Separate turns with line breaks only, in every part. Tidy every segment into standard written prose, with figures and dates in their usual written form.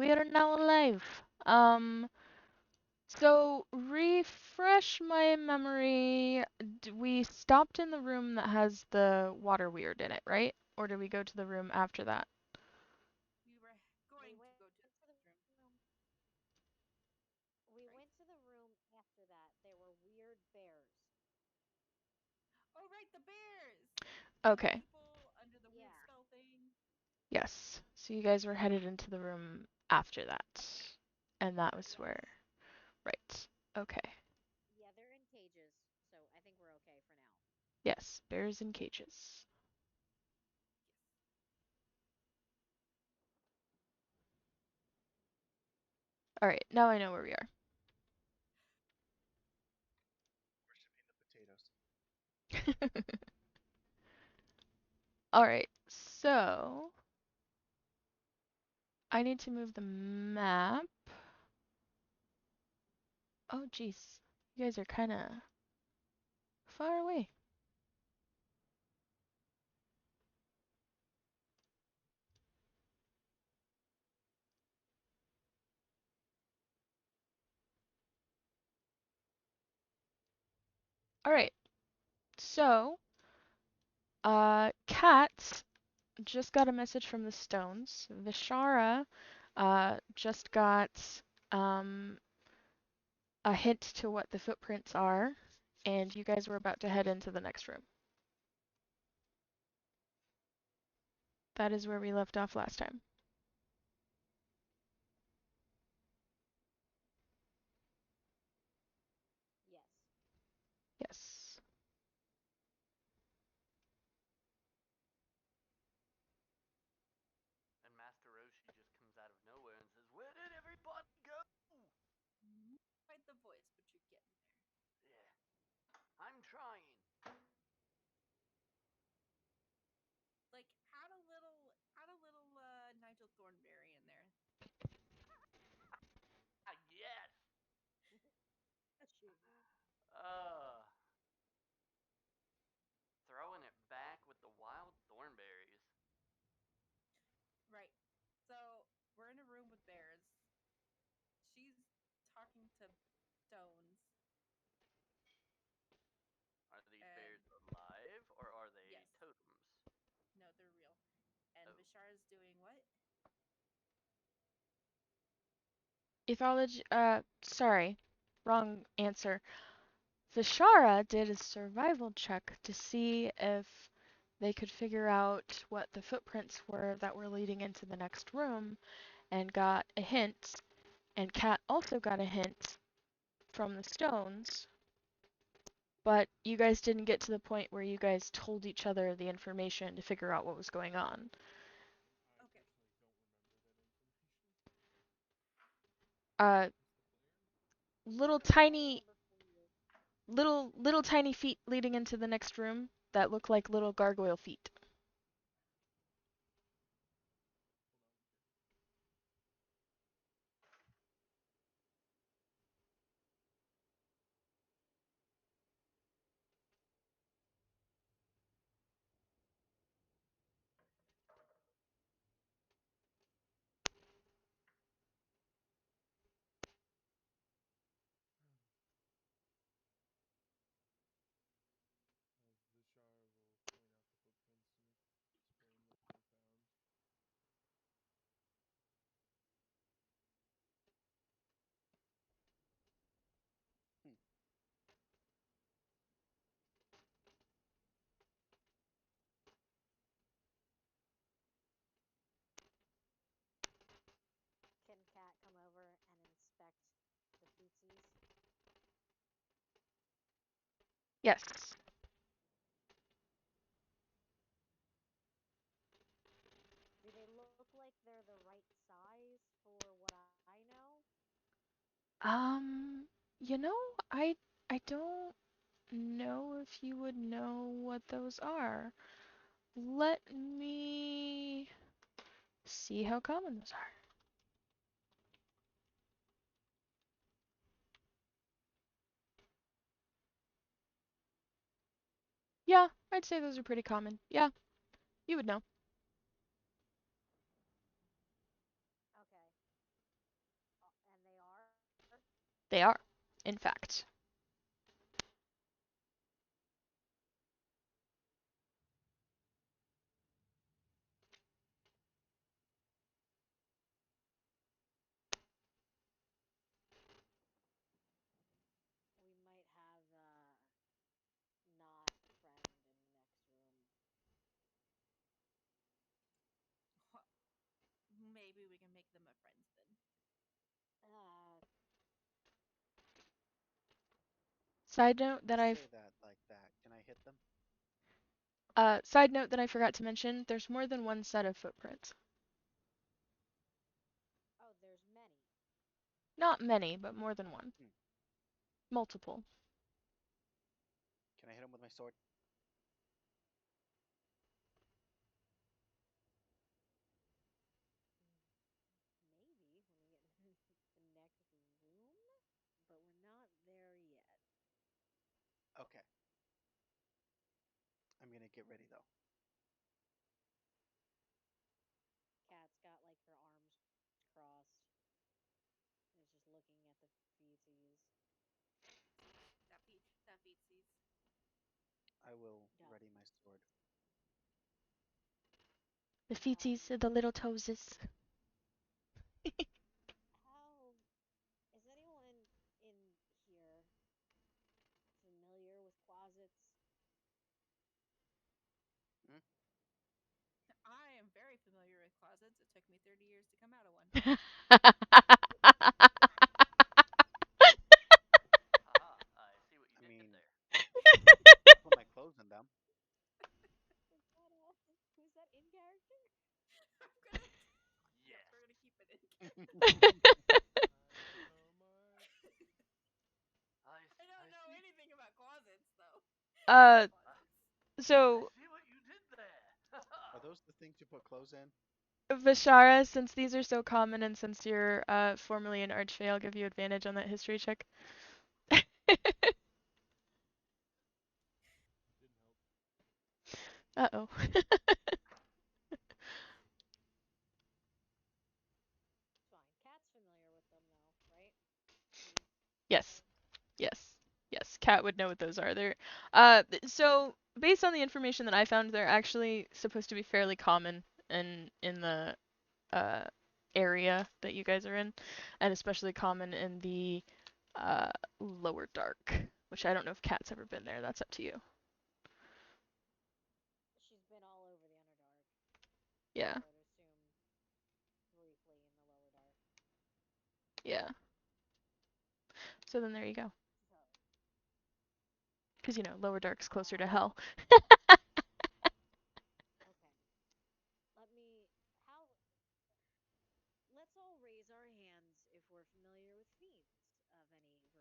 we are now alive. So refresh my memory. We stopped in the room that has the water weird in it, right? Or did we go to the room after that?
We were going to go to the room.
We went to the room after that. There were weird bears.
Oh, right, the bears! And the
Okay.
people under the weird
Yeah.
spell thing.
Yes. So you guys were headed into the room after that. And that was
Yes.
where. Right. Okay.
Yeah, they're in cages, so I think we're okay for now.
Yes. Bears in cages. Alright, now I know where we are.
Worshipping the potatoes.
Alright, so I need to move the map. Oh, jeez. You guys are kind of far away. Alright, so, Kat just got a message from the Stones. Vishara, just got, um, a hint to what the footprints are, and you guys were about to head into the next room. That is where we left off last time.
Yes.
Yes.
And Master Roshi just comes out of nowhere and says, "Where did everybody go?"
Quite the voice, but you're getting there.
Yeah, I'm trying.
Like, add a little Nigel Thornberry in there.
Ah, yes.
Shoot.
Uh, throwing it back with the wild thornberries.
Right. So, we're in a room with bears. She's talking to stones.
Are these
And
bears alive or are they
yes,
totems?
no, they're real. And
Oh,
Vishara's doing what?
Ethology, sorry, wrong answer. Vishara did a survival check to see if they could figure out what the footprints were that were leading into the next room and got a hint. And Kat also got a hint from the stones, but you guys didn't get to the point where you guys told each other the information to figure out what was going on.
Okay.
Uh, little tiny,
I remember from you.
little tiny feet leading into the next room that look like little gargoyle feet.
Hmm.
Can Cat come over and inspect the feetsies?
Yes.
Do they look like they're the right size for what I know?
Um, you know, I I don't know if you would know what those are. Let me see how common those are. Yeah, I'd say those are pretty common. Yeah, you would know.
Okay.
They are, in fact.
We might have not friend in the next room.
Maybe we can make them a friends then.
Side note that
Say that like that. Can I hit them?
I forgot to mention, there's more than one set of footprints.
Oh, there's many.
Not many, but more than one.
Hmm.
Multiple.
Can I hit him with my sword?
Maybe when we get into the next room, but we're not there yet.
Okay. I'm gonna get ready though.
Cat's got like her arms crossed. Is just looking at the feces.
That feetsies.
I will
Yep.
ready my sword.
The feeties, the little toeses.
How is anyone in here familiar with closets?
Hmm?
I am very familiar with closets. It took me 30 years to come out of one.
Haha, I see what you
I
did
mean,
there.
I put my clothes in them.
Who's that in character?
I'm gonna. Yep,
Yes.
we're gonna keep it in. I don't know
see.
anything about closets though.
uh,
Closets.
so,
I see what you did there.
Are those the things you put clothes in?
Vishara, since these are so common and since you're formerly an archfey, I'll give you advantage on that history check. Uh-oh.
It's fine. Cat's familiar with them though, right?
Yes. Yes. Yes. Cat would know what those are. So based on the information that I found, they're actually supposed to be fairly common in the uh area that you guys are in, and especially common in the uh lower dark, which I don't know if Cat's ever been there. That's up to you.
She's been all over the Underdark.
Yeah.
I would assume briefly in the lower dark.
Yeah. So then there you go.
So,
Because lower dark's closer to hell.
okay. Let me. How? Let's all raise our hands if we're familiar with fiends of any variety.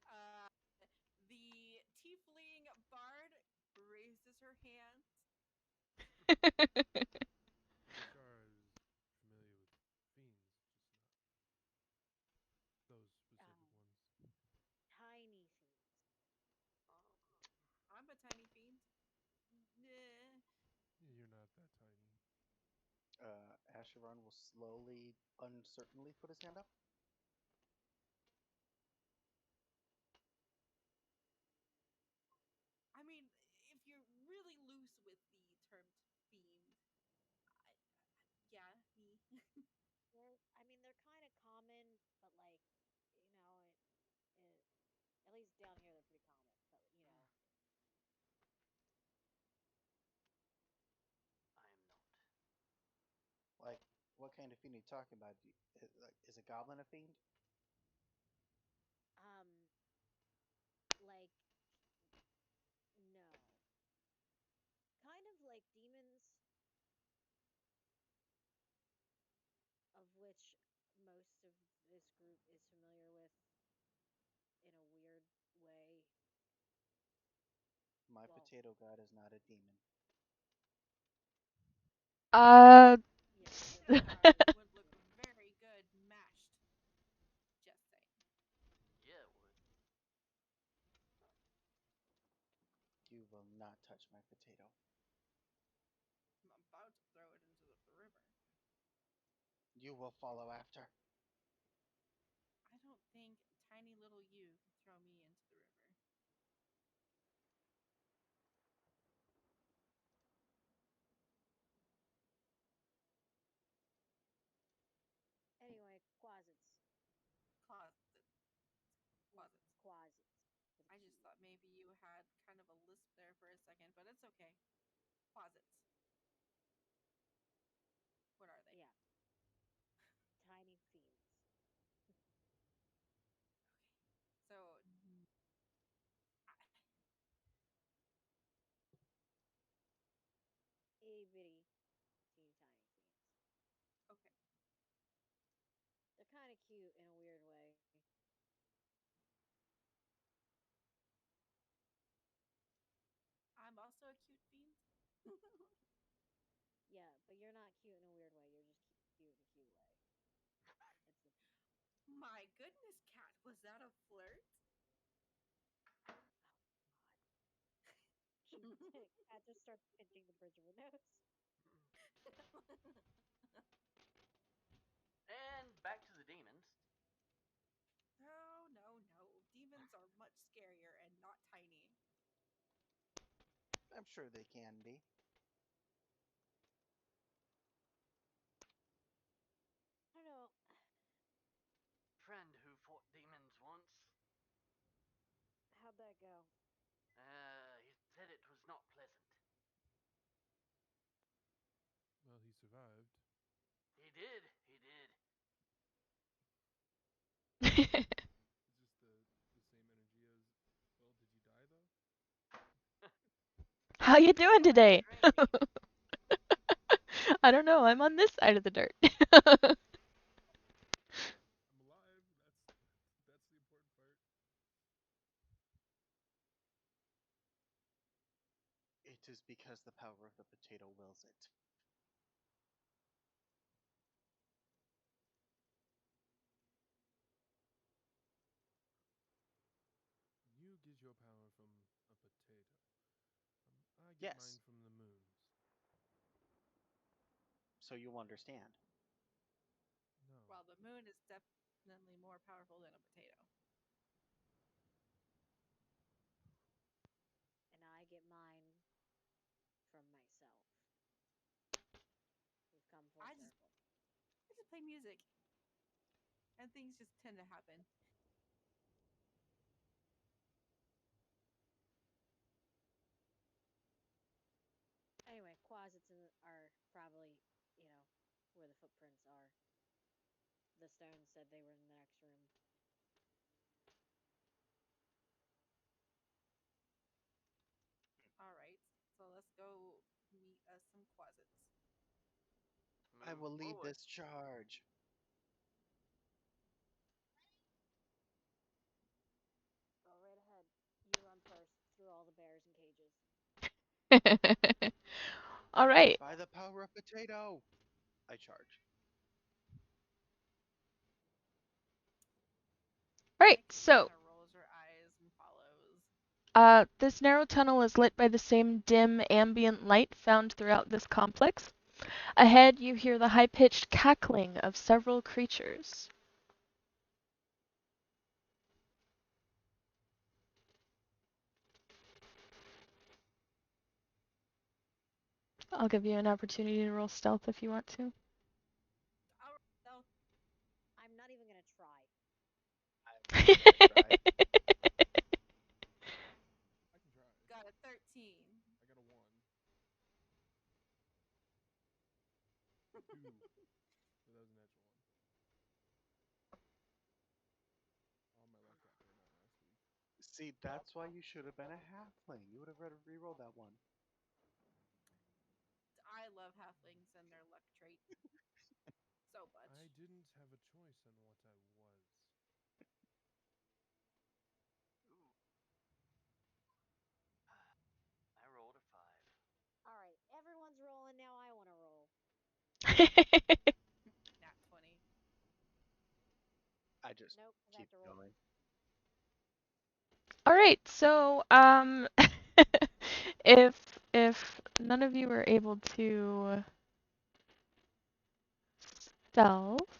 Uh, the tiefling bard raises her hand.
Bashara is familiar with fiends, just not those specific
Um,
ones.
Tiny fiends.
I'm a tiny fiend. Nah.
You're not that tiny.
Asheron will slowly, uncertainly put his hand up.
I mean, if you're really loose with the term fiend, I, yeah, me.
They're kind of common, but like, at least down here they're pretty common. But
I am not.
Like, what kind of fiend are you talking about? Is a goblin a fiend?
like no, kind of like demons, of which most of this group is familiar with in a weird way.
My
Well,
potato god is not a demon.
uh
Your potato god would look very good mashed. Just saying.
Yeah, it would.
You will not touch my potato.
I'm about to throw it into the river.
You will follow after.
I don't think tiny little you can throw me into the river.
Anyway, closets.
Closets.
Yeah,
Closets.
closets. With a
I just
Q.
thought maybe you had kind of a lisp there for a second, but it's okay. Closets. What are they?
Yeah, tiny fiends.
So,
Itty bitty, teeny tiny fiends.
okay.
They're kind of cute in a weird way.
I'm also a cute fiend.
Yeah, but you're not cute in a weird way. You're just cute in a cute way. It's a
My goodness, Cat, was that a flirt?
she cat just starts pinching the bridge of her nose.
And back to the demons.
No, no, no. Demons are much scarier and not tiny.
I'm sure they can be.
I don't know.
Friend who fought demons once.
How'd that go?
He said it was not pleasant.
Well, he survived.
He did. He did.
It's just the same energy as. Well, did you die though?
How you doing
Why
today?
betray me?
I don't know. I'm on this side of the dirt.
I'm alive. That's the important part.
It is because the power of the potato wills it.
You get your power from a potato. I get mine
Yes,
from the moons.
so you'll understand.
No.
Well, the moon is definitely more powerful than a potato.
And I get mine from myself. We've come full
I just,
circle.
I just play music, and things just tend to happen.
Anyway, closets are probably, where the footprints are. The stones said they were in the next room.
All right, so let's go meet us some closets.
I
Move
will lead
forward.
this charge.
Go right ahead. You run first through all the bears and cages.
All right.
By the power of potato, I charge.
Right.
Nix just
So,
kind of rolls her eyes and follows.
this narrow tunnel is lit by the same dim ambient light found throughout this complex. Ahead, you hear the high-pitched cackling of several creatures. I'll give you an opportunity to roll stealth if you want to.
All right, so
I'm not even gonna try.
I'm not gonna try.
I can try.
got a 13.
I got a 1. 2. So that was a natural 1. All my luck got burned out last week.
See, that's why you should have been a halfling. You would have re-rolled that one.
I love halflings and their luck trait so much.
I didn't have a choice on what I was.
Ooh. I rolled a 5.
Alright, everyone's rolling now. I wanna roll.
Nat 20.
I just
Nope, because I
keep
have to roll.
going.
All right. So, if none of you are able to stealth,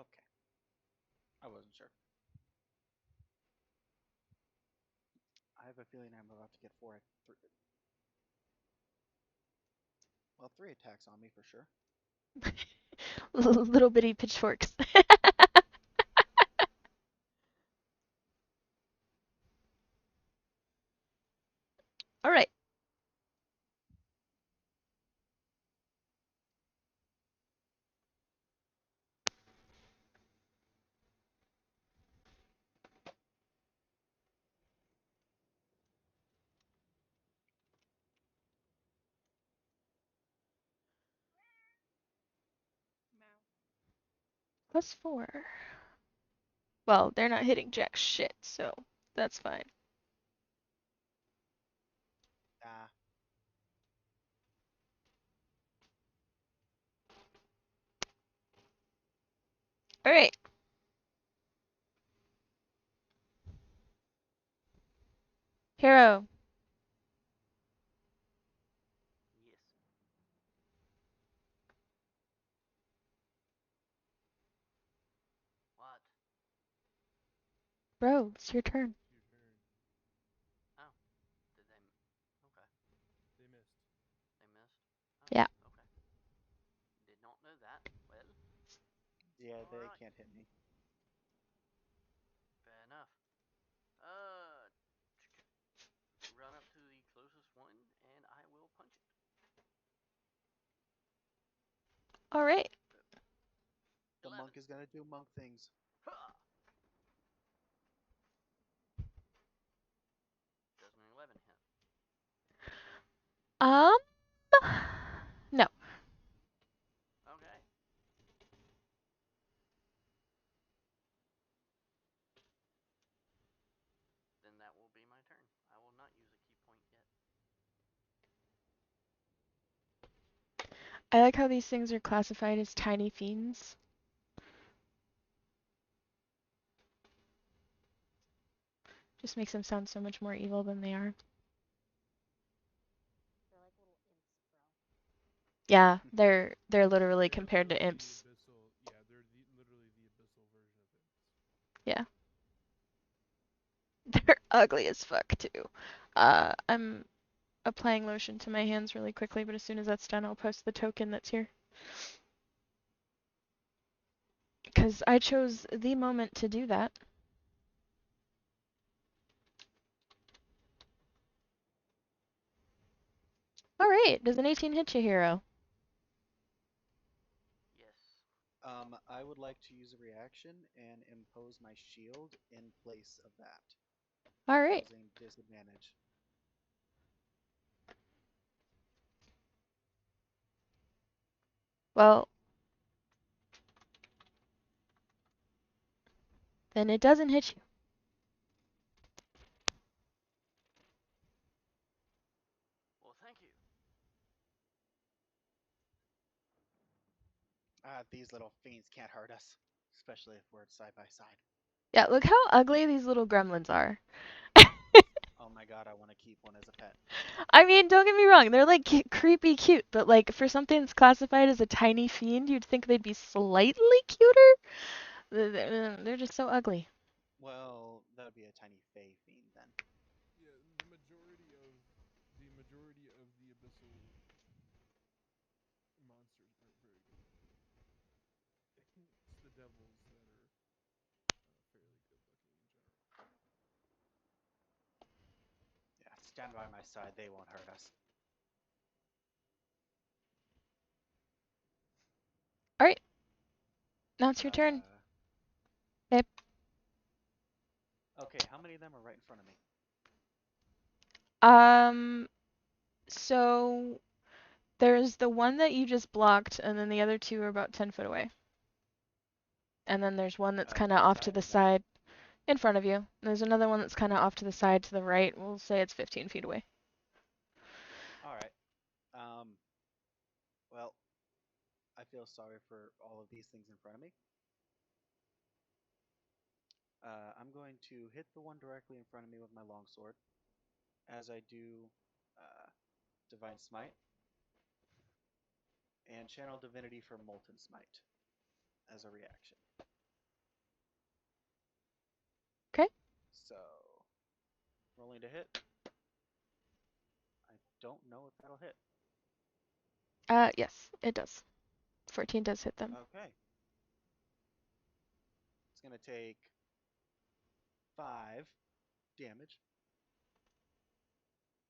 Okay, I wasn't sure. I have a feeling I'm about to get well, three attacks on me for sure.
Little bitty pitchforks. All right.
Meow.
+4. Well, they're not hitting jack shit, so that's fine.
Ah,
All right. Hero.
Yes. What?
Bro, it's your turn.
It's your turn.
Oh, did they? Okay,
They missed.
they missed. Oh,
Yeah.
okay. Did not know that. Well,
yeah,
all
they
right.
can't hit me.
Fair enough. Run up to the closest one, and I will punch it.
All right.
The
11.
monk is gonna do monk things.
Ha! Does an 11 hit?
Um. No.
Okay. Then that will be my turn. I will not use a key point yet.
I like how these things are classified as tiny fiends. Just makes them sound so much more evil than they are.
They're like little imps, bro.
Yeah, they're literally
They're
compared to
literally
imps.
the abyssal. Yeah, they're literally the abyssal version of imps.
Yeah. They're ugly as fuck too. I'm applying lotion to my hands really quickly, but as soon as that's done, I'll post the token that's here. Because I chose the moment to do that. Alright, does an 18 hit you, hero?
Yes.
I would like to use a reaction and impose my shield in place of that,
Alright.
causing disadvantage.
Well, then it doesn't hit you.
Well, thank you.
These little fiends can't hurt us, especially if we're side by side.
Yeah, look how ugly these little gremlins are.
Oh my god, I want to keep one as a pet.
I mean, don't get me wrong, they're like creepy cute, but like for something that's classified as a tiny fiend, you'd think they'd be slightly cuter. They're just so ugly.
Well, that would be a tiny fey fiend then.
Yeah, the majority of the abyssal monsters aren't very good looking. It's the devils that are fairly good looking in general.
Yeah, stand by my side, they won't hurt us.
Alright, now it's your turn,
Uh,
babe.
okay, how many of them are right in front of me?
Um, so there's the one that you just blocked, and then the other two are about 10 foot away. And then there's one that's kind
To
of
the
off to
side
the
of them.
side in front of you. And there's another one that's kind of off to the side to the right. We'll say it's 15 feet away.
Alright. Well, I feel sorry for all of these things in front of me. I'm going to hit the one directly in front of me with my longsword, as I do uh, Divine Smite and Channel Divinity for Molten Smite. as a reaction.
Okay.
So, rolling to hit. I don't know if that'll hit.
Yes, it does. 14 does hit them.
Okay. It's going to take 5 damage.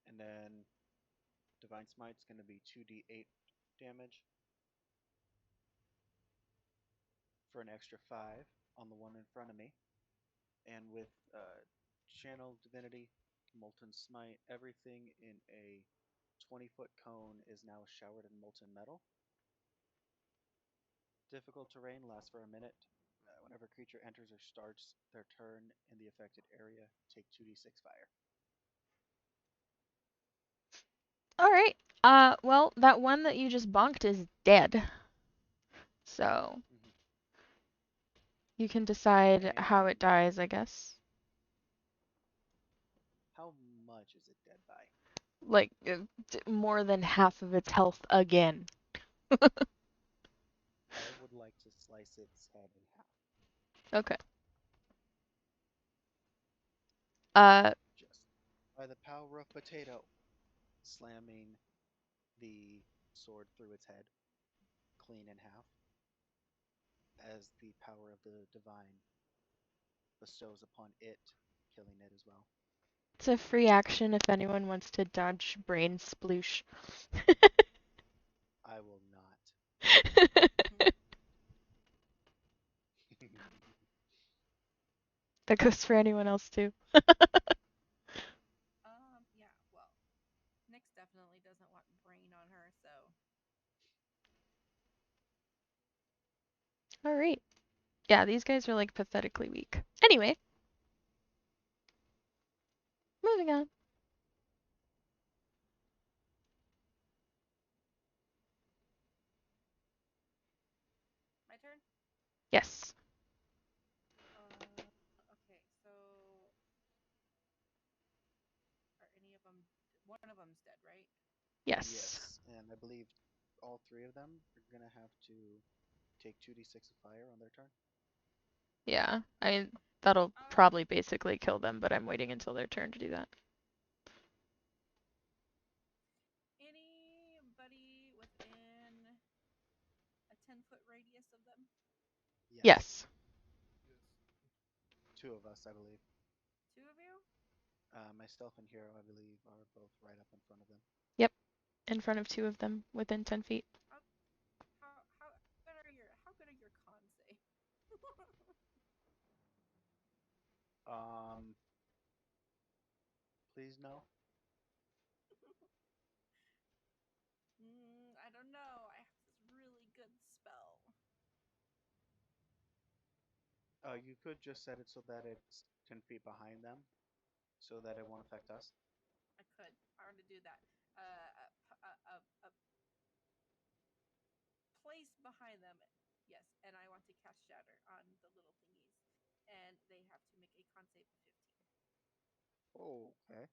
And then Divine Smite's going to be 2d8 damage for an extra 5 on the one in front of me. And with Channel Divinity, Molten Smite, everything in a 20-foot cone is now showered in molten metal. Difficult terrain lasts for a minute. Whenever a creature enters or starts their turn in the affected area, take 2d6 fire.
All right. Well, that one that you just bonked is dead. So
Mm-hmm.
you can decide how it
And
dies, I guess.
how much is it dead by?
Like more than half of its health again.
I would like to slice its head in half.
Okay. Uh,
Just by the power of potato, slamming the sword through its head, clean in half, as the power of the divine bestows upon it, killing it as well.
it's a free action if anyone wants to dodge brain sploosh.
I will not.
That goes for anyone else too.
Yeah, well, Nyx definitely doesn't want brain on her, so.
All right. Yeah, these guys are like pathetically weak. Anyway, moving on.
My turn?
Yes.
Okay, so. Are any of them. One of them's dead, right?
Yes.
Yes, and I believe all 3 of them are going to have to take 2d6 of fire on their turn.
Yeah. I mean, that'll probably basically kill them, but I'm waiting until their turn to do that.
Anybody within a 10-foot radius of them?
Yes.
Yes.
2 of us, I believe.
2 of you?
Myself and Hero, I believe, are both right up in front of them.
Yep. In front of 2 of them within 10 feet.
How good are your con save?
Please no.
I don't know. I have this really good spell.
You could just set it so that it's 10 feet behind them, so that it won't affect us.
I could. I want to do that. A place behind them. Yes, and I want to cast Shatter on the little thingies, and they have to make a con save of 15.
Oh, okay.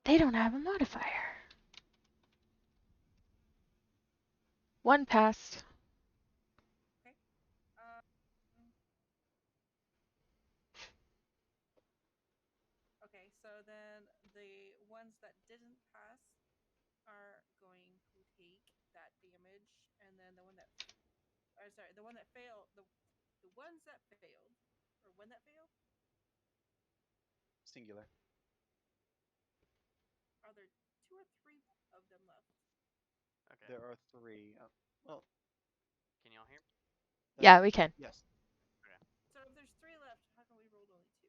They don't have a modifier. 1 passed.
Okay. Okay, so then the ones that didn't pass are going to take that damage, and then the one that, the one that failed, the ones that failed, or one that failed,
Singular.
are there 2 or 3 of them left?
Okay.
There are 3. Well,
Can y'all hear me?
Yeah, we can.
Yes.
Okay.
So if there's 3 left, how come we rolled only 2?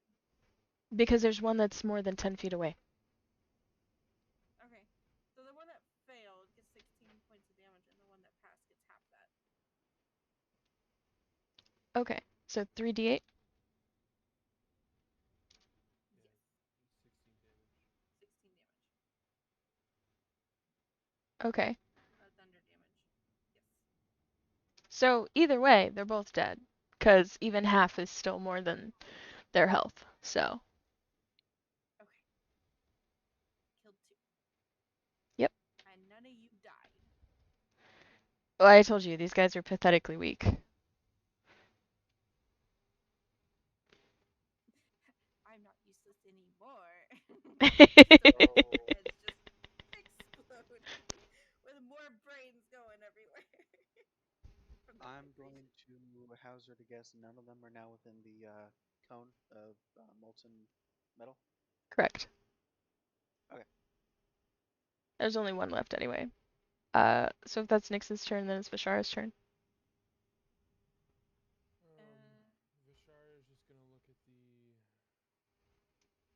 Because there's one that's more than 10 feet away.
Okay, so the one that failed gets 16 points of damage, and the one that passed gets half that.
Okay. So 3d8?
Yes,
Yeah. 16 damage.
16 damage.
Okay.
Thunder damage. Yes.
So either way, they're both dead. Because even half is still more than their health. So.
Okay. Killed 2.
Yep.
And none of you died.
Well, I told you, these guys are pathetically weak.
I'm not useless anymore. So
So
their heads just explode with more brains going everywhere from the
I'm
vibration.
going to hazard a guess. None of them are now within the cone of molten metal.
Correct.
Okay.
There's only one left anyway. So if that's Nyx's turn, then it's Vishara's turn.
Uh,
Vishara is just gonna look at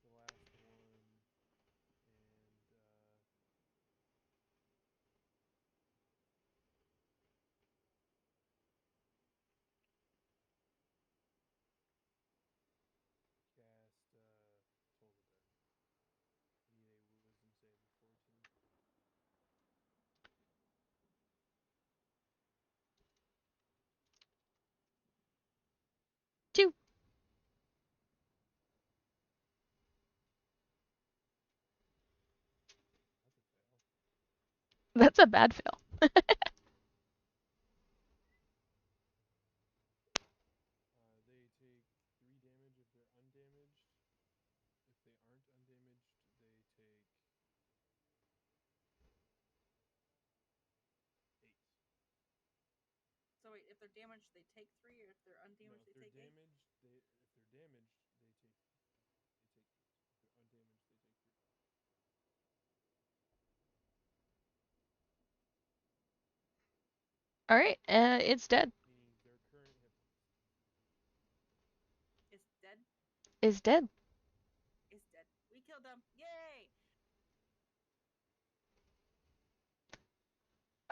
the last one and cast Toll the Dead. Need a Wisdom save of 14.
Two.
That's a fail.
That's a bad fail.
They take 3 damage if they're undamaged. If they aren't undamaged, they take 8.
so wait, if they're damaged, they take 3, or if they're
No,
undamaged,
if
they
they're
take 8?
damaged, they take 8. If they're undamaged, they take 3.
All right, it's dead.
Meaning their current hit points.
Is dead?
Is dead.
Is dead. We killed them. Yay!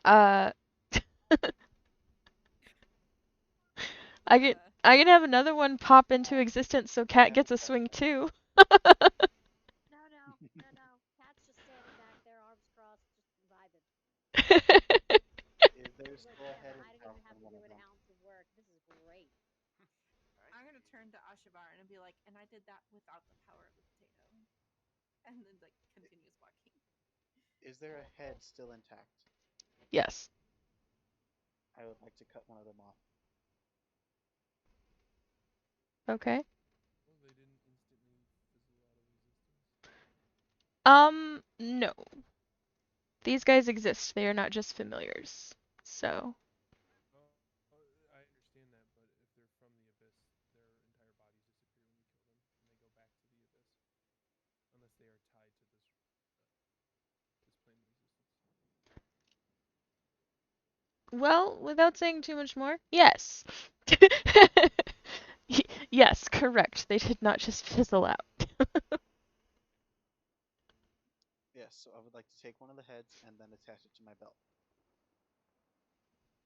Uh, I get
Uh,
I can have another one pop into existence, so
I
Cat
have a
gets a swing
question.
too.
No, no, no, no. Cat's just standing back there, arms crossed, just vibing.
Is there
Look,
still a head
Kevin, I didn't
intact
even have
on
to
one
do
of
an
them?
ounce of work. This is great.
All right.
I'm gonna turn to Ashavar and be like, and I did that without the power of the potato. And then like continues walking.
Is there a head still intact?
Yes.
I would like to cut one of them off.
Okay.
Well, they didn't instantly fizzle out of existence.
No. These guys exist. They are not just familiars. So,
Oh, I understand that, but if they're from the abyss, their entire bodies disappear when you kill them, and they go back to the abyss, unless they are tied to this plane of existence.
well, without saying too much more, yes. Yes, correct. They did not just fizzle out.
Yes, so I would like to take one of the heads and then attach it to my belt.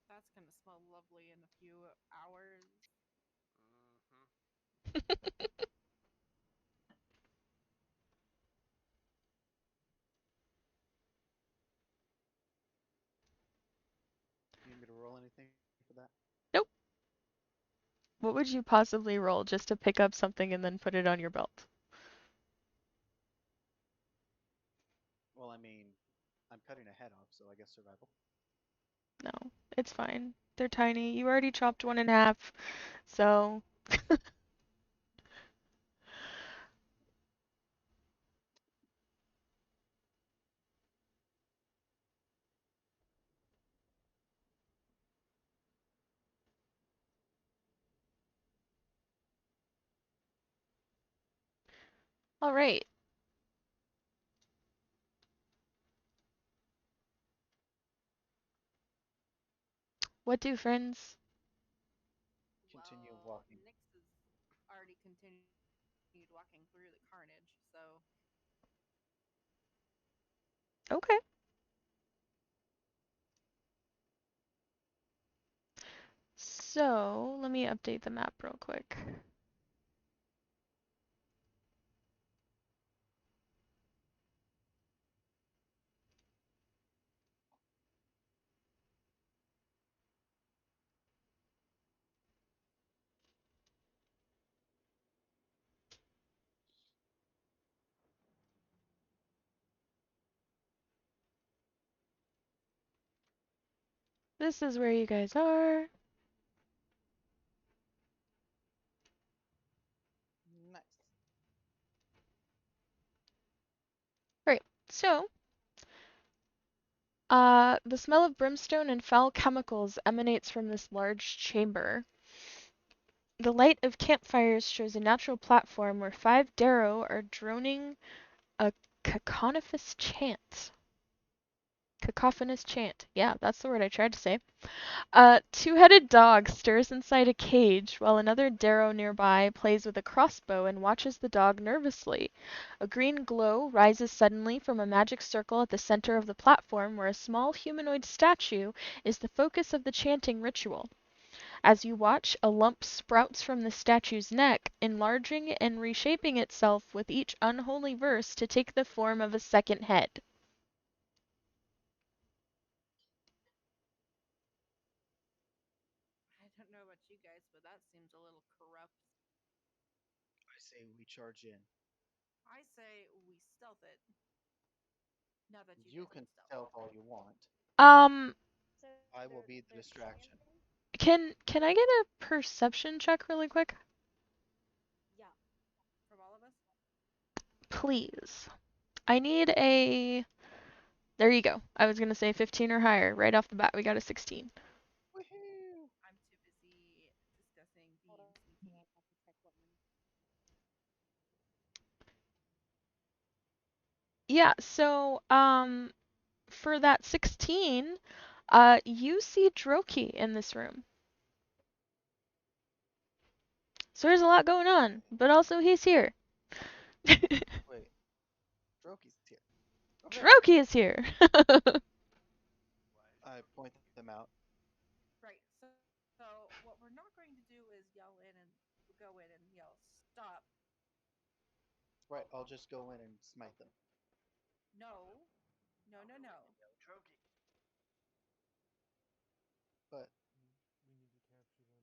That's gonna smell lovely in a few hours.
Mm-hmm.
Do you need me to roll anything for that?
Nope. What would you possibly roll just to pick up something and then put it on your belt?
Well, I mean, I'm cutting a head off, so I guess survival.
No, it's fine. They're tiny. You already chopped one in half, so. All right. What do friends?
Continue
Well,
walking.
Nyx has already continued walking through the carnage, so
Okay. So, let me update the map real quick. This is where you guys are.
Nice.
Right. So, the smell of brimstone and foul chemicals emanates from this large chamber. The light of campfires shows a natural platform where 5 Darrow are droning a cacophonous chant. Cacophonous chant. Yeah, that's the word I tried to say. A two-headed dog stirs inside a cage while another Darrow nearby plays with a crossbow and watches the dog nervously. A green glow rises suddenly from a magic circle at the center of the platform where a small humanoid statue is the focus of the chanting ritual. As you watch, a lump sprouts from the statue's neck, enlarging and reshaping itself with each unholy verse to take the form of a second head.
I don't know about you guys, but that seems a little corrupt.
I say we charge in.
I say we stealth it. Not that you
You
guys
can
would stealth
stealth
it.
all you want.
Um,
So
I will
they're
be the distraction.
chanting?
can I get a perception check really quick?
Yeah.
From all of us?
Please. I need a. There you go. I was gonna say 15 or higher. Right off the bat, we got a 16.
Woohoo!
I'm too busy discussing
Hold
being
on,
sneaky.
I have to check what my.
Yeah, so for that 16, you see Droki in this room. So there's a lot going on, but also he's here.
Wait, Droki's here. Okay.
Droki is here.
I point them out.
Right. So what we're not going to do is yell in and go in and yell stop.
Right, I'll just go in and smite them.
No. No, no, no.
Troki.
But
We need to capture them, not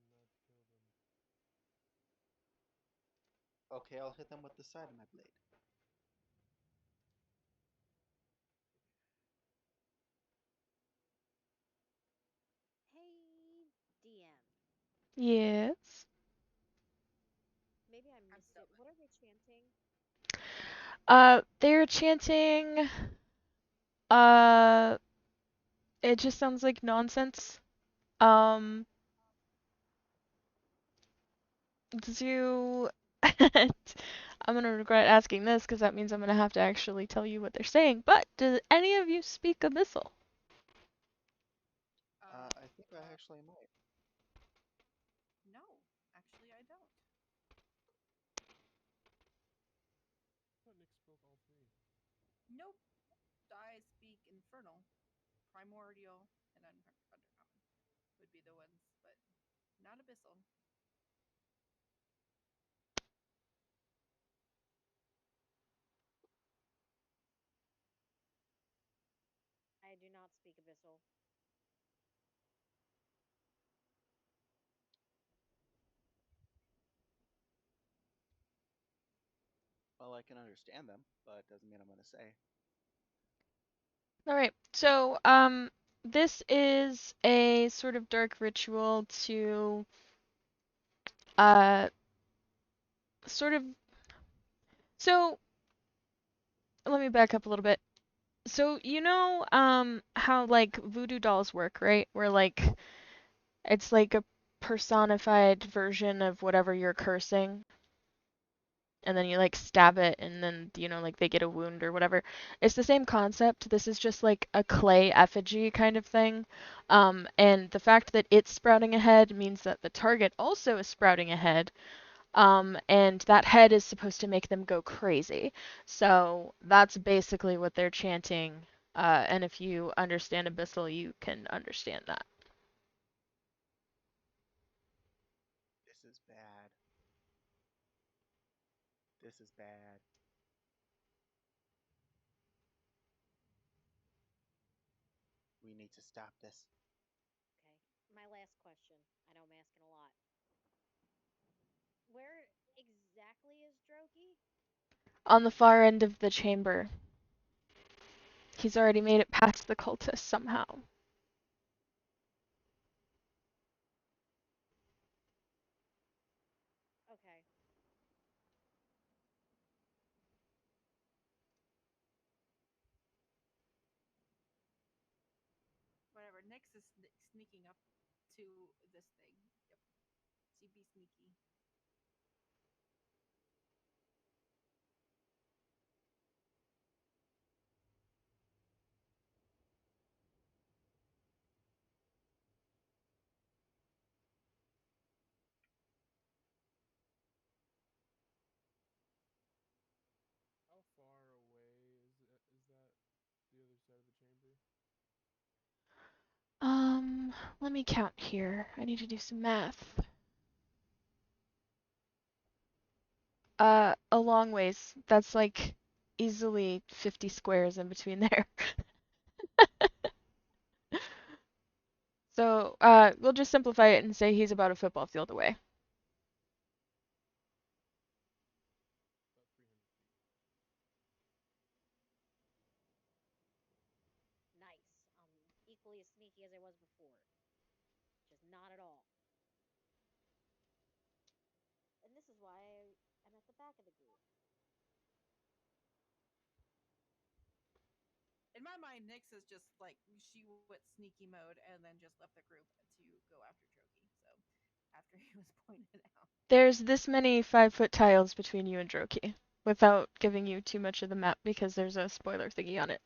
kill them.
okay, I'll hit them with the side of my blade.
Hey, DM.
Yes.
Maybe I
I'm
missed it.
stealthing.
What are they chanting?
They're chanting. Uh, it just sounds like nonsense. Um, do. I'm gonna regret asking this because that means I'm gonna have to actually tell you what they're saying. But do any of you speak Abyssal?
I think I actually might.
No. Actually, I don't.
I thought Nick spoke all three.
Nope. I speak infernal, primordial, and undercommon would be the ones, but not abyssal.
I do not speak Abyssal.
Well, I can understand them, but it doesn't mean I'm going to say.
All right. So, this is a sort of dark ritual to, uh, sort of. So, let me back up a little bit. So, how like voodoo dolls work, right? Where like it's like a personified version of whatever you're cursing, and then you like stab it, and then like they get a wound or whatever. It's the same concept. This is just like a clay effigy kind of thing. And the fact that it's sprouting a head means that the target also is sprouting a head. And that head is supposed to make them go crazy. So that's basically what they're chanting. And if you understand Abyssal, you can understand that.
This is bad. This is bad. We need to stop this.
Okay. My last question. I know I'm asking a lot. Where exactly is Droki?
On the far end of the chamber, he's already made it past the cultists somehow.
Nyx is sneaking up to this thing. Yep. She'd be sneaky.
How far away is that the other side of the chamber?
Let me count here. I need to do some math. A long ways. That's like easily 50 squares in between there. So, we'll just simplify it and say he's about a football field away.
About 300 feet.
Nice. Equally as sneaky as I was before. Just not at all. And this is why I'm at the back of the group.
In my mind, Nyx is just like she went sneaky mode and then just left the group to go after Drogi. So after he was pointed out.
There's this many 5-foot tiles between you and Droki, without giving you too much of the map because there's a spoiler thingy on it.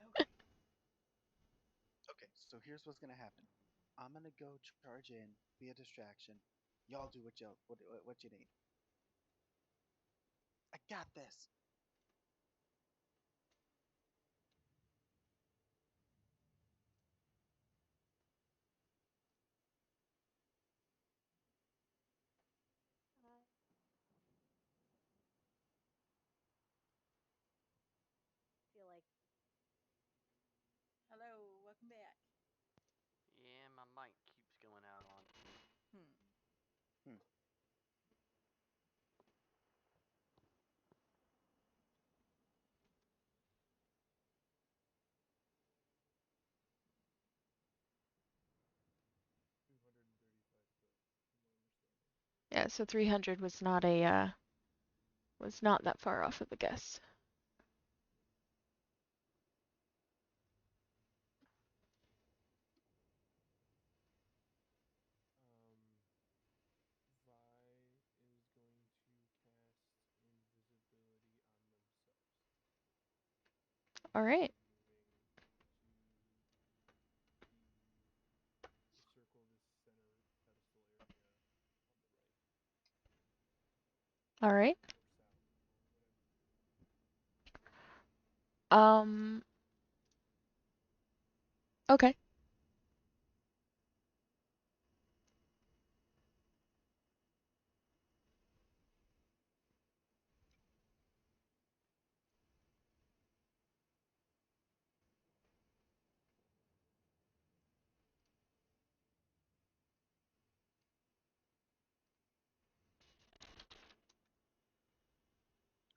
Okay.
Okay, so here's what's gonna happen. I'm gonna go charge in, be a distraction. Y'all do what you need. I got this.
Uh, feel like
Hello, welcome back.
Yeah, my mic keeps going out on.
Hmm.
Hmm.
235 foot, from my understanding.
Yeah, so 300 was not that far off of the guess.
Vi is going to cast invisibility on themselves.
All
They'll
right.
be moving to the circle this center pedestal area on the right.
All right.
Or south, or whatever.
Um, okay.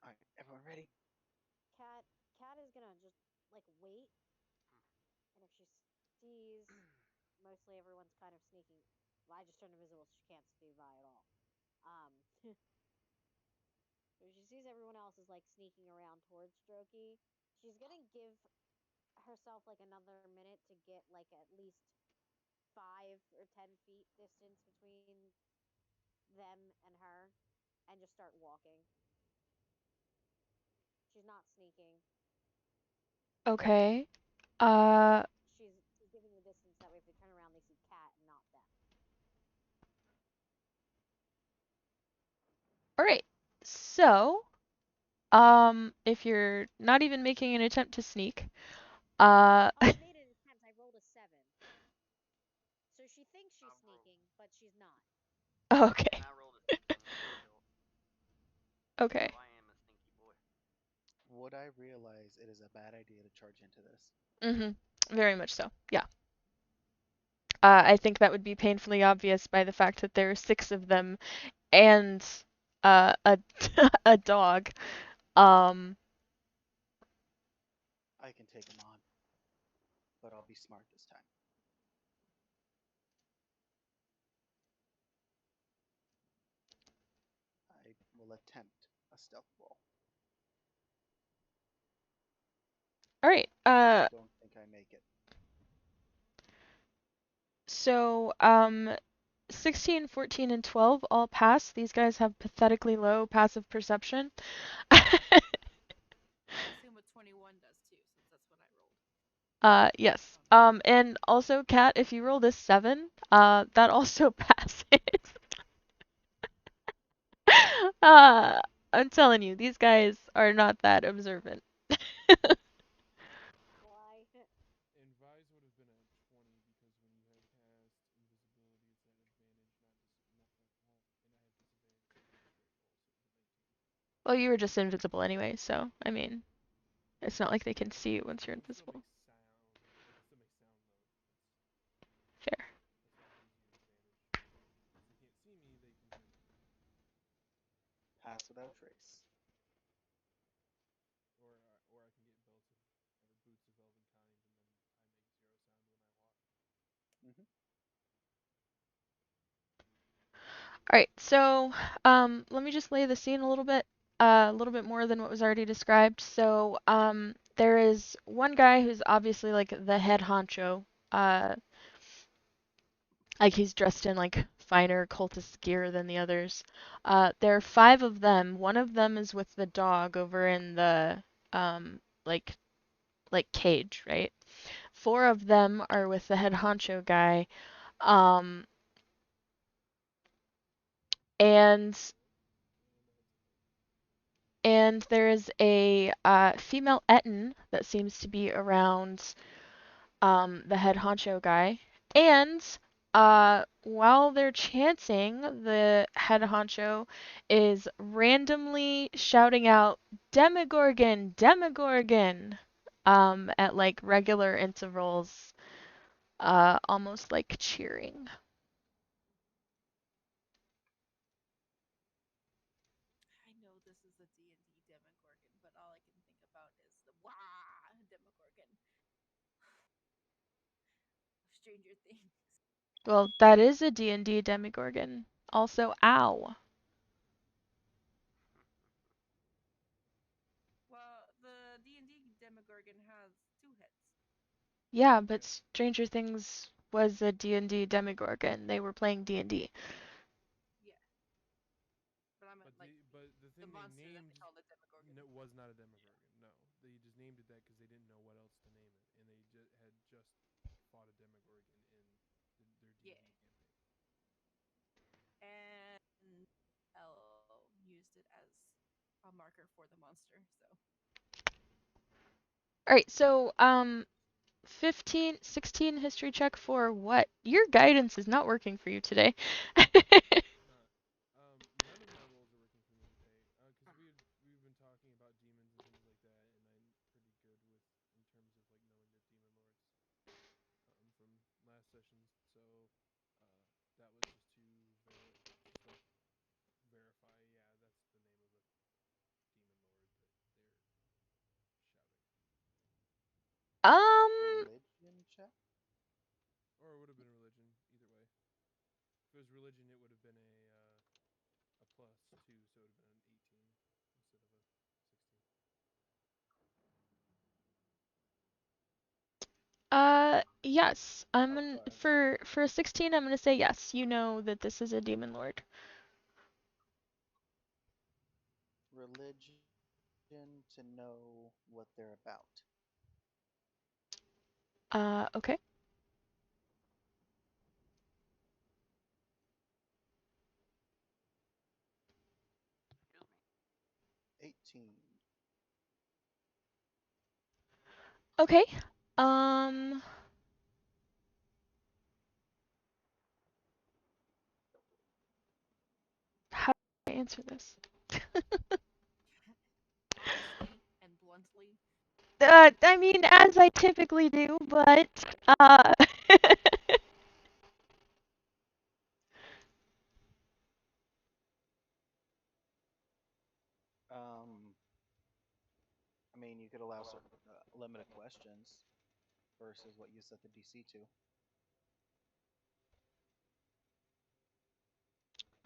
All right, everyone ready?
Cat Cat is gonna just like wait, and if she sees mostly everyone's kind of sneaking. Well, I just turned invisible, so she can't see Vi at all. Um, if she sees everyone else is like sneaking around towards Strokey, she's gonna give herself like another minute to get like at least 5 or 10 feet distance between them and her, and just start walking. She's not sneaking.
Okay. Uh,
She's giving the distance that way if they turn around they see Cat and not them.
all right. So, if you're not even making an attempt to sneak,
Oh, I made an attempt. I rolled a 7. So she thinks she's sneaking, but she's not.
okay.
And I rolled a 6 on mine,
Okay.
so I am a stinky boy.
Would I realize it is a bad idea to charge into this?
Mhm. Very much so. Yeah. I think that would be painfully obvious by the fact that there are 6 of them and a a dog. Um,
I can take him on, but I'll be smart this time. I will attempt a stealth roll.
all right.
I don't think I make it.
So, 16, 14, and 12 all pass. These guys have pathetically low passive perception.
I assume what 21 does too, since that's what I rolled.
Yes. And also, Kat, if you roll this 7, that also passes. Uh, I'm telling you, these guys are not that observant.
Why?
And Vise would have been at 20 because when you had cast invisibility, it's at advantage, and I have disadvantage on my straight roll, so it was at 19.
Well, you were just invisible anyway, so, I mean, it's not like they can see you once you're
It would still
invisible.
make sound. They can still make sound though.
Fair.
That's why it gives you advantage. Since they can't see me, they can hear me.
Pass without trace.
Or I can get belted or boots of elven kind, and then I make 0 sound when I walk.
Hmm.
Alright, so let me just lay the scene a little bit more than what was already described. So there is one guy who's obviously like the head honcho. Like he's dressed in like finer cultist gear than the others. There are 5 of them. One of them is with the dog over in the like cage, right? 4 of them are with the head honcho guy. Um, and there is a female Etten that seems to be around the head honcho guy. And while they're chanting, the head honcho is randomly shouting out Demogorgon, Demogorgon, at like regular intervals, almost like cheering.
I know this is a D&D Demogorgon, but all I can think about is the Wah Demogorgon of Stranger Things.
Well, that is a D&D Demogorgon. Also, ow.
Well, the D&D Demogorgon has 2 heads.
Yeah, but Stranger Things was a D&D Demogorgon. They were playing D&D.
Yeah, but I meant like
But the
the
thing they
monster that they
named
call the Demogorgon.
was not a Demogorgon. No, they just named it that because they didn't know what else to name it, and they had just fought a Demogorgon in their
Yeah,
D&D campaign.
and L used it as a marker for the monster. So
All right, so 15, 16 history check for what? Your guidance is not working for you today.
It's not. None of my rolls are working for me today because we've been talking about demons and things like that, and I'm pretty good with in terms of like knowing the demon lords from last session. So that was just to just like verify. Yeah, that's the name of the demon lord that they're shouting.
um,
Religion check?
Or it would have been religion. Either way, if it was religion, it would have been a +2, so it would have been an 18 instead of a 16.
yes. I'm
Oh,
gonna
sorry.
for 16, I'm gonna say yes. You know that this is a demon lord.
Religion to know what they're about.
Okay.
Excuse me.
18.
Okay. Um, how do I answer this?
honestly and bluntly,
I mean, as I typically do, but
Um, I mean, you could allow certain limited questions versus what you set the DC to.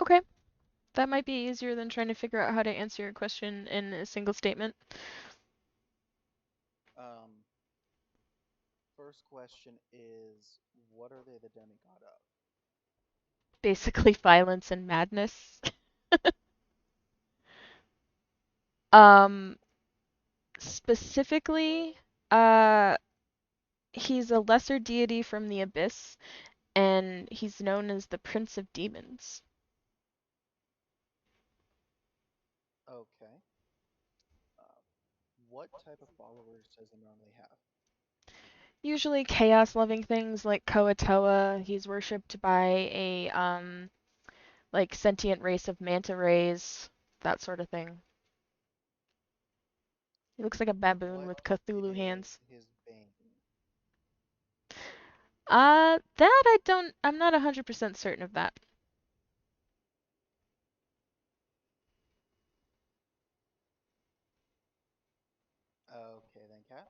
okay. That might be easier than trying to figure out how to answer your question in a single statement.
Um, First question is, what are they the demigod of?
Basically, violence and madness. um, Specifically, uh, he's a lesser deity from the abyss, and he's known as the Prince of Demons.
Okay. Uh, what type of followers does he normally have?
Usually chaos-loving things like Koatoa. He's worshipped by a like sentient race of manta rays, that sort of thing. He looks like a baboon
What
with Cthulhu
is
hands.
his bane?
That I'm not 100% certain of that.
Okay, then, Cat.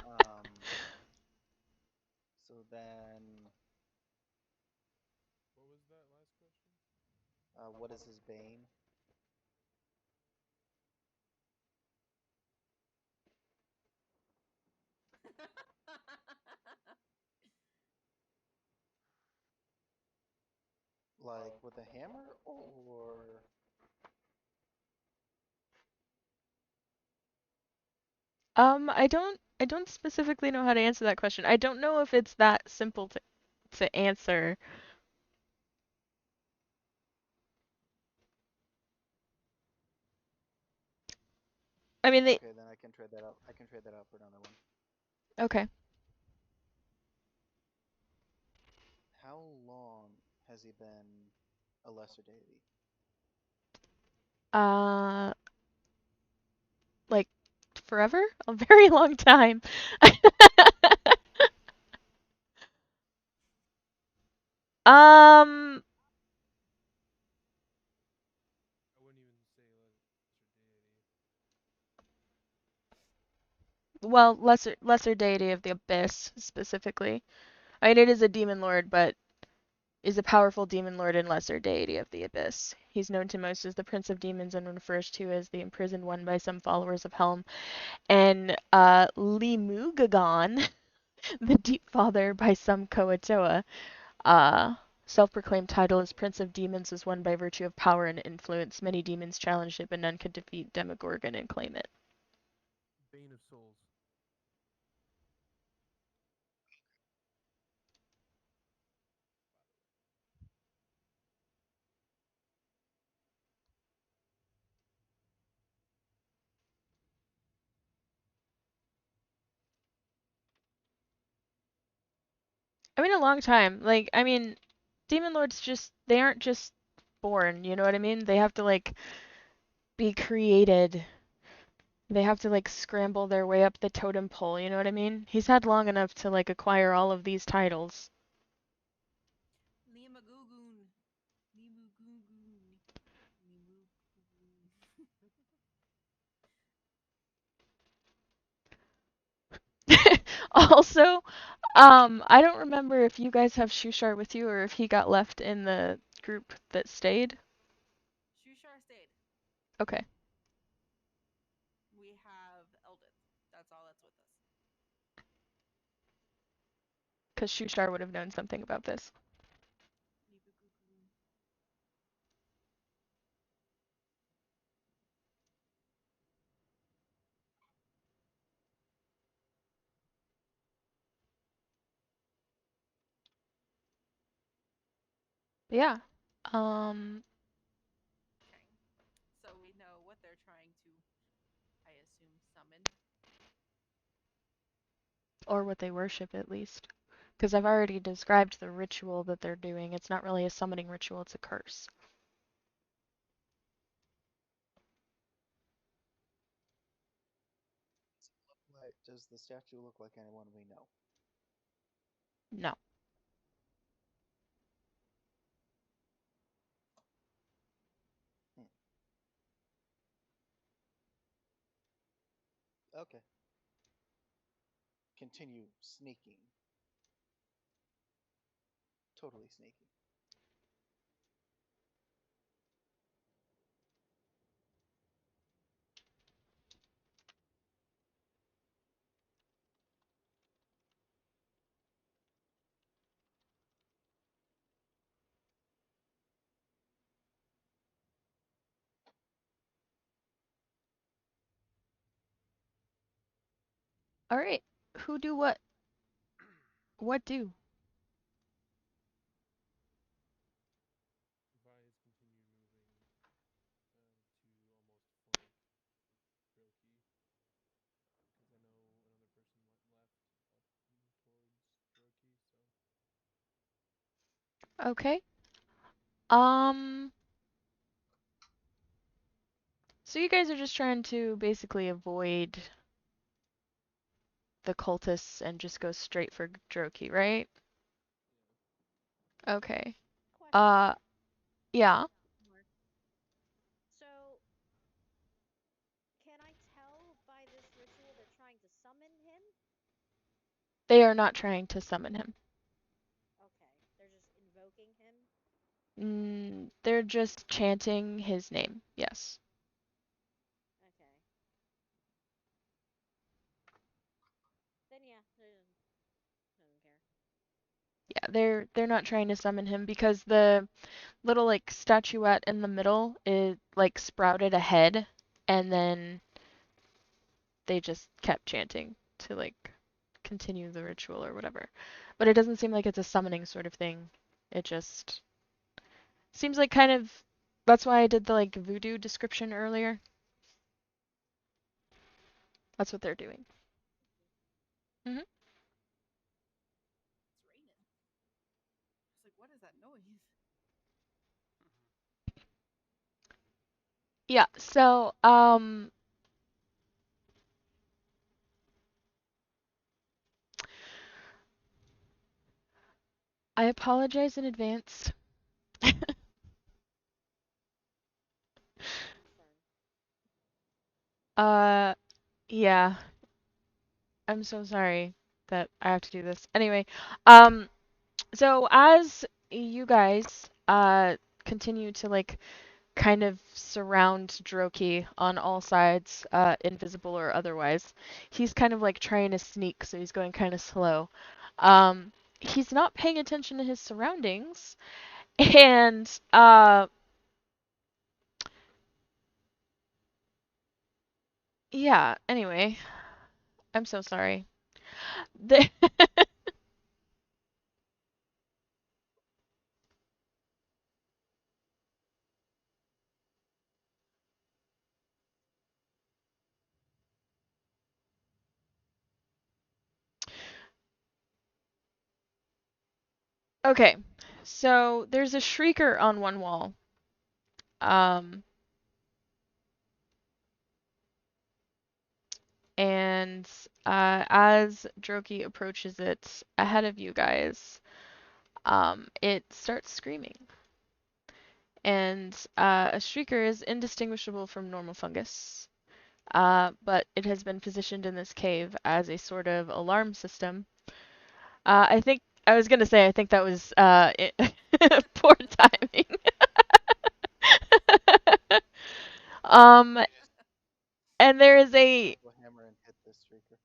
Um, so then,
What was that last question?
what is his bane? Like with a hammer or
I don't specifically know how to answer that question. I don't know if it's that simple to answer. I mean, they
okay, then I can trade that up. I can trade that out for another one.
okay.
How long has he been a lesser deity?
Uh, like forever? A very long time. um,
I wouldn't even say lesser deity.
well, lesser deity of the abyss specifically. I mean, it is a demon lord, but is a powerful demon lord and lesser deity of the abyss. He's known to most as the prince of demons and refers to as the imprisoned one by some followers of Helm, and Limugagon, the deep father by some Koatoa. Uh, Self-proclaimed title as Prince of Demons was won by virtue of power and influence. Many demons challenged it, but none could defeat Demogorgon and claim it.
Bane of Souls.
I mean, a long time. Like, I mean, demon lords they aren't just born, you know what I mean? They have to like be created. They have to like scramble their way up the totem pole, you know what I mean? He's had long enough to like acquire all of these titles.
Limagugoon. Limugugoon. Limugugoon.
Also, I don't remember if you guys have Shushar with you or if he got left in the group that stayed.
Shushar stayed.
Okay,
We have Eldith. That's all that's with us.
because Shushar would have known something about this.
Limugugoon.
Yeah. Um,
Okay. So we know what they're trying to, I assume, summon.
or what they worship at least. Because I've already described the ritual that they're doing. It's not really a summoning ritual, it's a curse.
Like, does the statue look like anyone we know?
No.
Hmm. Okay. Continue sneaking. Totally sneaking.
All right. Who do what? What do?
Vi's continue moving to almost flank Droki, because I know another person went left up towards Droki, so
Okay. Um. So you guys are just trying to basically avoid the cultists and just go straight for Droki, right? Okay.
Question.
Uh. Yeah.
More. So, can I tell by this ritual they're trying to summon him?
They are not trying to summon him.
Okay, they're just invoking him.
They're just chanting his name. Yes.
Okay. Then yeah, doesn't care.
Yeah, they're not trying to summon him because the little like statuette in the middle is like sprouted a head and then they just kept chanting to like continue the ritual or whatever. But it doesn't seem like it's a summoning sort of thing. It just seems like kind of that's why I did the like voodoo description earlier. That's what they're doing. hmm
It's raining. It's like, what is that noise?
Yeah, so I apologize in advance.
My concern.
uh yeah, I'm so sorry that I have to do this. Anyway, um so as you guys continue to like kind of surround Droki on all sides, invisible or otherwise. He's kind of like trying to sneak, so he's going kind of slow. He's not paying attention to his surroundings, and yeah. Anyway, I'm so sorry. The- okay, so there's a shrieker on one wall. Um, and as Droki approaches it ahead of you guys, it starts screaming. And a shrieker is indistinguishable from normal fungus, but it has been positioned in this cave as a sort of alarm system. I think I was gonna say I think that was poor timing. um, and there is a
Go hammer and hit this streaker.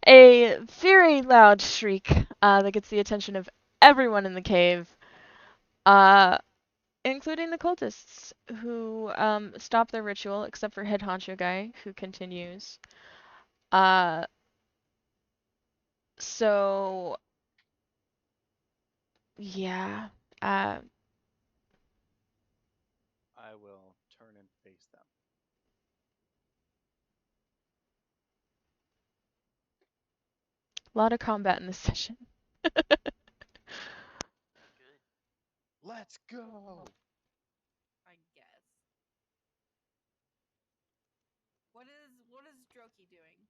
a very loud shriek that gets the attention of everyone in the cave. Uh, including the cultists who stop their ritual, except for head honcho guy who continues. Uh, so yeah, a
I will turn and face them.
lot of combat in this session.
Good.
Let's go!
I guess. What is Droki doing?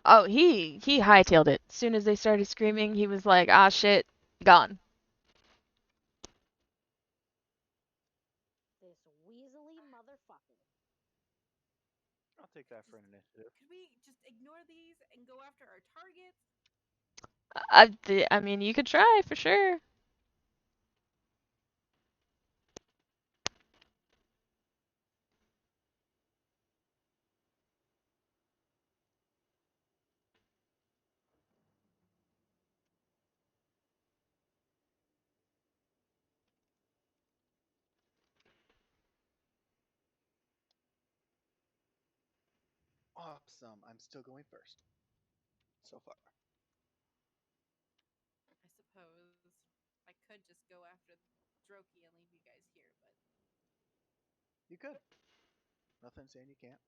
Oh, he hightailed it. As soon as they started screaming, he was like, "Ah, shit, gone."
This weaselly motherfucker.
I'll take that for
Just
an initiative.
could we just ignore these and go after our targets?
I mean, you could try for sure.
Awesome. I'm still going first so far.
I suppose I could just go after Droki and leave you guys here, but
You could. Nothing saying you can't.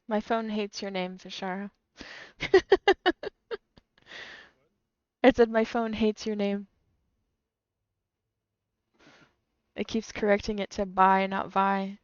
My phone hates your name, Vishara.
What?
I said my phone hates your name. It keeps correcting it to Vi, not Vi.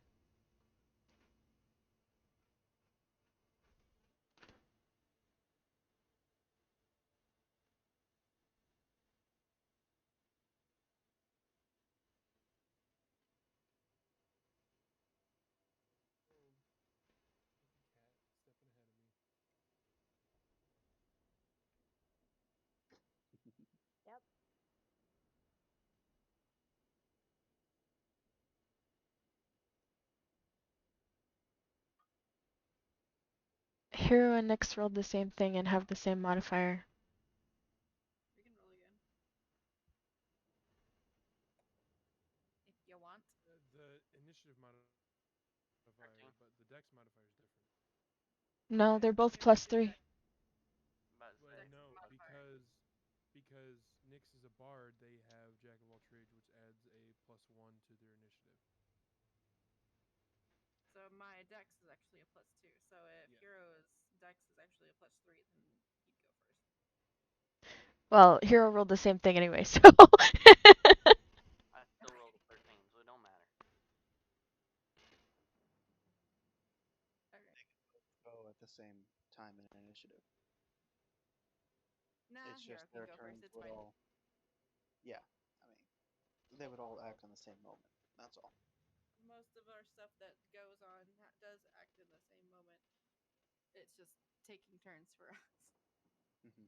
Oh, lucky cat, stepping ahead of me.
Yep.
Hero and Nyx rolled the same thing and have the same modifier.
we can roll again if you want.
The initiative modifier,
13.
but the dex modifier is different.
No,
Yeah,
they're both
we have
plus
to do
3.
About to
Well,
say,
dex
no,
plus
modifier.
because Nyx is a bard, they have Jack of all trades, which adds a +1 to their initiative.
So my dex is actually a +2. So if
Yeah.
Hero's dex is actually a +3, then he'd go first.
Well, Hero rolled the same thing anyway, so.
I still rolled a 13, so it don't matter.
Okay.
Go at the same time in initiative.
Nah,
It's
Hero
just
can
their
go first.
turns
It's
would
fine.
all. Yeah, I mean, they would all act on the same moment. That's all.
Most of our stuff that goes on does act in the same moment. It's just taking turns for us.
Hmm.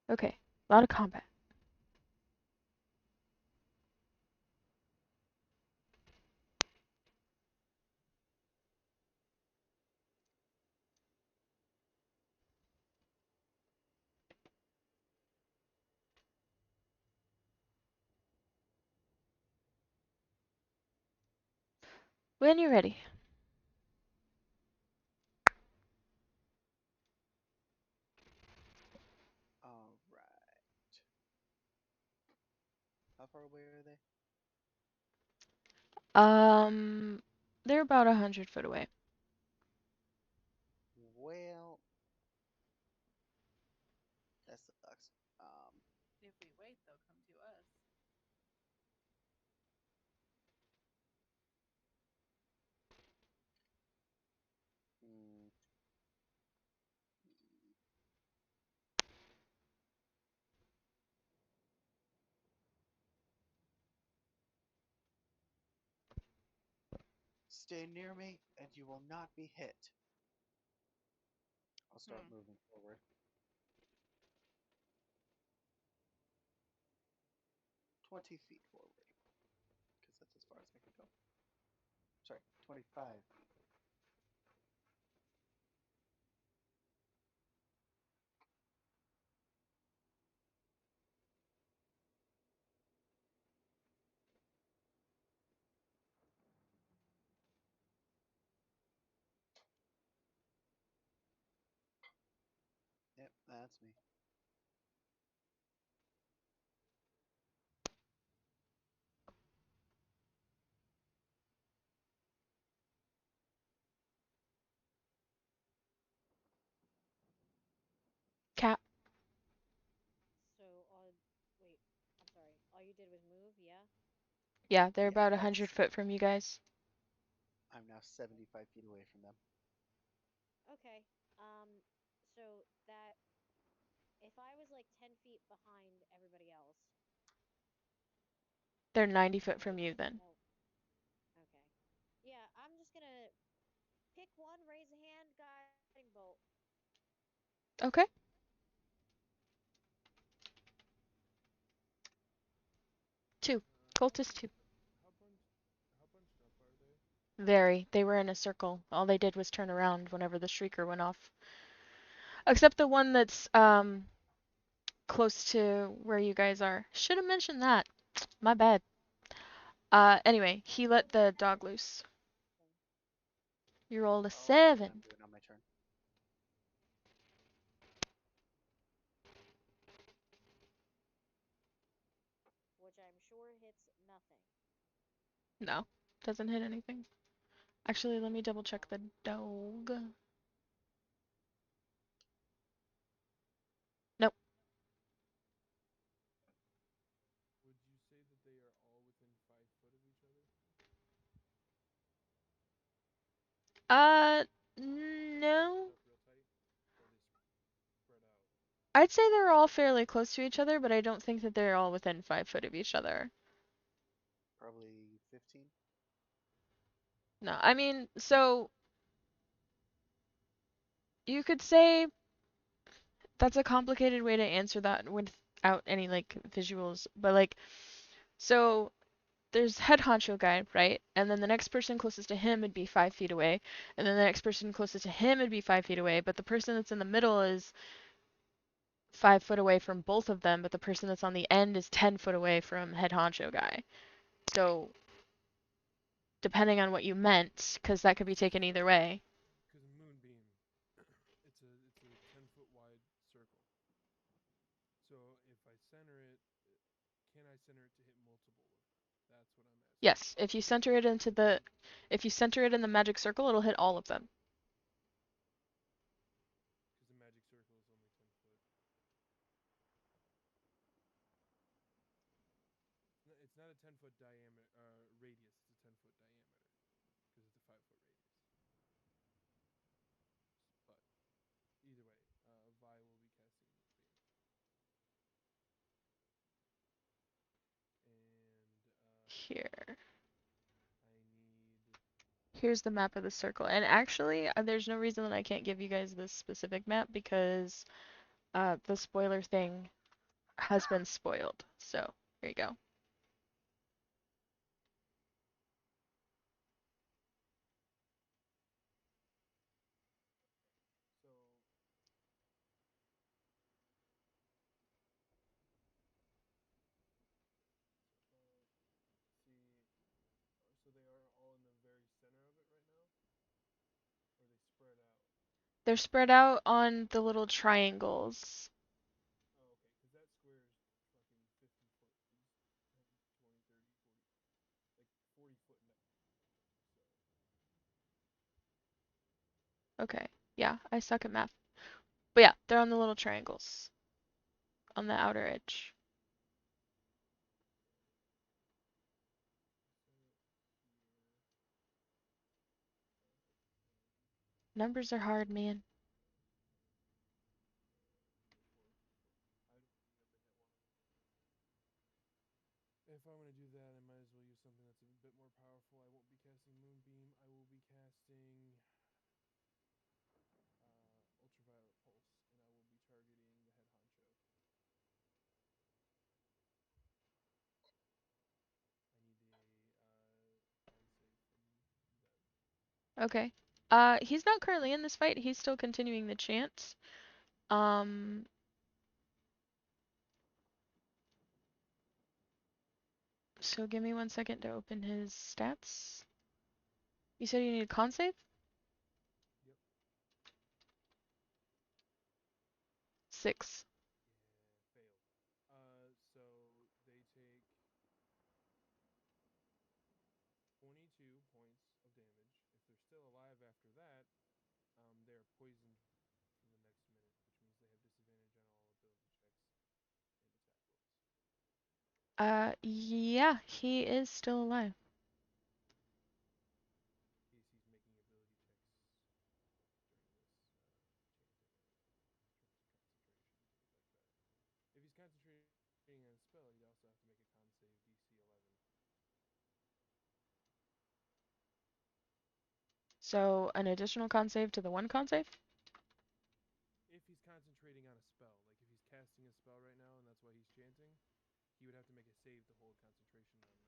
Okay, a lot of combat. When you're ready.
All right. How far away are they?
They're about 100 foot away.
Well, that sucks.
If we wait, they'll come to us.
Mm, stay near me, and you will not be hit. I'll start
Hmm.
moving forward. 20 feet forward, because that's as far as I can go. Sorry, 25 feet. Yep, that's me.
Cat.
So all wait, I'm sorry. All you did was move, yeah?
Yeah, they're
Yeah,
about a
that's.
100 foot from you guys.
I'm now 75 feet away from them.
Okay. So that If I was like 10 feet behind everybody else,
They're 90 foot
right?
from you then.
Oh, okay. Yeah, I'm just gonna pick one, raise a hand, guiding bolt.
Okay. Two. Cultist two.
How bunched up are they?
Very. They were in a circle. All they did was turn around whenever the shrieker went off. Except the one that's close to where you guys are. Should have mentioned that. My bad. Anyway, he let the dog loose. You rolled a
I'll go ahead and
7.
do it on my turn.
Which I'm sure hits nothing.
No, doesn't hit anything. Actually, let me double check the dog. Nope.
Would you say that they are all within 5 foot of each other?
Uh,
Are they
no.
stood up real tight? Or are they spread out?
I'd say they're all fairly close to each other, but I don't think that they're all within 5 foot of each other.
Probably 15.
No, I mean, so you could say that's a complicated way to answer that without any like visuals, but like, so there's head honcho guy, right? And then the next person closest to him would be 5 feet away, and then the next person closest to him would be 5 feet away, but the person that's in the middle is 5 foot away from both of them, but the person that's on the end is 10 foot away from head honcho guy. So depending on what you meant, because that could be taken either way.
Because moonbeam, it's a 10 foot wide circle. So if I center it, can I center it to hit multiple of them? That's what I'm asking.
Yes, if you center it in the magic circle, it'll hit all of them.
Because the magic circle is only 10 foot. No, it's not a 10 foot diameter radius. It's a 10 foot diameter because it's a 5 foot radius. But either way, Vi will be casting moonbeam, and
Here.
I need.
Here's the map of the circle. And actually, there's no reason that I can't give you guys this specific map because the spoiler thing has been spoiled. So, here you go.
So see, so they are all in the very center of it right now, or they spread out.
They're spread out on the little triangles.
Oh, okay, because that square is fucking 50 foot, 10, 20, 30, 40, like 40 foot in diameter. So
Okay. Yeah, I suck at math. But yeah, they're on the little triangles on the outer edge. Numbers are hard, man.
if I'm gonna do that, I might as well use something that's a bit more powerful. I won't be casting moonbeam. I will be casting ultraviolet pulse, and I will be targeting the head honcho. I need a con save from them.
Okay. He's not currently in this fight. He's still continuing the chant. Um, so give me 1 second to open his stats. You said you need a con save?
Yep.
6.
Yeah, failed. So they take 22 points of damage. If they're still alive after that, they're poisoned for the next minute, which means they have disadvantage on all ability checks and attack rolls.
Yeah, he is still alive.
Casey's making ability checks during this chanting or concentration, things like that. spell, you'd also have to make a con save DC 11.
So an additional con save to the one con save?
If he's concentrating on a spell, like if he's casting a spell right now and that's why he's chanting, he would have to make a save to hold concentration on that.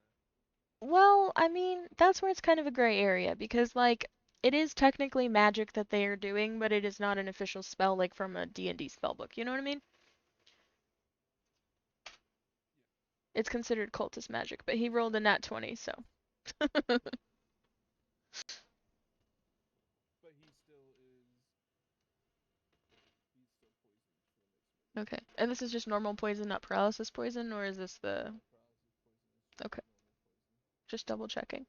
Well, I mean, that's where it's kind of a gray area because like it is technically magic that they are doing, but it is not an official spell like from a D&D spellbook. You know what I mean?
Yeah.
It's considered cultist magic, but he rolled a nat 20, so.
But he still is. He's still poisoned for the next minute.
Okay. And this is just normal poison, not paralysis poison, or is this the...
Not paralysis poison, it's just
Okay,
normal poison.
just double checking.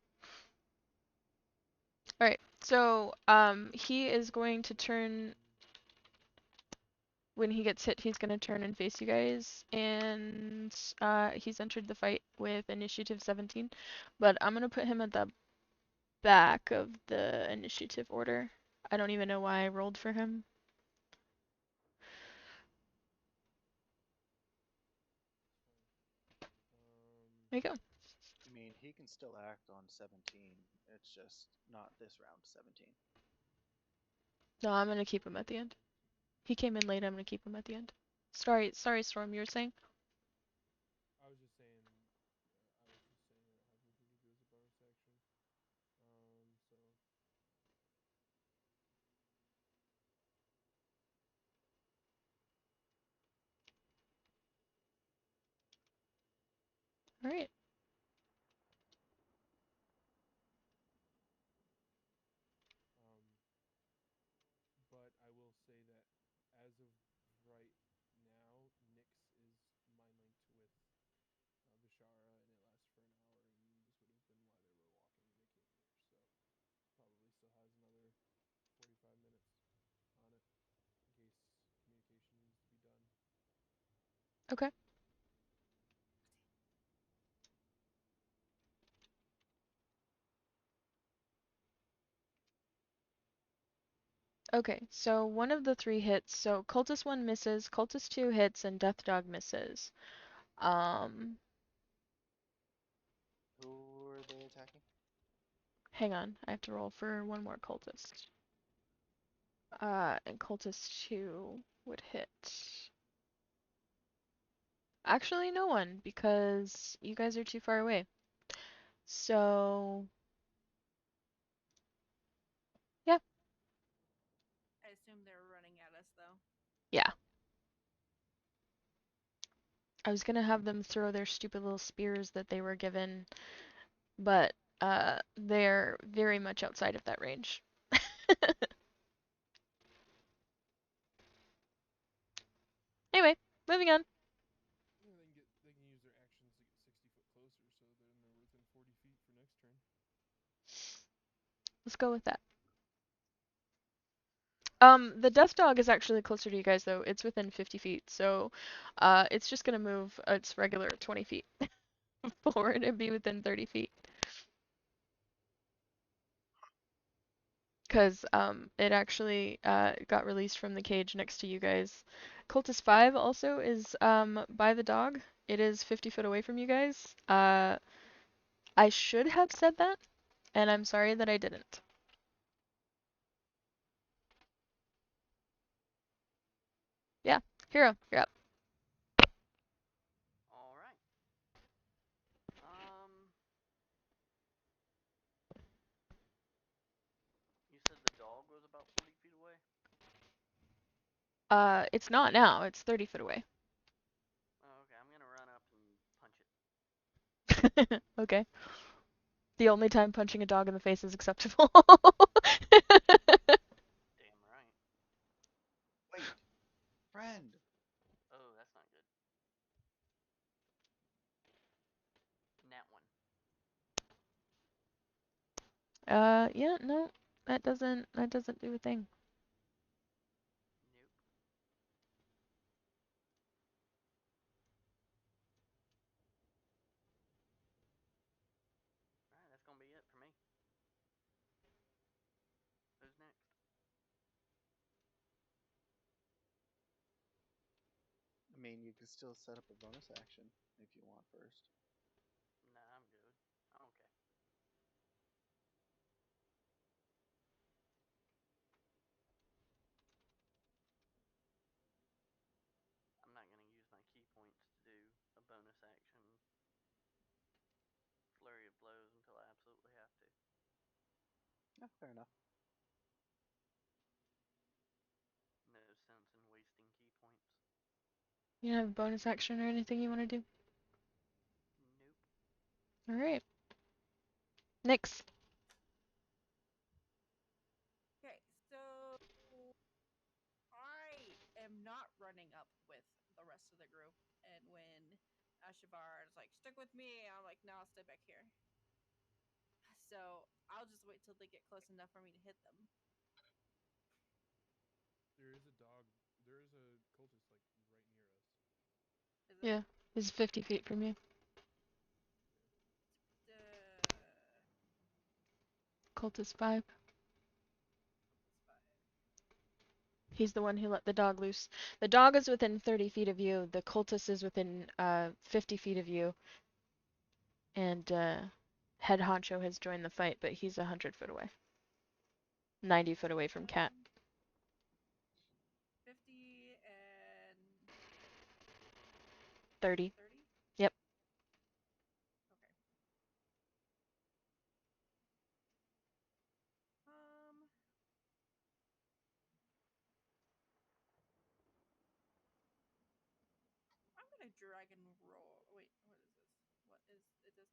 Alright, so, he is going to turn... When he gets hit, he's gonna turn and face you guys, and, he's entered the fight with initiative 17, but I'm gonna put him at the back of the initiative order. I don't even know why I rolled for him. There you go.
I mean, he can still act on 17. It's just not this round 17.
No, I'm gonna keep him at the end. He came in late, I'm gonna keep him at the end. Sorry, Storm, you were saying?
I was just saying. I was just saying that Heaven could do as a bonus action. So
Alright.
but I will say that as of right now, Nyx is mind linked with Vishara, and it lasts for an hour, and this would have been while they were walking when they came here. So probably still has another 45 minutes on it in case communication needs to be done.
Okay. Okay, so one of the three hits. So Cultist 1 misses, Cultist 2 hits, and Death Dog misses. Um,
Who are they attacking?
Hang on, I have to roll for one more Cultist. And Cultist 2 would hit. Actually, no one, because you guys are too far away. So, yeah,
I assume they're running at us though.
yeah. I was gonna have them throw their stupid little spears that they were given, but they're very much outside of that range. Anyway, moving on.
Yeah, they can use their actions to get 60 foot closer, so then they're within 40 feet for next turn.
Let's go with that. The Death Dog is actually closer to you guys though. It's within 50 feet, so it's just gonna move its regular 20 feet forward and be within 30 feet. Because it actually got released from the cage next to you guys. Cultist 5 also is by the dog. It is 50 foot away from you guys. I should have said that, and I'm sorry that I didn't. Yeah, Hero, you're up.
All right. You said the dog was about 40 feet away?
It's not now. It's 30 foot away.
Oh, okay, I'm gonna run up and punch it.
Okay. The only time punching a dog in the face is acceptable.
Damn right.
Wait, friend.
Oh, that's not good. Nat 1.
Yeah, no, that doesn't do a thing.
Nope. Alright, that's gonna be it for me. Who's next?
mean, you can still set up a bonus action if you want first.
Nah, I'm good. I'm okay. I'm not gonna use my key points to do a bonus action flurry of blows until I absolutely have to.
Yeah, fair enough.
No sense in wasting key points.
You have a bonus action or anything you want to do?
Nope.
Alright. Nyx.
Okay, so I am not running up with the rest of the group. And when Ashabar is like, stick with me, I'm like, no, I'll stay back here. So I'll just wait till they get close enough for me to hit them.
There is a dog. There is a cultist like right near us.
Is
Yeah,
it?
he's 50 feet from you. Cultist 5.
It's fine.
He's the one who let the dog loose. The dog is within 30 feet of you. The cultist is within 50 feet of you. And head honcho has joined the fight, but he's 100 foot away. 90 foot away from Cat.
50 and
30.
30?
Yep.
Okay. I'm gonna dragon roll. Wait, what is this? What is?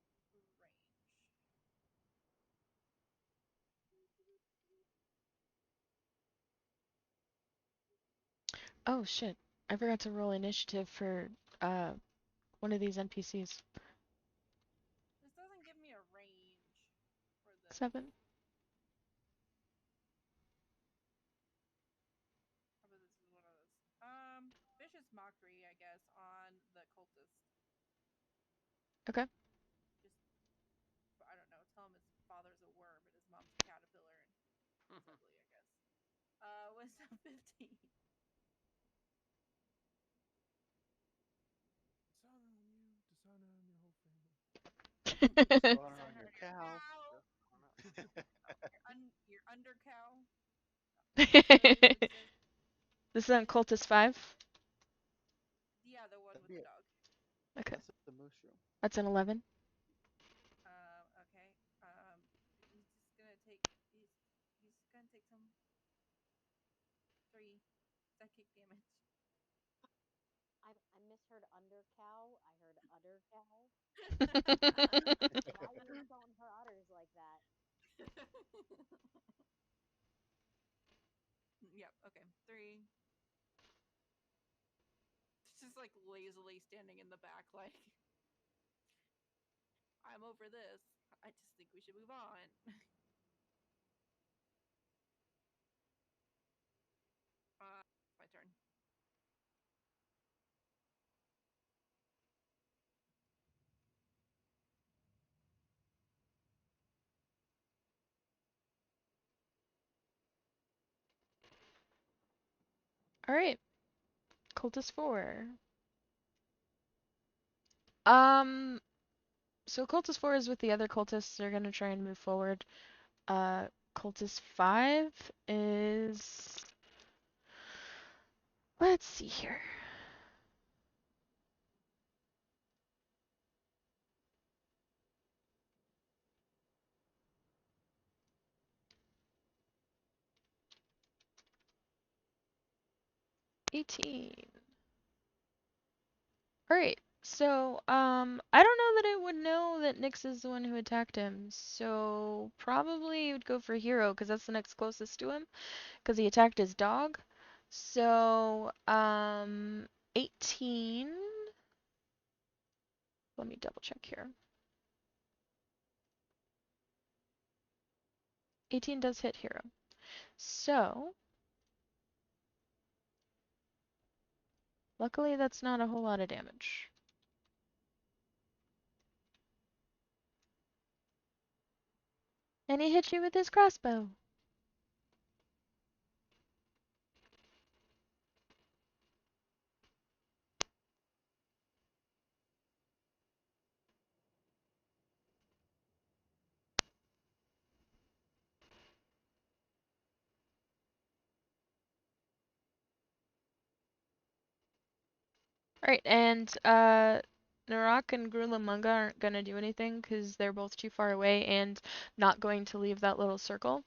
It doesn't tell me. Range.
Oh shit. I forgot to roll initiative for one of these NPCs.
This doesn't give me a range for this.
7.
How about this is one of those? Vicious mockery, I guess, on the cultist.
Okay.
Just, I don't know. Tell him his father's a worm and his mom's a caterpillar, and it's ugly, I guess. Wisdom 15.
Dishonor on you. Dishonor on your whole family.
Dishonor on your cow.
Your under cow. So it says,
This is on cultist 5.
yeah, the one
That'd
with
be
the
it.
dog.
Okay.
That's the mushroom.
That's an 11.
Okay. He's just gonna take. He's gonna take some 3 psychic damage.
I misheard under cow. I heard udder cow. Why are you insulting her udders like that?
Yep. Okay. 3. Just like lazily standing in the back, like I'm over this. I just think we should move on. My turn.
Alright. Cultist 4. So cultist 4 is with the other cultists. They're gonna try and move forward. Cultist 5 is... Let's see here. $18. Alright, so, I don't know that it would know that Nyx is the one who attacked him, so probably it would go for Hero, because that's the next closest to him, because he attacked his dog. So, 18. Let me double check here. 18 does hit Hero. So, luckily that's not a whole lot of damage. And he hit you with his crossbow. Alright, and Narak and Grulamanga aren't gonna do anything because they're both too far away and not going to leave that little circle.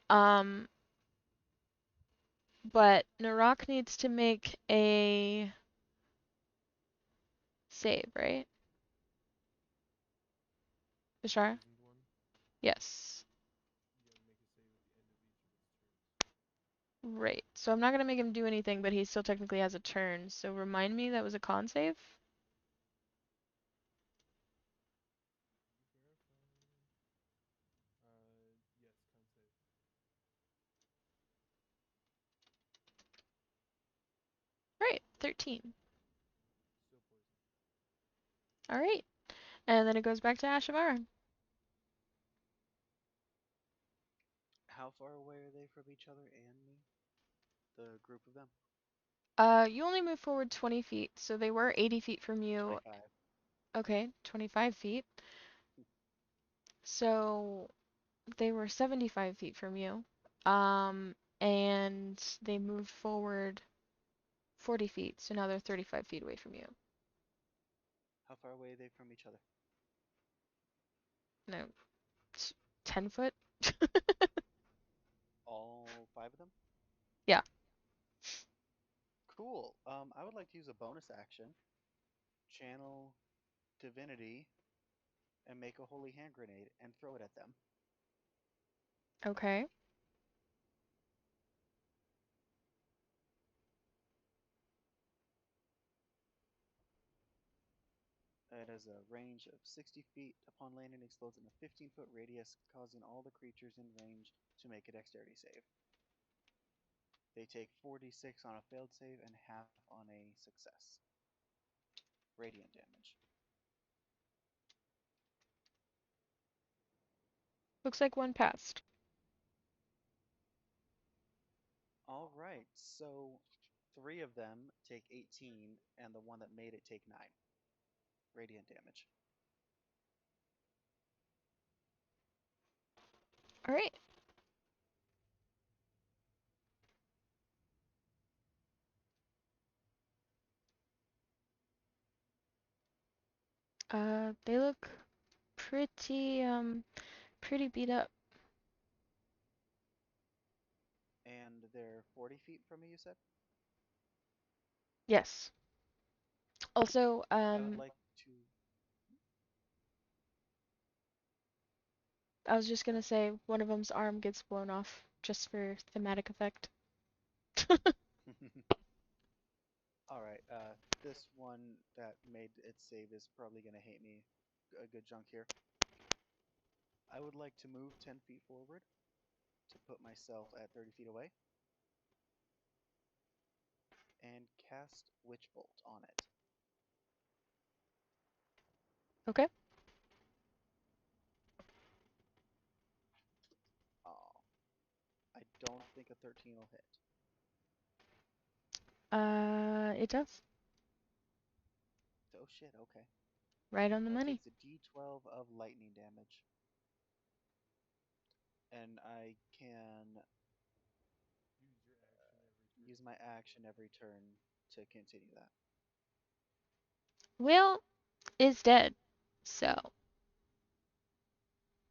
Um, but Narak needs to make a save, right?
The
Bashara?
poisoned one.
Yes.
You gotta make a save at the end of each of its turns.
Right. So I'm not gonna make him do anything, but he still technically has a turn. So remind me that was a con save?
Verify. Yes, con save.
Right, 13.
Still poisoned.
Alright. And then it goes back to Ashamara.
How far away are they from each other and me? The group of them?
You only move forward 20 feet, so they were 80 feet from you.
25.
Okay, 25 feet. So they were 75 feet from you. And they moved forward 40 feet, so now they're 35 feet away from you.
How far away are they from each other?
No, 10 foot?
All 5 of them?
Yeah.
Cool. I would like to use a bonus action, channel divinity, and make a holy hand grenade and throw it at them.
Okay.
It has a range of 60 feet. Upon landing, it explodes in a 15-foot radius, causing all the creatures in range to make a dexterity save. They take 4d6 on a failed save and half on a success. Radiant damage.
Looks like one passed.
All right, so 3 of them take 18, and the one that made it take 9 radiant damage.
Alright. They look pretty beat up.
And they're 40 feet from me, you said?
Yes. Also,
I would like to.
I was just
Go
gonna
ahead.
say one of them's arm gets blown off just for thematic effect.
All right. This one that made its save is probably going to hate me a good chunk here. I would like to move 10 feet forward to put myself at 30 feet away and cast Witch Bolt on it.
Okay.
Oh, I don't think a 13 will hit.
It does.
Oh shit, okay.
Right on the
That
money.
takes a d12 of lightning damage. And I can
Use your action every turn
use
to
my
continue
action
that.
every turn to continue that.
Will is dead. So,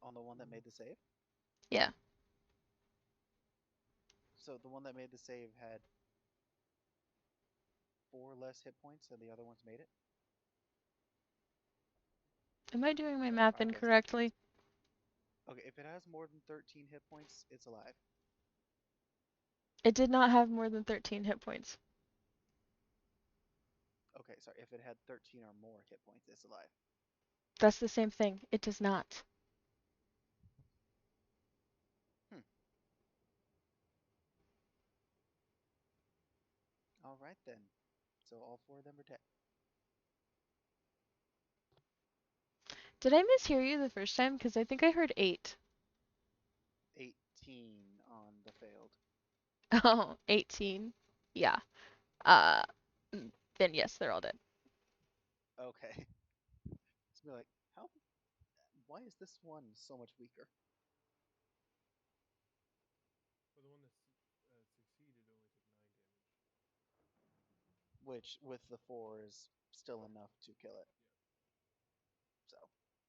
On the one that made the save?
yeah.
So the one that made the save had 4 less hit points and the other ones made it?
Am I doing my
Sorry,
math
5 less hit
incorrectly?
points. Okay, if it has more than 13 hit points, it's alive.
It did not have more than 13 hit points.
Okay, sorry, if it had 13 or more hit points, it's alive.
That's the same thing. It does not.
Hmm. All right then. So all 4 of them are dead.
Did I mishear you the first time? Because I think I heard 8.
18 on the failed.
Oh, 18. Yeah. Uh, then yes, they're all dead.
Okay. It's be like, how? Why is this one so much weaker?
Well, the one that succeeded only took 9 damage.
which with the 4 is still enough to kill it. So,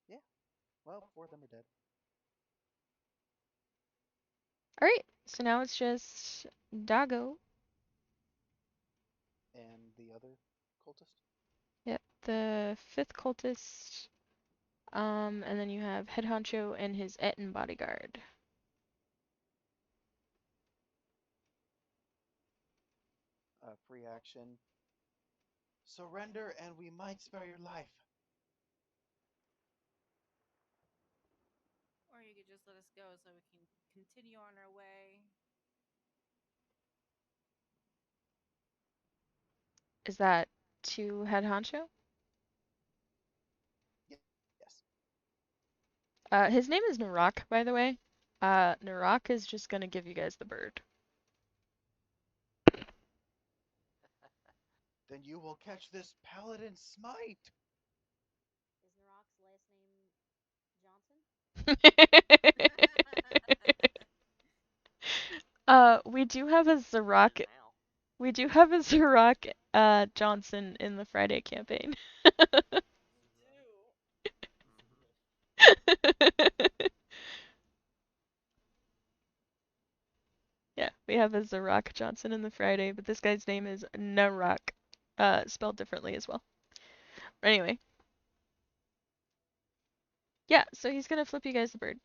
yeah. Well, 4 of them are dead.
Alright, so now it's just Dago.
And the other cultist?
Yep, the 5th cultist. And then you have Head Honcho and his Etten bodyguard.
Free action. Surrender and we might spare your life.
Or you could just let us go so we can continue on our way.
Is that to Head Honcho?
Yes.
His name is Narak, by the way. Narak is just gonna give you guys the bird.
Then you will catch this paladin smite.
Is Narak's last name Johnson?
We do have a
It is
Zarak.
now.
We do have a Zarak Johnson in the Friday campaign.
We do.
Yeah, we have a Zarak Johnson in the Friday, but this guy's name is Narak, spelled differently as well. Anyway, yeah, so he's gonna flip you guys the bird.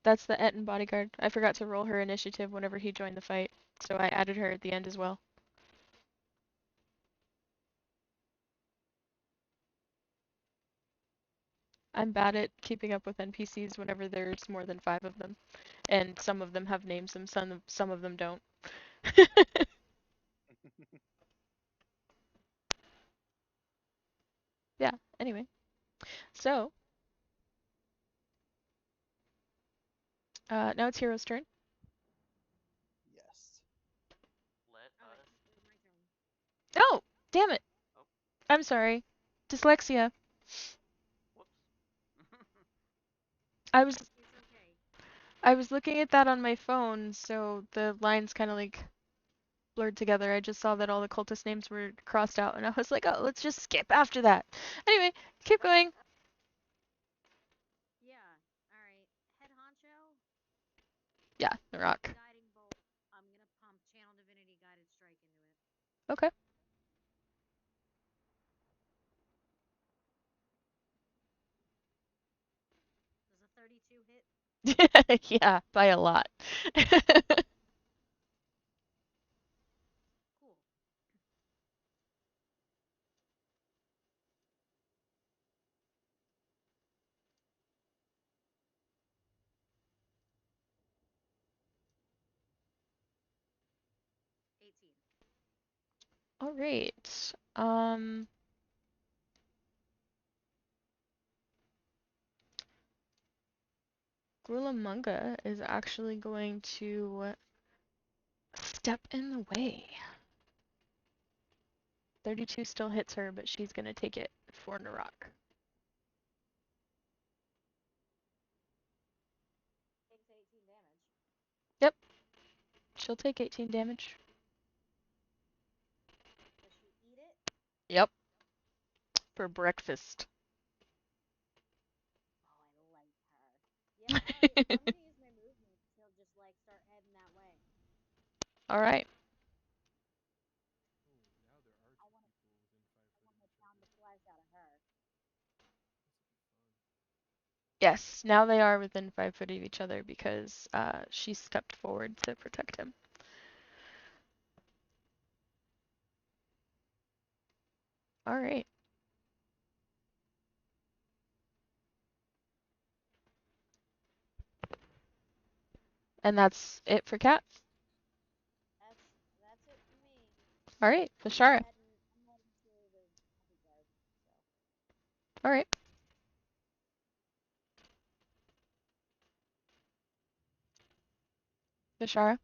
That's the Etten bodyguard. I forgot to roll her initiative whenever he joined the fight, so I added her at the end as well. I'm bad at keeping up with NPCs whenever there's more than 5 of them, and some of them have names and some of them don't. Yeah, anyway. So, now it's Hero's turn.
Yes.
Let
Oh,
us.
it was my turn.
Oh, damn it.
Oh,
I'm sorry. Dyslexia.
whoops.
I was
It's okay.
I was looking at that on my phone, so the lines kind of like blurred together. I just saw that all the cultist names were crossed out, and I was like, oh, let's just skip after that. Anyway, keep going.
Yeah. All right. Head honcho.
Yeah, the rock.
Guiding bolt. I'm gonna pump channel divinity guided strike into it.
Okay.
Does a 32 hit?
Yeah, by a lot.
Cool. 18.
All right. Grullamunga is actually going to step in the way. 32 still hits her, but she's gonna take it for Narok.
Takes 18 damage.
Yep, she'll take 18 damage.
Does she eat it?
Yep, for breakfast.
Oh, I like her. Yeah, alright. I'm gonna use my movement to just like start heading that way.
All right.
Oh, now there are
I
two
wanna
people within 5 foot
I
of
wanna
each
pound
other.
the flies out of her.
This will be fun.
Yes, now they are within 5 foot of each other because she stepped forward to protect him. All right. And that's it for Cat.
That's it for me.
All right,
I'm
Vishara.
heading to the bodyguard. So
All right. Vishara.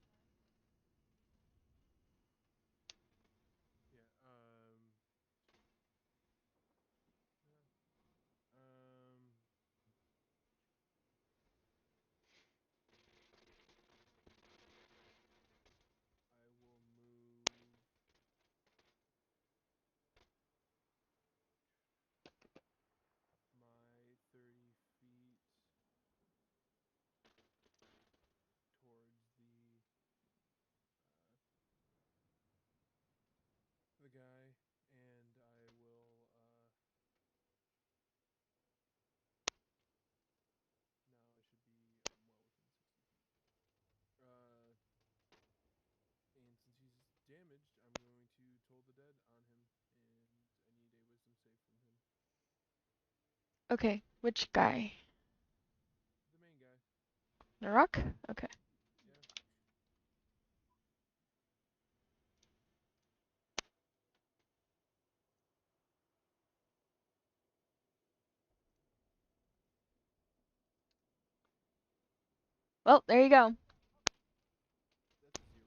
Yeah. Yeah.
Okay, which guy?
The main guy.
The rock? Okay.
Yeah.
Well, there you go.
That's a 0.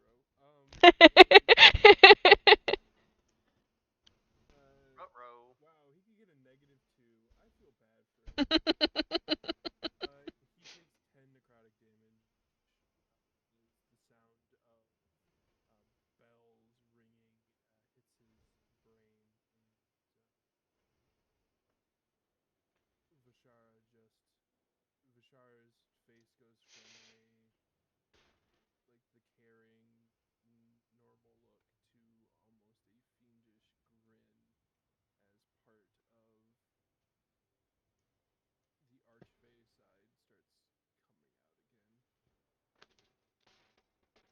Ruh-roh.
Wow, he could get a -2. I feel bad for him. He takes 10 necrotic damage. As the sound of bells ringing hits his brain, and Vishara just Vishara's face goes from the caring, normal look to almost a fiendish grin as part of the archfey side starts coming out again.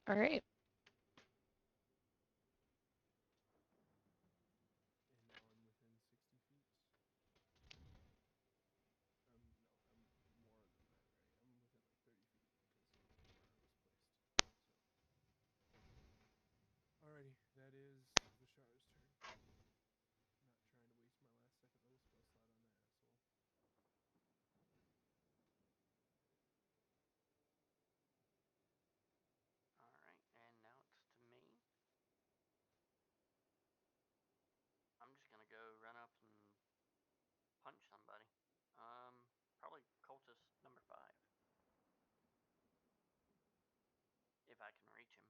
All right.
And now I'm within 60 feet. No, I'm more than that, right? I'm within like 30 feet because of where I was placed. So, alrighty, that is Vishar's turn. Not trying to waste my last second level spell slot on that asshole.
Alright, and now it's to me. I'm just gonna go run up and punch somebody. Probably cultist number 5. If I can reach him.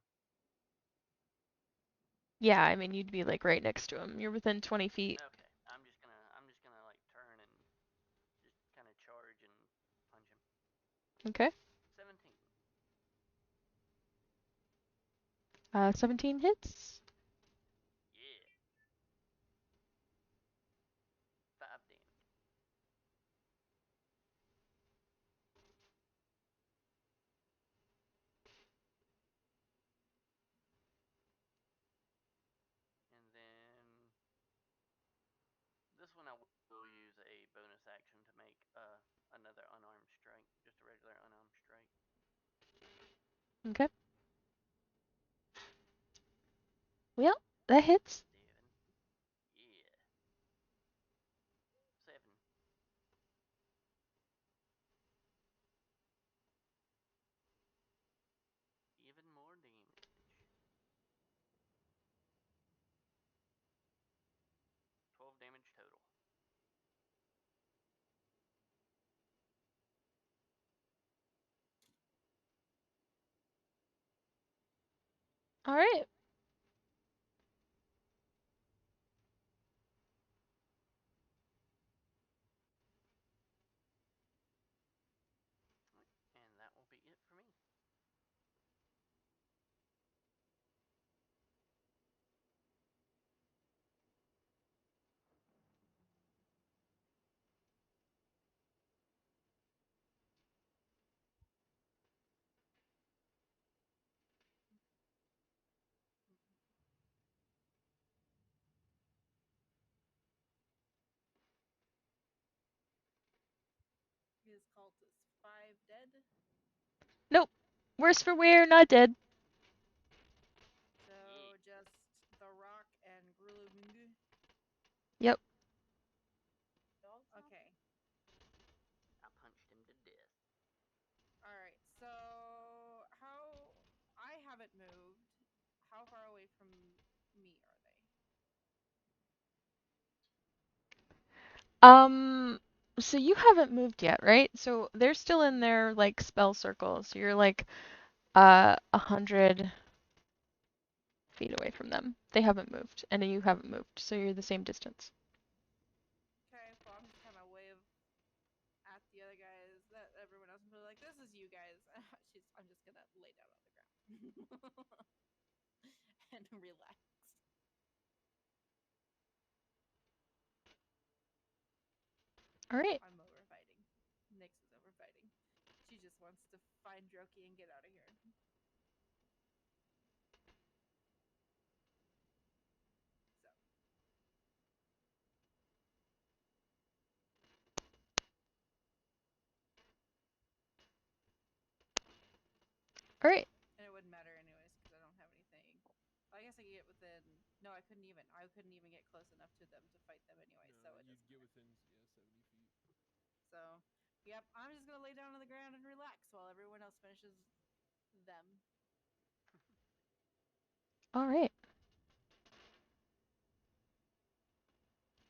Yeah, I mean, you'd be like right next to him. You're within 20 feet.
Okay, I'm just gonna like turn and just kind of charge and punch him.
Okay.
17.
17 hits.
Yeah. 5 damage. And then this one I will use a bonus action to make another unarmed strike, just a regular unarmed strike.
Okay. Well, that hits.
7. Yeah. 7. Even more damage. 12 damage total.
All right.
And that will be it for me.
His cultist 5 dead.
Nope. Worse for wear, not dead.
So just the rock and Grulung.
Yep.
Okay.
I punched him to death.
Alright, so how I haven't moved. How far away from me are they?
So you haven't moved yet, right? So they're still in their like spell circle. So you're like 100 feet away from them. They haven't moved, and you haven't moved, so you're the same distance.
Okay, well I'm just kind of wave at the other guys, that everyone else, and be like, "This is you guys." I'm just gonna lay down on the ground and relax.
All right.
I'm over fighting. Nyx is over fighting. She just wants to find Droki and get out of here. So
All right.
And it wouldn't matter anyways because I don't have anything. I guess I could get within. No, I couldn't even. I couldn't even get close enough to them to fight them anyway.
No,
So it
you'd
doesn't
get
matter.
within 70 feet.
So, yep. I'm just gonna lay down on the ground and relax while everyone else finishes them.
All right.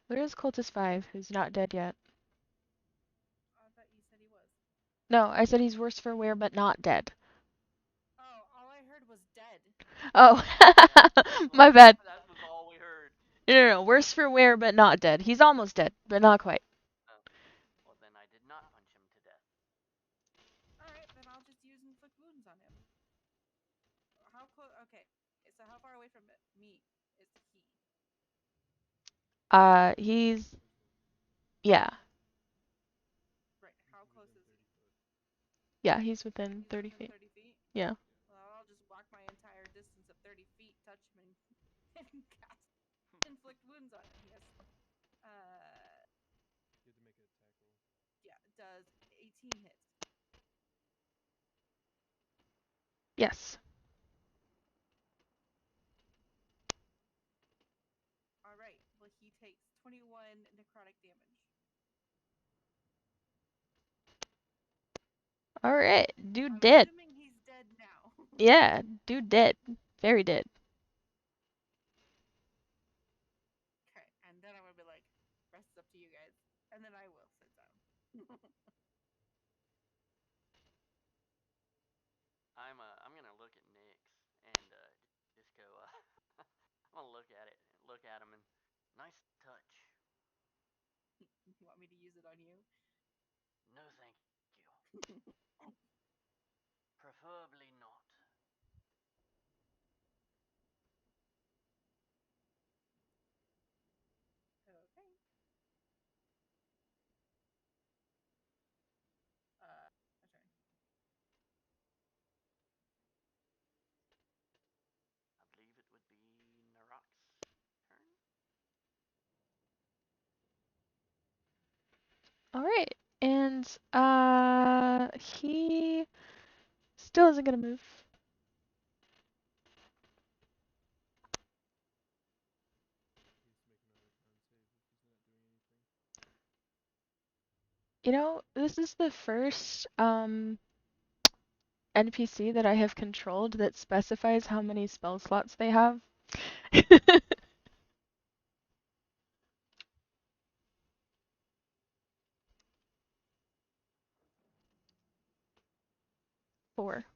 There is Cultist 5, who's not dead yet.
I thought you said he was.
No, I said he's worse for wear, but not dead.
Oh, all I heard was dead.
Oh, my bad.
That was all we heard.
No. Worse for wear, but not dead. He's almost dead, but not quite.
Oh. Well, then I did not punch him to death.
All right, then I'll just use inflict wounds on him. How close? Okay, so how far away from me is he?
He's, yeah,
Right. How
He's
close
within
is he?
30 foot.
yeah, he's within
He's
30
within
feet.
30 feet?
Yeah.
Well, I'll just walk my entire distance of 30 feet, touch him, and cast inflict wounds on him. Yes.
You have to make an attack roll.
Yeah, does 18 hit?
Yes.
All right. Well, he takes 21 necrotic damage.
All right, dude
I'm
dead.
assuming he's dead now.
Yeah, dude dead. Very dead.
Okay, and then I'm gonna be like, rest is up to you guys, and then I will sit down.
I'm gonna look at Nyx and just go. I'm gonna look at it, look at him, and nice touch.
You want me to use it on you?
No, thank you. Preferably not.
Okay. My turn.
I believe it would be Narok's turn.
All right, and he still isn't gonna move.
He needs to make another con save if he's not doing anything.
You know, this is the first NPC that I have controlled that specifies how many spell slots they have. 4.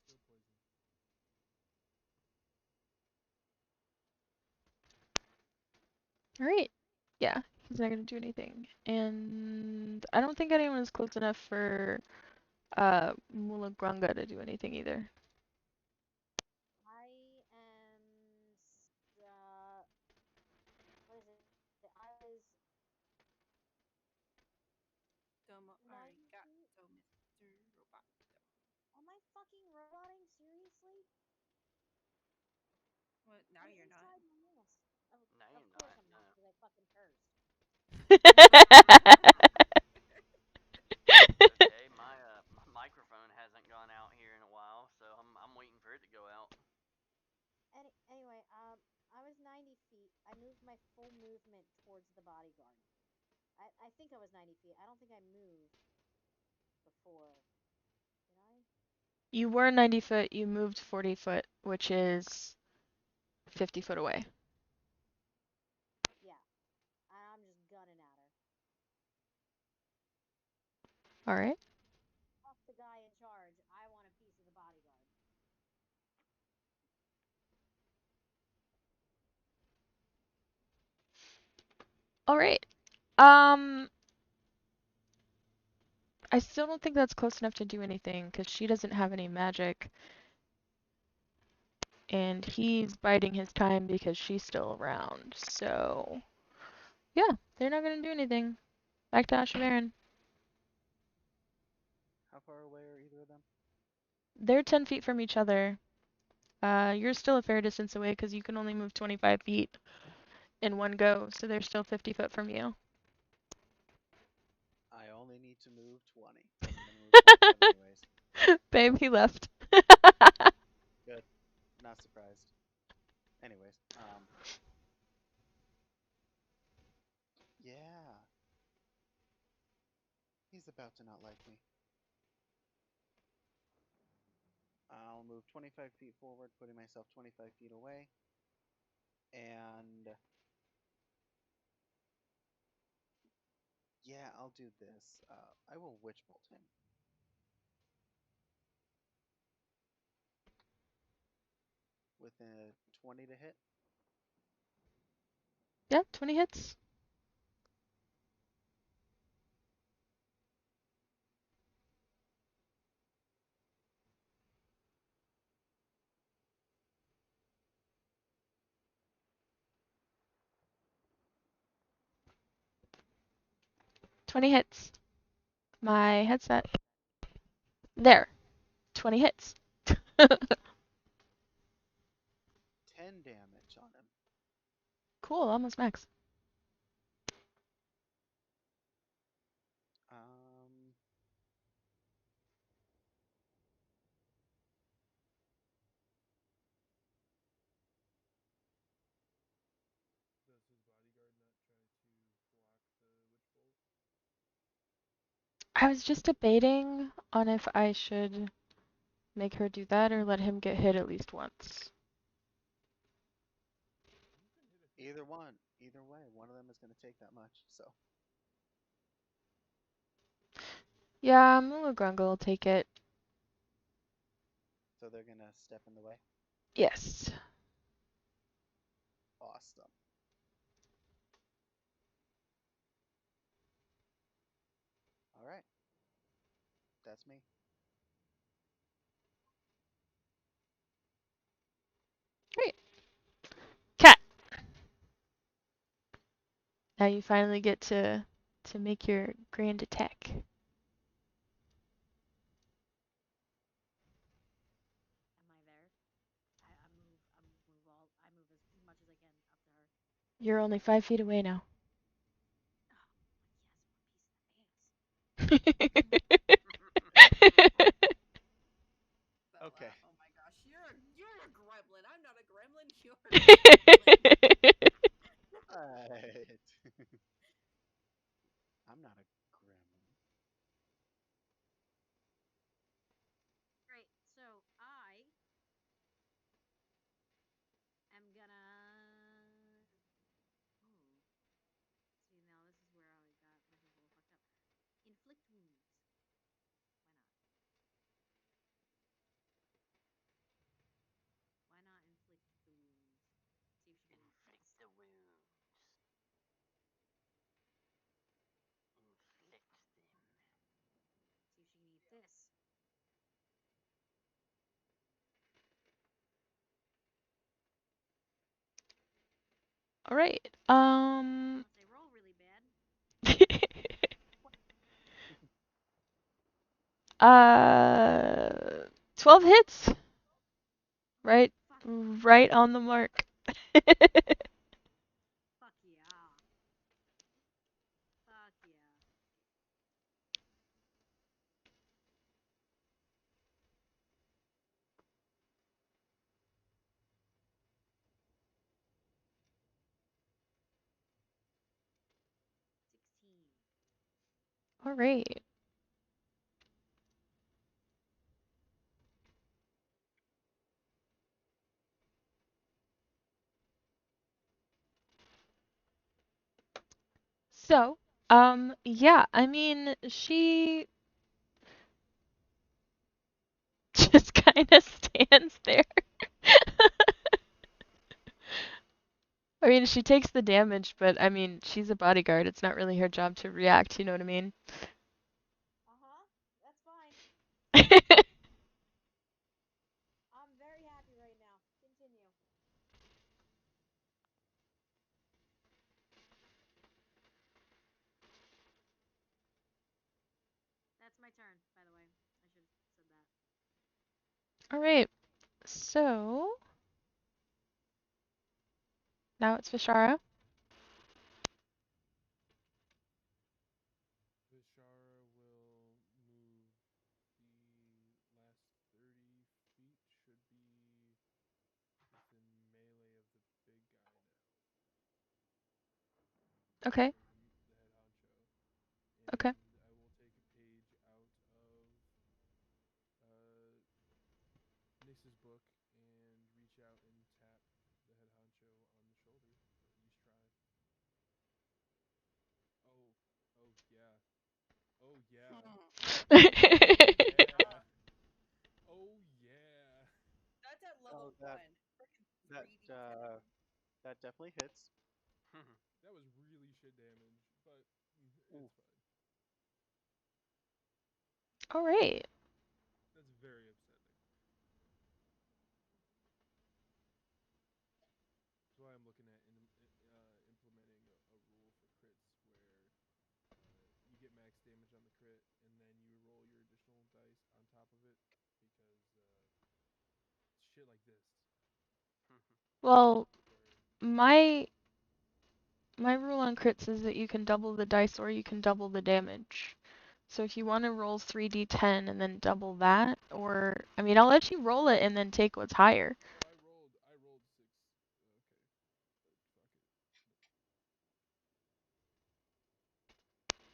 Still poison.
All right. Yeah, he's not gonna do anything, and I don't think anyone is close enough for Mulagranga to do anything either.
I am. What is it? I was
Domo
90 feet.
arigato, Mr. Roboto.
Am I fucking roboting? Seriously?
Well, now
I'm
you're not.
inside my ass.
No,
Of
you're
course
not.
I'm
No.
not, because I fucking cursed.
Okay, my microphone hasn't gone out here in a while, so I'm waiting for it to go out.
Anyway, I was 90 feet. I moved my full movement towards the bodyguard. I think I was 90 feet. I don't think I moved before. Did I?
You were 90 foot, you moved 40 foot, which is 50 foot away.
Yeah. I'm just gunning at her.
All right.
Fuck the guy in charge. I want a piece of the bodyguard.
All right. I still don't think that's close enough to do anything because she doesn't have any magic. And he's biding his time because she's still around. So, yeah, they're not going to do anything. Back to Ashavaran.
How far away are either of them?
They're 10 feet from each other. You're still a fair distance away because you can only move 25 feet in one go, so they're still 50 foot from you.
I only need to move 20. I'm gonna move 25 anyways.
Babe, he left.
Not surprised. Anyways, yeah, he's about to not like me. I'll move 25 feet forward, putting myself 25 feet away, and yeah, I'll do this. I will witch bolt him with a 20 to hit.
Yeah, 20 hits. 20 hits. My headset. There. 20 hits.
10 damage on him.
Cool, almost max.
Um,
Does his bodyguard not try to block the witch bolt?
I was just debating on if I should make her do that or let him get hit at least once.
You can hit a few
either
times.
one, either way, one of them is going to take that much. So
Yeah, Mulagrunga will take it.
they're going to step in the way.
Yes.
Awesome. All right, that's me.
Great. Cat. Now you finally get to make your grand attack.
Am I there? I move as much as I can up to her.
You're only 5 feet away now.
Oh, yes,
Okay.
Bella, oh my gosh, you're a gremlin. I'm not a gremlin. You're a gremlin.
Alright. I'm not a gremlin.
Great. So I am gonna. Hmm. See, now this is where I got myself a little fucked up. Inflict wounds. Why not? Why not inflict the wounds? See if she can eat
Inflict
this.
the wounds. Inflict them.
See if she can eat this.
All right.
Unless they roll really bad.
12 hits. Right,
Fuck.
right on the mark.
Fuck yeah. Fuck yeah.
All right. So, yeah, I mean, she just kind of stands there. I mean, she takes the damage, but I mean, she's a bodyguard. It's not really her job to react, you know what I mean?
That's fine. I'm very happy right now. Continue. That's my turn, by the way. I should have said that.
All right. So, now it's Vishara.
Vishara will move the last 30 feet. Should be. 30
Okay.
the head honcho,
Okay.
and I will take a page out of uh, Nix's book and reach out and tap the head honcho on the shoulder for ease try. Oh, oh yeah, oh yeah, oh yeah, oh yeah.
That's at
Oh,
level
that
one. Freaking
that
3d10.
that definitely hits.
That was really shit damage, but
Ooh.
it's fine.
All right.
That's very upsetting. That's why I'm looking at implementing a rule for crits where you get max damage on the crit, and then you roll your additional dice on top of it, because shit like this,
Well,
where
my my rule on crits is that you can double the dice or you can double the damage. So if you want to roll 3d10 and then double that, or I mean, I'll let you roll it and then take what's higher.
well, I rolled 6. Okay, fuck it.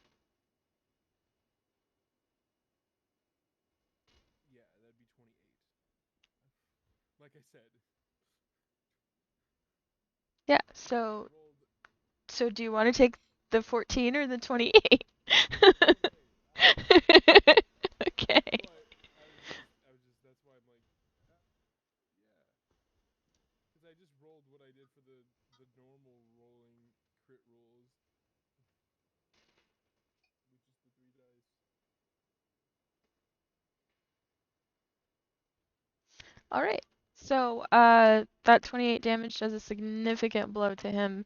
Yeah, that'd be 28. Like I said,
Yeah.
I
So
rolled
so do you want to take the 14 or the 28?
the 28, obviously.
Okay.
But I was just. That's why I'm like, uh, yeah, because I just rolled what I did for the normal rolling crit rules, with just the 3 dice.
All right. So, that 28 damage does a significant blow to him.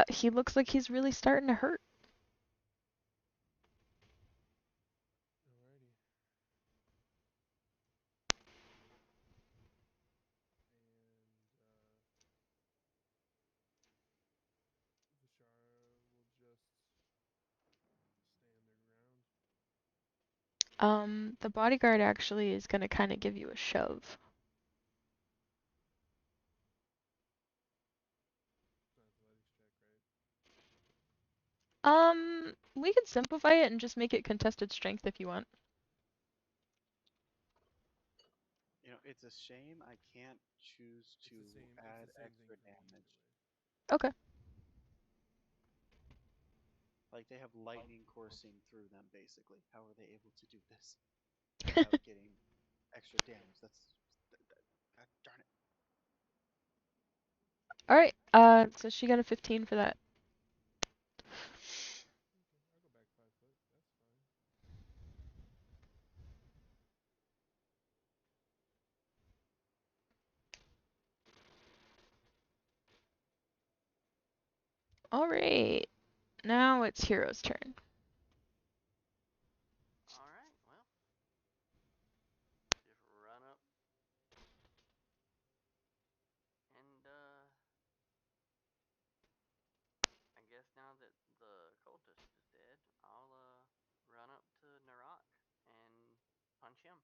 He looks like he's really starting to hurt.
Alrighty. And Vishara will just stand their ground.
The bodyguard actually is gonna kind of give you a shove.
It's an athletics check, right?
We can simplify it and just make it contested strength if you want.
You know, it's a shame I can't choose
It's
to
the same. It's
add
the same thing
extra
for me
damage.
either way.
Okay.
Like they have lightning coursing through them, basically. How are they able to do this without getting extra damage? God darn it.
All right. So she got a 15 for that.
Okay, I'll go back 5 foot. That's fine.
All right. Now it's Hero's turn.
All right. Well, just run up and I guess now that the cultist is dead, I'll run up to Narok and punch him.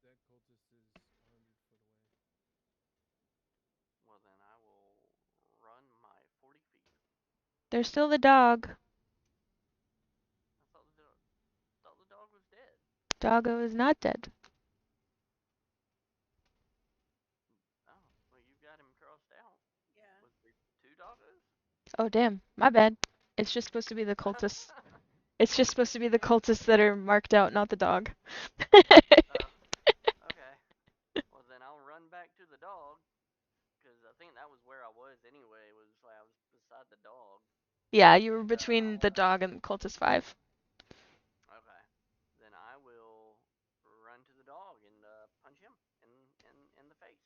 That cultist is 100 foot away.
Well, then I will run my 40 feet.
There's still the dog.
Thought the dog was dead.
Doggo is not dead.
Oh, well, you got him crossed out.
Yeah.
Was there 2 doggos?
Oh damn, my bad. It's just supposed to be the cultists. It's just supposed to be the cultists that are marked out, not the dog.
Oh, okay. Well, then I'll run back to the dog, because I think that was where I was anyway. Was like I was beside the dog,
Yeah, you were
and
between the dog and cultist 5.
okay. Then I will run to the dog and punch him in the face.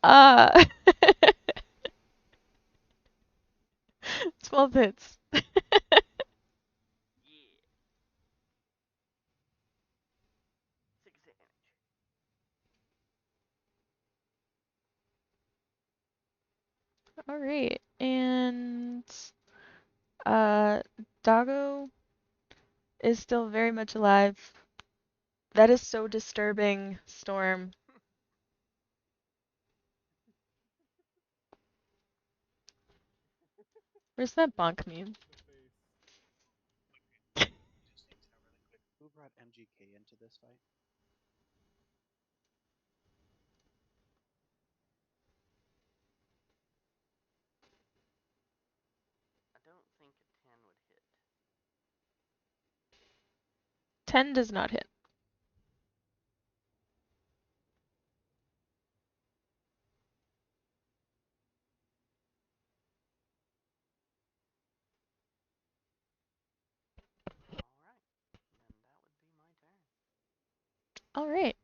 uh 12 hits.
Yeah, 6 damage.
All right. And uh Doggo is still very much alive. That is so disturbing, Storm. Where's that bonk meme?
The face.
Just need to know really quick. Who brought MGK into this fight?
I don't think a 10 would hit.
10 does not hit.
Alright, then that would be my turn.
Alright.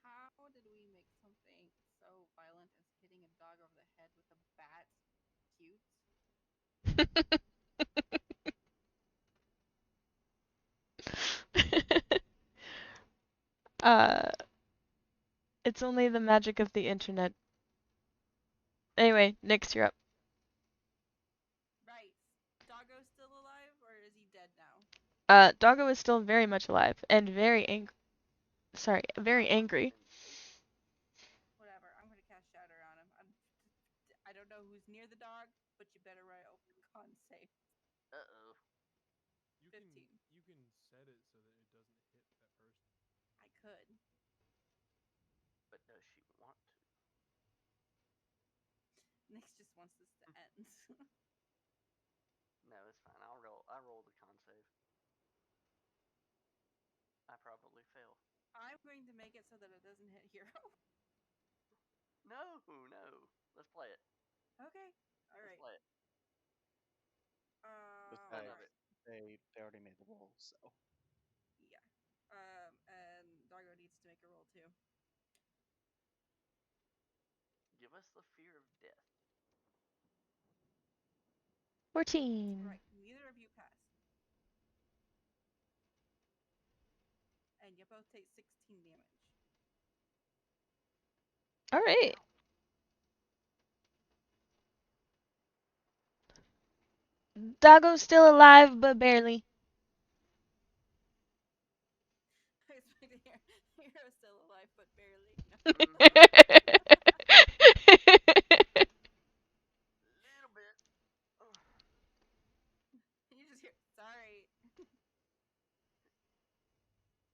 How did we make something so violent as hitting a dog over the head with a bat cute?
uh, it's only the magic of the internet. Anyway, Nyx, you're up.
Right. Doggo's still alive, or is he dead now?
Doggo is still very much alive and very very
Oh,
angry.
Whatever. I'm gonna cast Shatter on him. I don't know who's near the dog, but you better write a con save.
uh-oh.
You
15.
you can set it so that it doesn't hit that person.
I could.
But does she want to?
Nyx just wants this to end.
No, it's fine. I roll the con save. I probably fail.
I'm going to make it so that it doesn't hit Hero.
No. Let's play it.
Okay. All
Let's
right.
play it. I
Besides,
love
Right.
it.
they already made the roll, so
Yeah. And Dargo needs to make a roll too.
Give us the fear of death.
14.
Right. Neither of you pass. And you both take 16 damage.
Alright. Doggo's still alive, but barely.
I expect to hear Hero's still alive, but barely. No.
Little bit. Oh,
You just hear, sorry.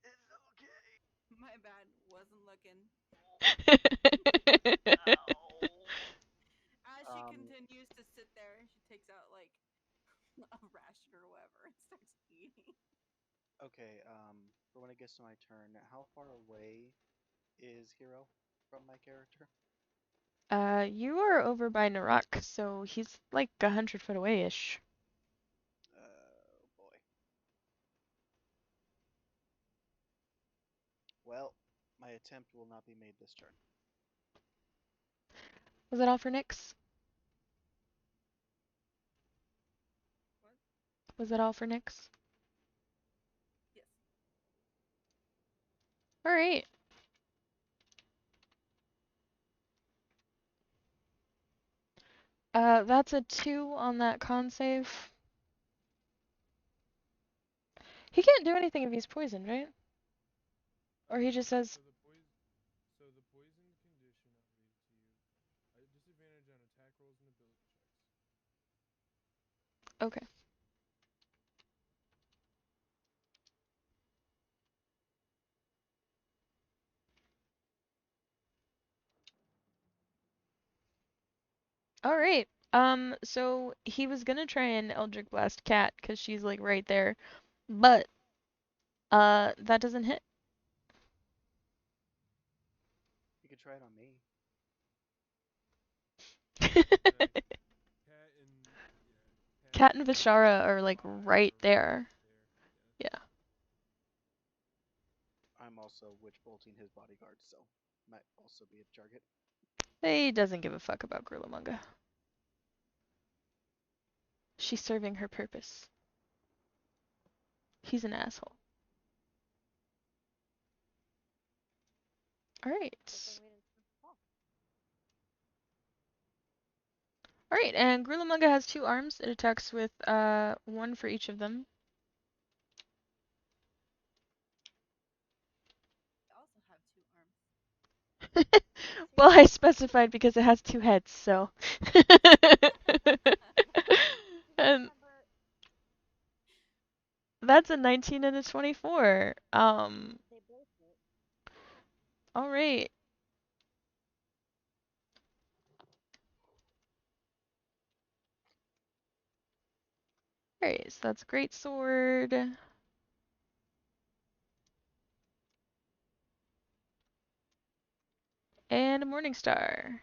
it's okay.
My bad. Wasn't looking.
Ow.
As she
um
continues to sit there, she takes out like a ration or whatever and starts eating.
okay, for when it gets to my turn, how far away is Hero from my character?
You are over by Narak, so he's like 100 foot away-ish.
Oh boy. Well, my attempt will not be made this turn.
Was that all for Nyx?
What?
Was that all for Nyx?
Yes.
Alright. That's a 2 on that con save. He can't do anything if he's poisoned, right? Or he just says,
So the poison condition, I'll read it to you. Disadvantage on attack rolls and ability checks.
okay. Alright. So he was gonna try and Eldritch Blast Cat, because she's like right there. But, that doesn't hit.
You could try it on me.
Okay.
Cat and Vishara are like
Vishara
right
are
there.
Yeah.
Yeah.
I'm also witch bolting his bodyguard, so might also be a target.
He doesn't give a fuck about Gurlamunga. She's serving her purpose. He's an asshole.
Good
Alright.
thing we didn't fall.
Alright, and Grulamanga has 2 arms. It attacks with 1 for each of them.
I also have 2 arms.
Well, I specified because it has 2 heads, so. And
Remember,
that's a 19 and a 24.
they both hit.
Alright. Alright, so that's Great Sword. And a Morning Star.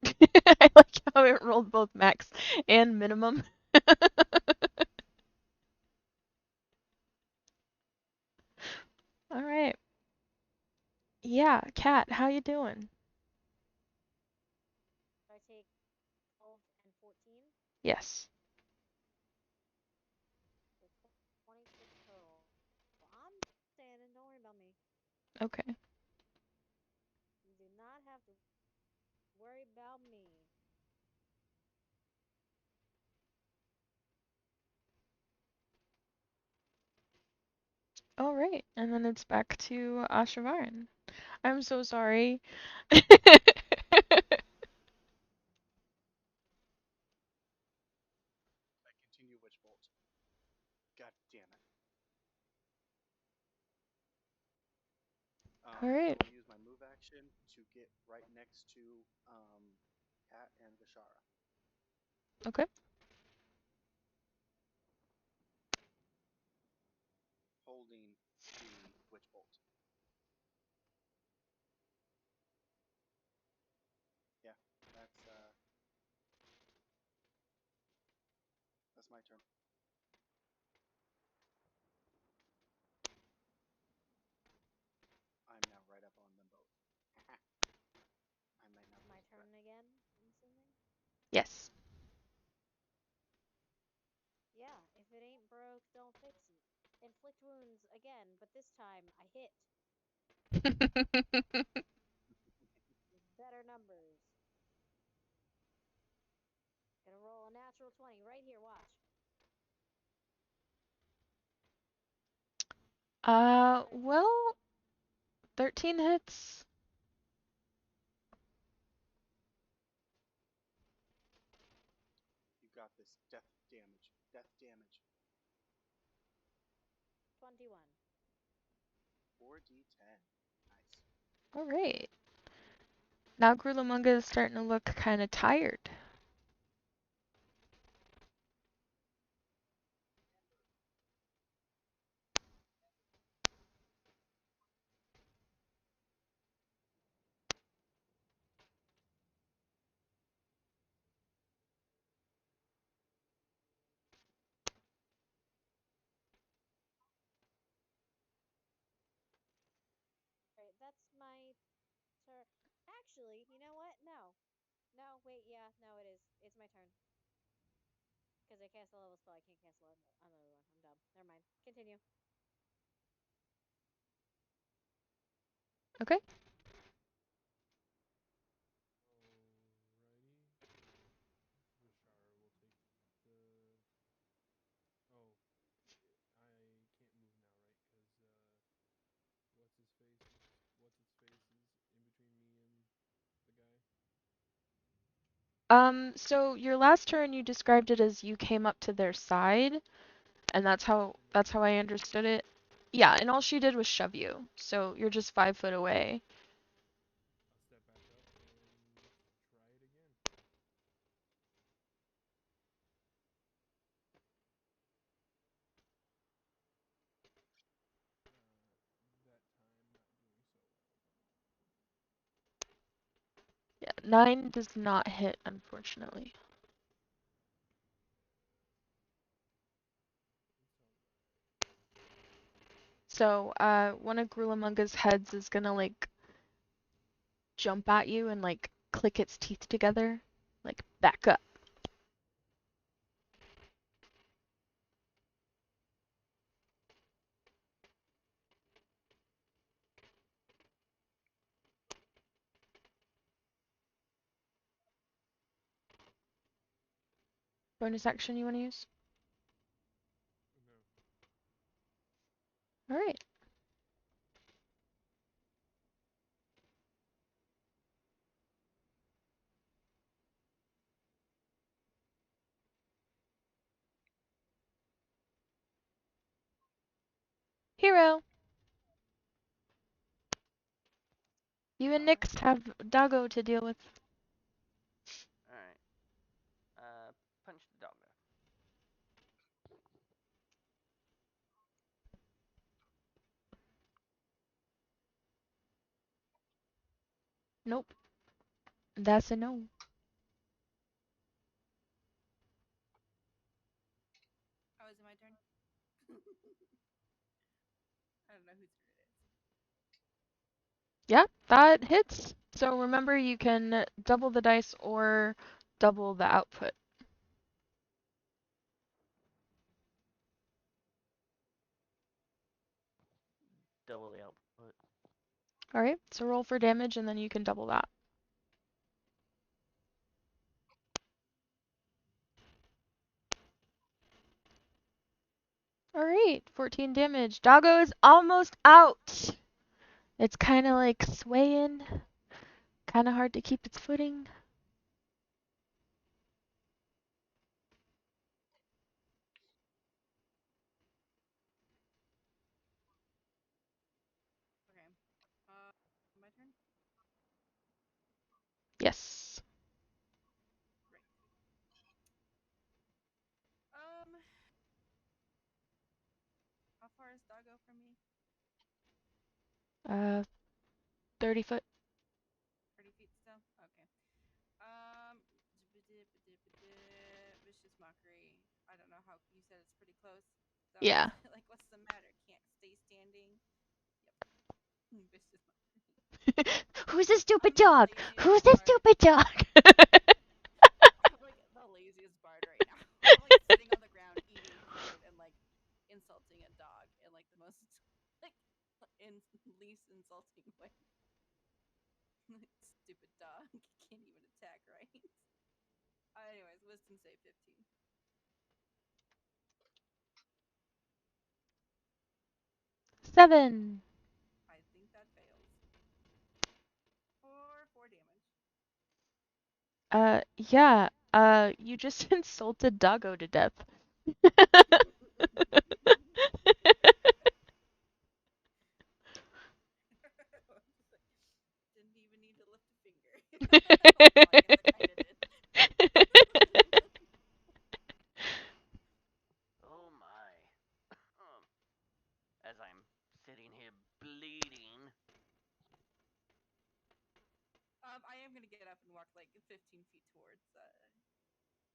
I like how it rolled both max and minimum. Alright. Yeah, Kat, how you doing?
So I take 12 and 14.
Yes.
So 26 total. Well, I'm standing. Don't worry about me.
Okay.
You do not have to worry about me.
Alright, and then it's back to Ashavaran. I'm so sorry.
I continue Witch Bolt. God damn it. I
Alright.
will use my move action to get right next to Kat and Vishara.
Okay.
Holding the Witch Bolt. Yeah, that's my turn. I'm now right up on them both. I might not
My
lose
turn
breath.
again, I'm assuming.
Yes.
Yeah, if it ain't broke, don't fix it. Inflict wounds again, but this time I hit. With better numbers. Gonna roll a natural 20 right here, watch. 13.
Well, 13 hits.
You got this. Death damage. Death damage.
21.
4d10. Nice.
Alright. Now Grulamanga is starting to look kind of tired.
Alright, that's my turn. Actually, you know what? No. No, wait, yeah, no, it is. It's my turn. Because I cast a level spell, I can't cast another one. I'm dumb. Never mind. Continue.
Okay.
Alrighty. Vishara will take the. Oh, I can't move now, right? Because what's its face is in between me and the guy.
So your last turn you described it as you came up to their side, and
And
that's how I
then
understood it. Yeah, and all she did was shove you, so you're just 5 foot away.
I'll step back up and try it again. That time not doing so well.
Yeah, 9 does not hit, unfortunately.
It's alright.
So, one of Grulimunga's heads is gonna like jump at you and like click its teeth together, like back up. Bonus action you want to use?
No.
All right. Hero. You and
Alright.
Nyx have Doggo to deal with.
Alright. Punch the doggo.
Nope. That's a no.
Oh, is it my turn? I don't know whose turn it is.
Yeah, that hits. So remember, you can double the dice or double the output.
Double the output.
All right, so roll for damage and then you can double that. All right, 14 damage. Doggo is almost out. It's kind of like swaying, kind of hard to keep its footing.
Okay. My turn?
Yes.
Right. How far is Doggo from me?
30 foot.
30 feet still? Okay. Vicious mockery. I don't know how you said it's pretty close. Is that what
Yeah.
you said? Like, what's the matter? Can't stay standing? Yep. Vicious mockery.
Who's the stupid
I'm the
dog?
laziest
Who's the
bard.
stupid dog?
I'm like the laziest bard right now. I'm like sitting on the ground eating food and like insulting a dog in like the most like least insulting way. Stupid dog. Can't even attack right. Anyways, wisdom save 15.
7.
I think that fails. For 4 damage.
Yeah. You just insulted Doggo to death.
Didn't even need to lift a finger. Well, I guess I kind of did.
Oh my. As I'm sitting here bleeding.
I am gonna get up and walk like 15 feet towards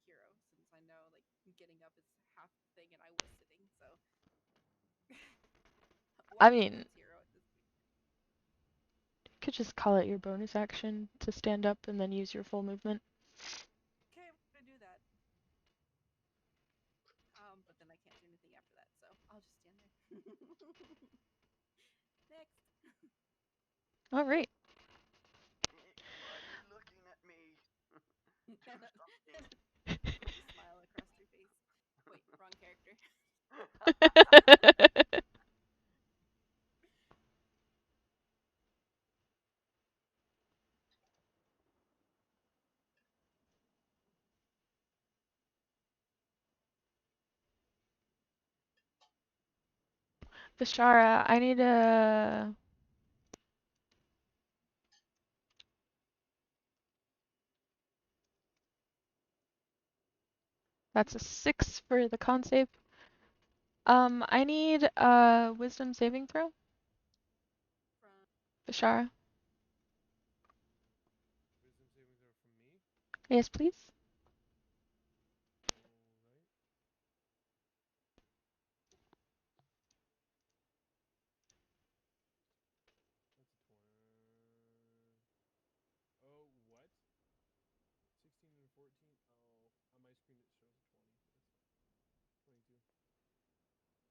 Hero, since I know like getting up is half the thing, and I was sitting, so
I
walk
mean,
towards Hero at this point.
you could just call it your bonus action to stand up and then use your full movement.
Okay, I'm gonna do that. But then I can't do anything after that, so I'll just stand there. Next.
All right.
Why are you looking at me?
Funny smile across your face. Wait, wrong character.
Vishara, I need a. That's a 6 for the con save. I need a wisdom saving throw.
From
Vishara.
Wisdom saving throw from me.
Yes, please.
Alright. That's a 20. Oh, what? 16 and 14? Oh, on my screen it shows a 20. That's 22.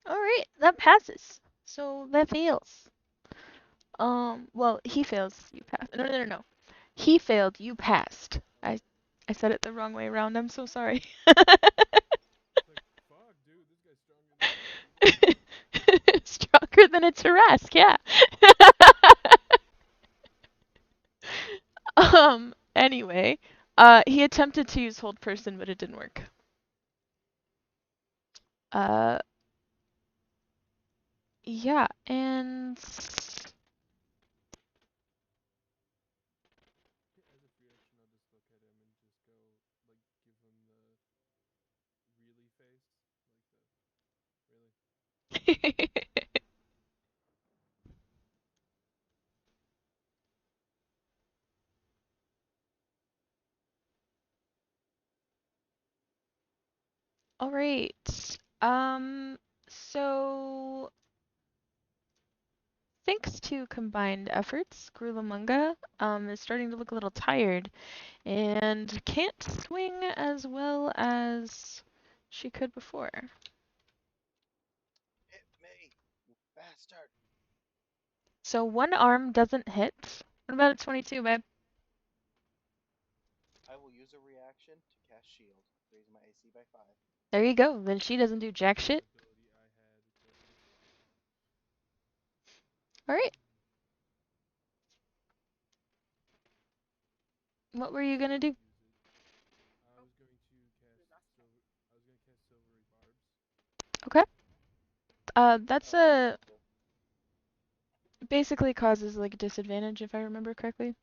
All right, that passes. So that fails. Well, he fails. You pass. No, no, no, no. He failed. You passed.
Okay.
I said it the wrong way around. I'm so sorry.
It's like, fuck, dude, this guy's stronger than a Tarrasque.
Stronger than a Tarrasque, yeah. Anyway, he attempted to use hold person, but it didn't work. Uh, yeah, and
As a free action, I'll just look at him and just go, like, give him the really face. Like the, really?
all right. So thanks to combined efforts, Grulamunga is starting to look a little tired and can't swing as well as she could before.
Hit me, you bastard!
So one arm doesn't hit. What about a 22, babe?
I will use a reaction to cast shield, raising my AC by 5.
There you go. Then she doesn't do jack
That's an
shit.
ability I had to destroy.
All right. What were you
So
gonna do?
use it. I was going to
Your
cast
last attack.
silver. I was going to cast silvery barbs.
Okay. That's
What does
a
that do?
basically causes like disadvantage if I remember correctly.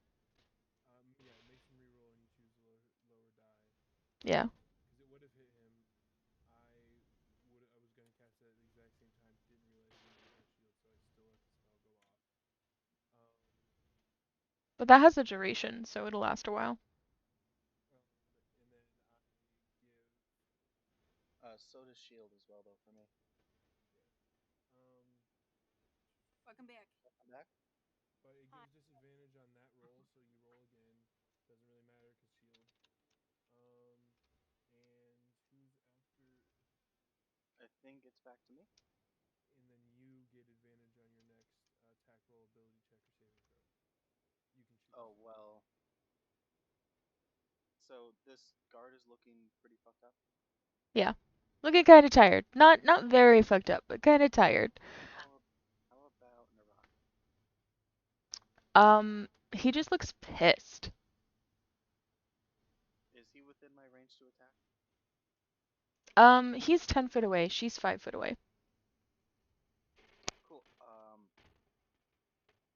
Yeah, it makes him reroll and you choose a lower die.
Yeah.
Because it would have hit him. I was going to cast it at the exact same time. Didn't realize he didn't cast shield, so I still let the spell go off. Um,
But that has a duration, so it'll last a while.
and then I give.
So does shield as well, though, for me.
Yeah.
Welcome back.
I'm back.
But it
Hi.
gives disadvantage on that roll, so you roll again. Doesn't really matter because shield. And who's after?
I think it's back to me.
And then you get advantage on your next attack roll, ability check, or saving throw. You can choose.
Oh, well. So this guard is looking pretty fucked up.
Yeah. Looking kind of tired. Not very fucked up, but kind of tired.
How about Nirvana?
He just looks pissed.
Is he within my range to attack?
He's 10 foot away. She's 5 foot away.
Cool.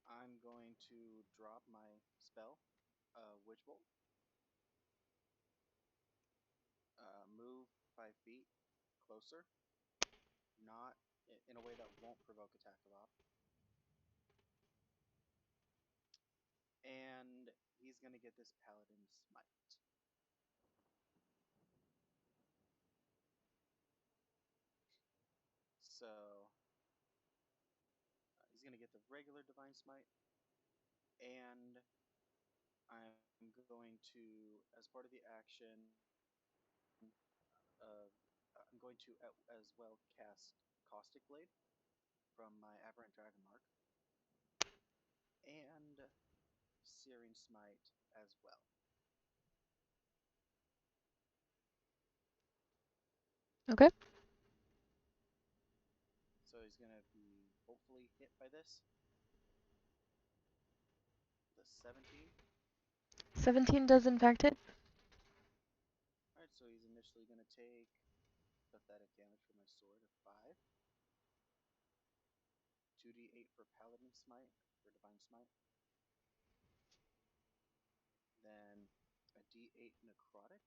I'm going to drop my spell, Witch Bolt. Move 5 feet closer, not in a way that won't provoke attack of op. And he's gonna get this Paladin Smite. So he's gonna get the regular Divine Smite, and I'm going to, as part of the action, I'm going to as well cast Caustic Blade from my Aberrant Dragon Mark, and Searing Smite as well.
Okay.
So he's gonna be hopefully hit by this. The 17.
17 does in fact hit.
Alright, so he's initially gonna take pathetic damage from my sword of 5. 2d8 for Paladin Smite, for Divine Smite. Then a d8 necrotic.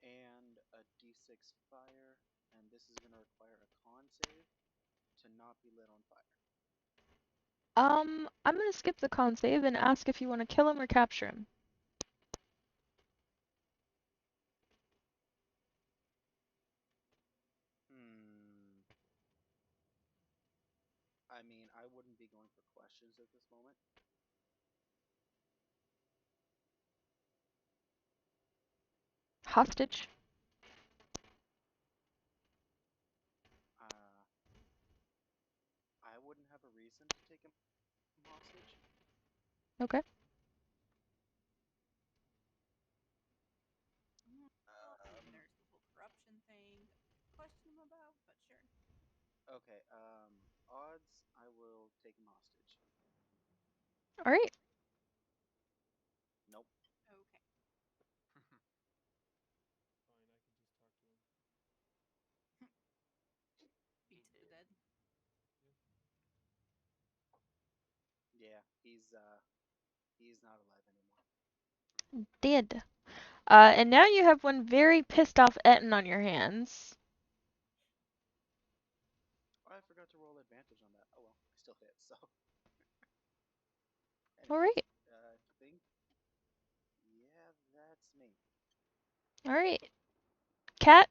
And a d6 fire. And this is gonna require a con save to not be lit on fire.
I'm gonna skip the con save and ask if you want to kill him or capture him.
Hmm. I mean, I wouldn't be going for questions at this moment.
Hostage.
Uh, I wouldn't have a reason to take him hostage.
Okay.
Okay. Odds. I will take him hostage.
All right.
Nope.
Okay.
Fine, I can just talk to him.
Beat
He
to the
did.
dead.
Yeah. He's not alive anymore.
Did. And now you have one very pissed off Etten on your hands.
Oh, I forgot to roll advantage on that. Oh well, I still hit. So,
All
anyways,
right.
I think yeah, that's me.
All right. Cat.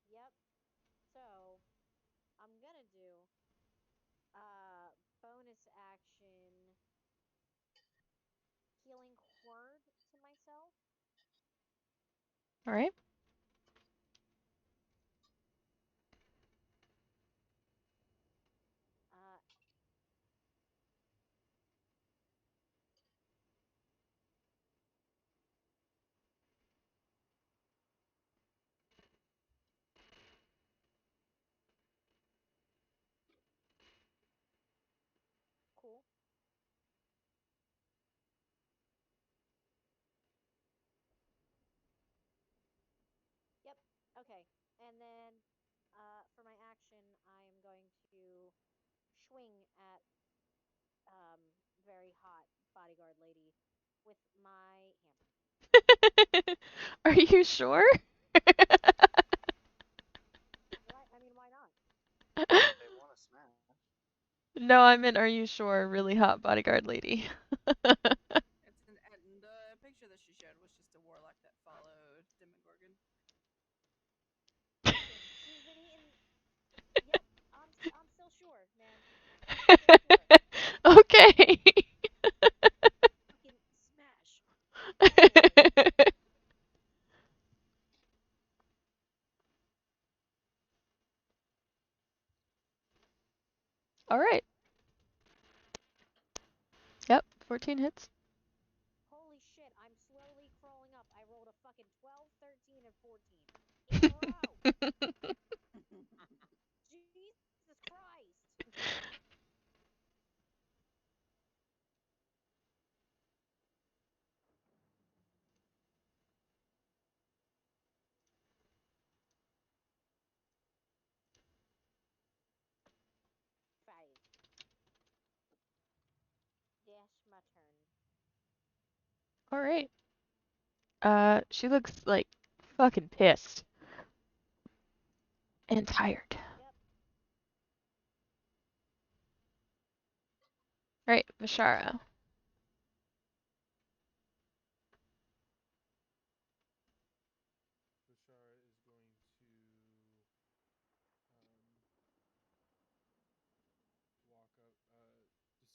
Yep. So I'm gonna do bonus action healing word to myself.
All right.
Uh, cool. Yep. Okay. And then for my action, I am going to swing at um, very hot bodyguard lady with my hammer.
Are you sure?
I mean, why not?
If they want to smash,
No, I meant, are you sure? Really hot bodyguard lady.
It's and the picture that she showed was just a warlock that followed Demogorgon.
Listen, she's been eating. Yep, I'm still sure, man. I'm still sure.
Okay.
Fucking smash. Anyway,
All right. Yep, 14 hits.
holy shit, I'm slowly crawling up. I rolled a fucking 12, 13, and 14 in a row. Jesus Christ. Five. Dash my turn.
All right. She looks like fucking pissed and tired.
Yep.
All right, Vishara.
Bashara is going to um, walk up, just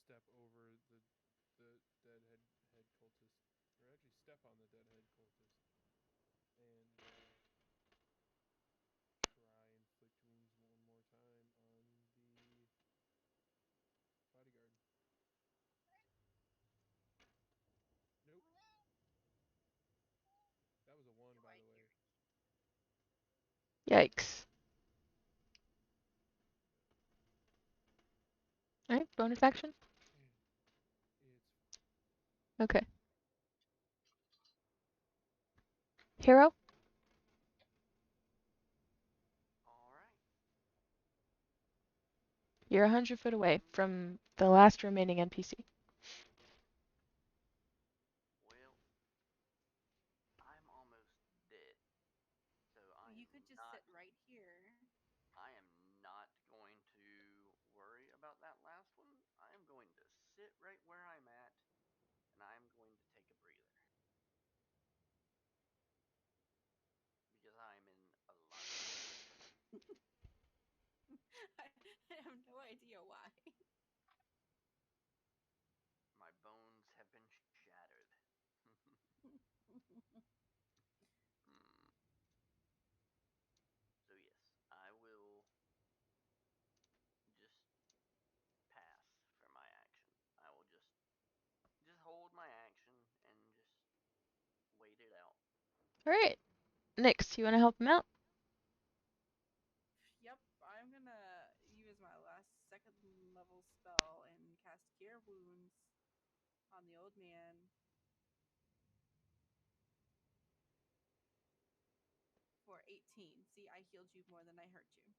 step over the dead head cultist, or actually step on the dead head cultist, and try inflict wounds one more time on the bodyguard. Nope, that was a one,
You're
by
right
the
here.
way.
Yikes. All right, bonus action.
It's
Okay. Hero,
All right.
you're 100 foot away
Mm,
from the last remaining NPC.
well, I'm almost dead, so I
Well,
am
you could just
not.
sit right here.
I am not going to worry about that last one. I am going to sit right where I'm at, and I am going to take a breather because I am in a lot of pain.
I have no idea why.
My bones have been shattered. Hmm. So yes, I will just pass for my action. I will just hold my action and just wait it out.
All right. Nix, you want to help him out?
19. See, I healed you more than I hurt you.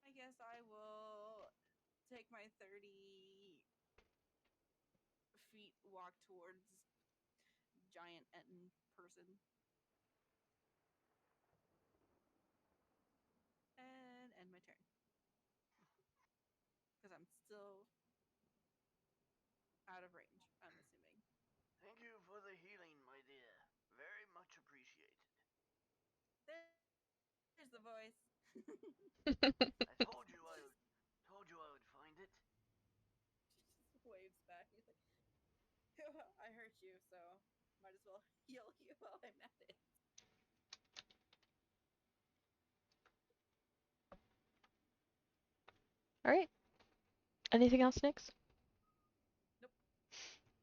I guess I will take my 30 feet walk towards giant Etten person and end my turn. Because I'm still out of range, I'm assuming.
Thank you for the healing, my dear. Very much appreciated.
There's the voice.
I told you I would find it.
She just waves back. He's like, I hurt you, so might as well heal you while I'm at it.
All right. Anything else, Nix?
Nope.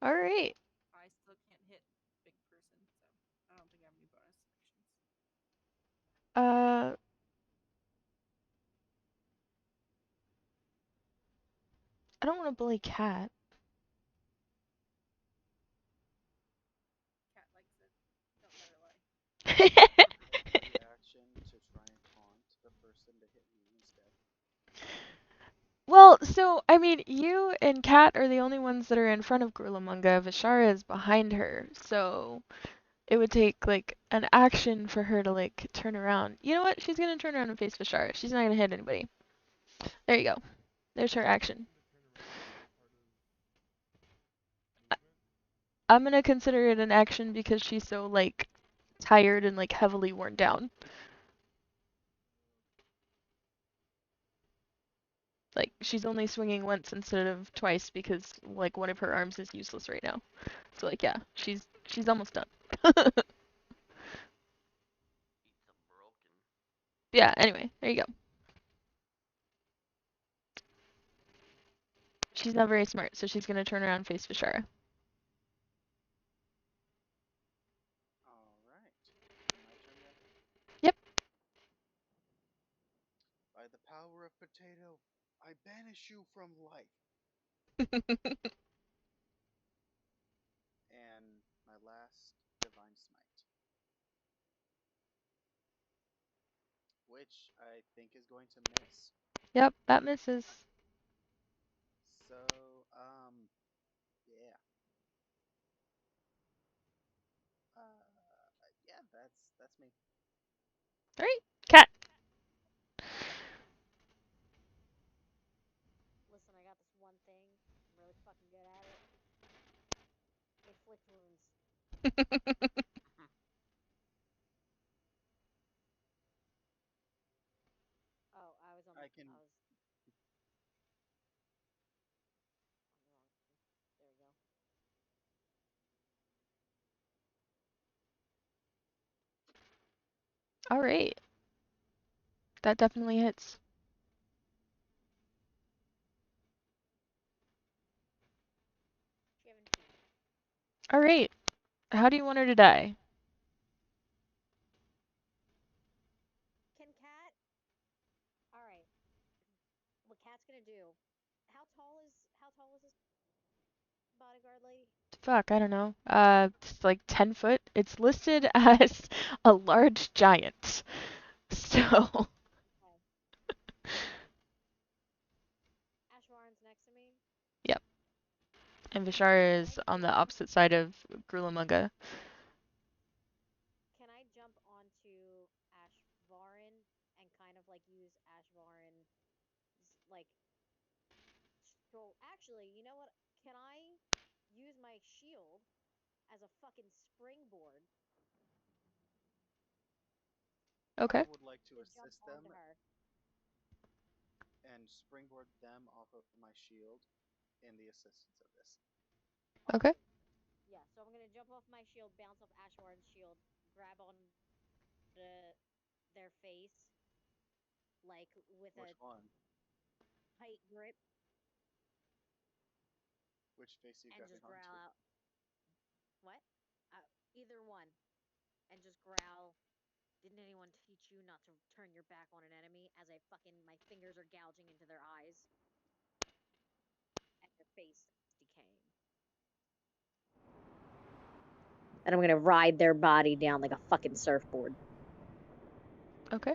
All right.
I still can't hit big person, so I don't think I have any bonus actions.
Uh, I don't want to bully Cat.
Cat likes it. Don't let her lie.
I have a reaction to try and taunt the person to hit me instead.
Well, so I mean, you and Kat are the only ones that are in front of Gurlamunga. Vishara is behind her, so it would take like an action for her to like turn around. You know what? She's gonna turn around and face Vishara. She's not gonna hit anybody. There you go. There's her action.
Action to turn around, is that part of
I-
movement?
I'm gonna consider it an action because she's so like tired and like heavily worn down. Like she's only swinging once instead of twice because like one of her arms is useless right now. So like yeah, she's almost done.
Eat some broken.
Yeah, anyway, there you go. She's not very smart, so she's gonna turn around and face Vishara.
All right. My turn then?
Yep.
By the power of potato, I banish you from life. And my last divine smite, which I think is going to miss.
Yep, that misses.
So, yeah. Yeah, that's me.
Alright, Cat.
Listen, I got this one thing. I'm really fucking good at it. Inflict wounds. Oh, I was on the.
I
I
can.
was on the wrong thing. There we go.
Alright, that definitely hits.
17.
Alright, how do you want her to die?
Can Cat? All right. What Cat's gonna do? How tall is this bodyguard lady?
Fuck, I don't know. It's like 10 foot. It's listed as a large giant. So,
Okay. Ashwarn's next to me.
yep. And Vishara
Can I
is on the
jump?
opposite side of Grulamunga.
Can I jump onto Ashvarin and kind of like use Ashvarin like so actually, you know what? Can I use my shield as a fucking springboard
Okay.
I would like to
to jump
assist them
onto her?
and springboard them off of my shield in the assistance of this.
Okay.
Awesome. Yeah, so I'm gonna jump off my shield, bounce off Ashwarn's shield, grab onto their face, like with a
Which one?
tight grip,
Which face are you
and just
grabbing
growl
onto?
out, "What?" Either one, and just growl. Didn't anyone teach you not to turn your back on an enemy? As I fucking my fingers are gouging into their eyes and their face starts decaying. and I'm gonna ride their body down like a fucking surfboard.
Okay.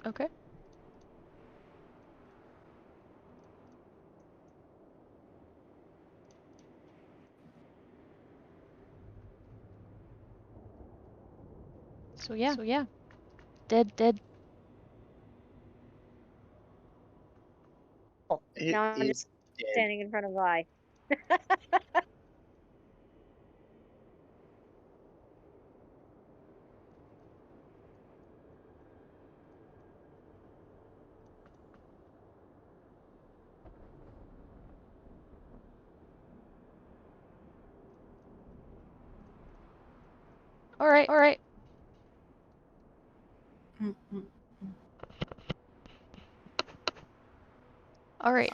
So yeah. Dead.
It
Now I'm
is
just
dead.
standing in front of Vi.
All right. All right. There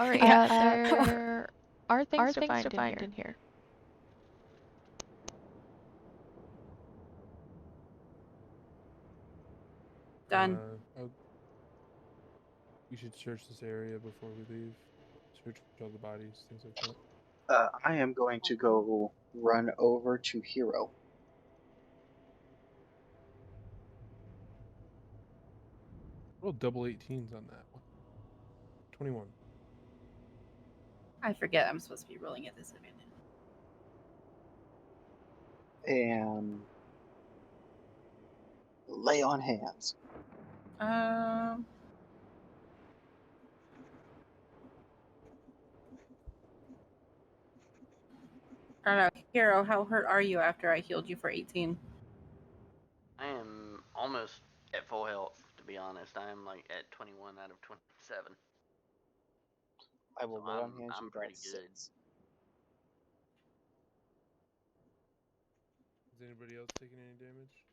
are things to find in here.
Done.
We should search this area before we leave. Search all the bodies, things like that.
I am going to go run over to Hero.
Roll double 18s on that one. 21.
I forget I'm supposed to be rolling at disadvantage.
And lay on hands.
I don't know. Hero, how hurt are you after I healed you for 18?
I am almost at full health, to be honest. I am like at 21 out of 27.
I will
So
lay on hands
I'm
you
pretty
about
good.
6.
Is anybody else taking any damage?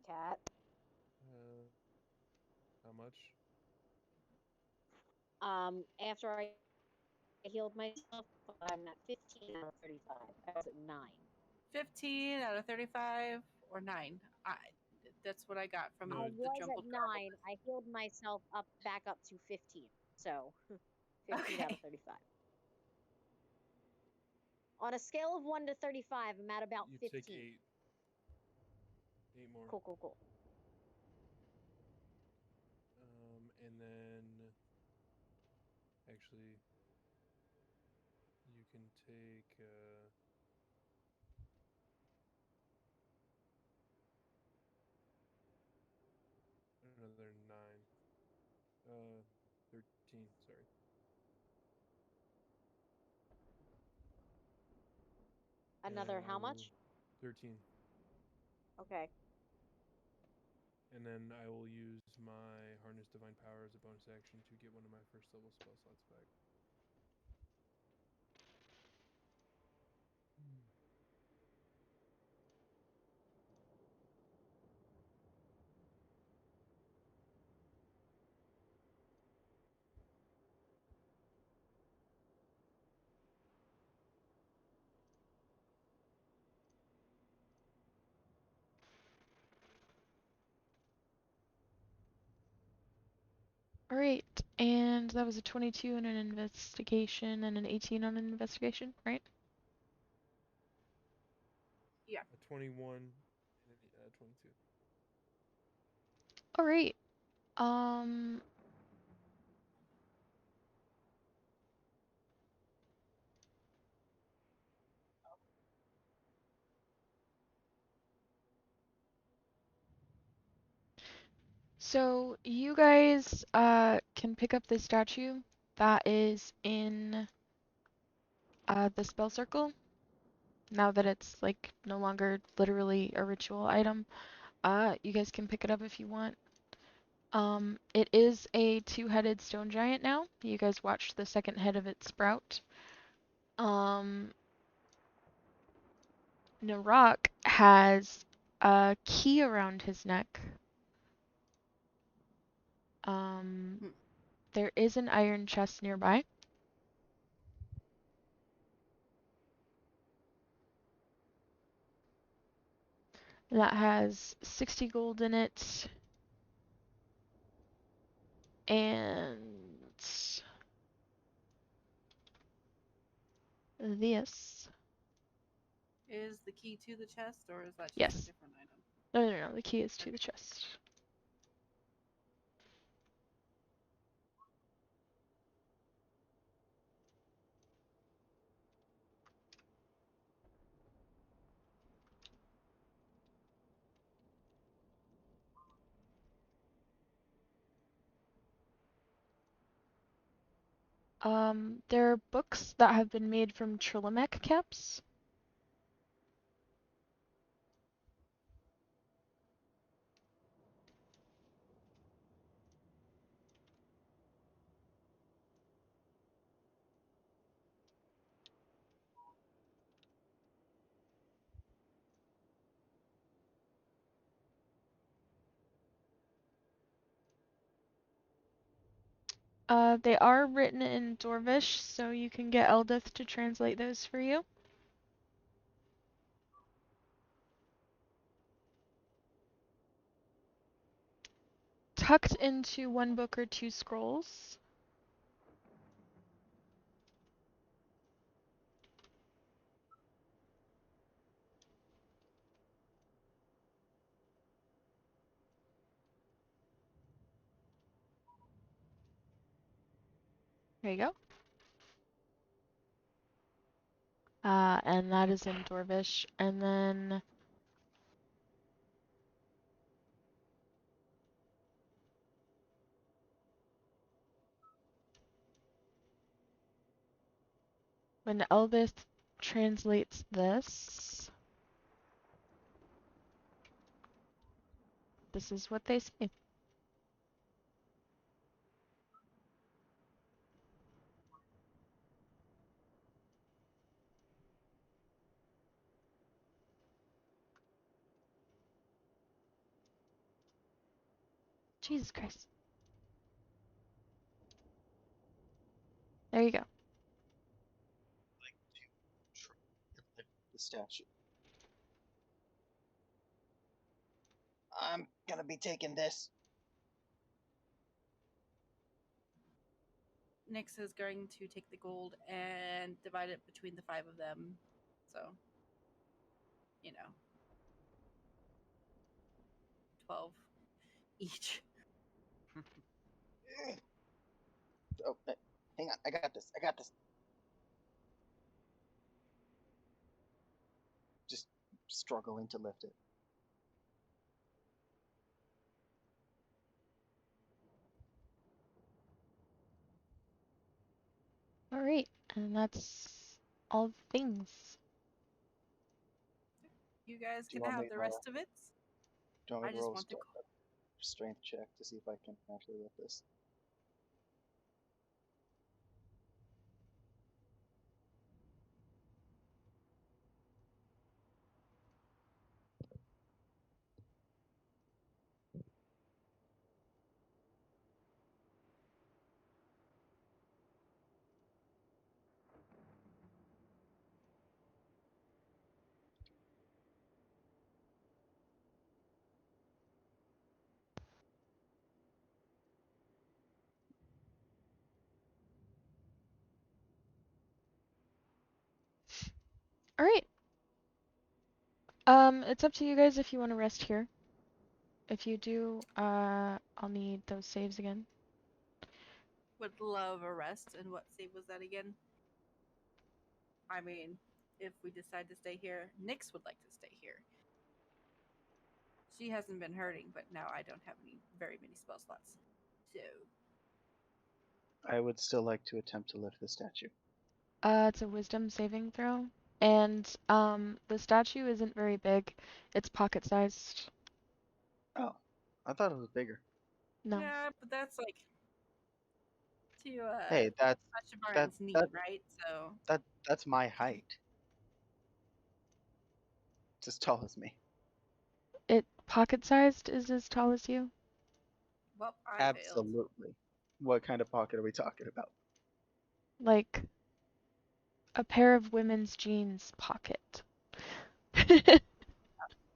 Cat.
How much?
After I healed myself, I'm at 15 out of 35. I was at 9.
15 out of 35 or 9. That's what I got from
No.
I
the
was
jump
at 9. I healed myself back up to 15. So 15 out of 35. On a scale of 1 to 35, I'm at about
You
15.
take 8. 8 more.
Cool.
And then actually you can take another 9. 13, sorry.
Another how much?
13.
Okay.
And then I will use my Harness Divine Power as a bonus action to get one of my first level spell slots back.
All right. And that was a 22 on an investigation and an 18 on an investigation, right?
Yeah.
A 21 and a 22.
All right. Um. So you guys can pick up the statue that is in the spell circle now that it's like no longer literally a ritual item. You guys can pick it up if you want. It is a two-headed stone giant now. You guys watched the second head of it sprout. Narak has a key around his neck. There is an iron chest nearby. That has 60 gold in it. And this.
is the key to the chest, or is that just
Yes.
a different item?
No. The key is to the chest. There are books that have been made from Trillimek caps. They are written in Dwarvish, so you can get Eldith to translate those for you. Tucked into one book or two scrolls. There you go. And that is in Dwarvish. And then when Eldith translates this is what they say. Jesus Christ. There you go.
The statue. I'm gonna be taking this.
Nyx is going to take the gold and divide it between the 5 of them. So, 12 each.
Oh, hang on. I got this. Just struggling to lift it.
Alright, and that's all the things.
You guys
Do you
can
want
have
me
the
to,
rest of it.
do you want
I
me to
just
roll
want the.
a strength check to see if I can actually lift this?
Alright. It's up to you guys if you want to rest here. If you do, I'll need those saves again.
Would love a rest. And what save was that again? I mean, if we decide to stay here, Nyx would like to stay here. She hasn't been hurting, but now I don't have very many spell slots. So
I would still like to attempt to lift the statue.
It's a wisdom saving throw. And, the statue isn't very big. It's pocket-sized.
Oh, I thought it was bigger.
No.
yeah, but that's like to
Hey, that's that
Tashabaran's knee,
that
right? So
that's my height. It's as tall as me.
It pocket-sized is as tall as you.
well, I failed.
Absolutely. What kind of pocket are we talking about?
Like a pair of women's jeans pocket.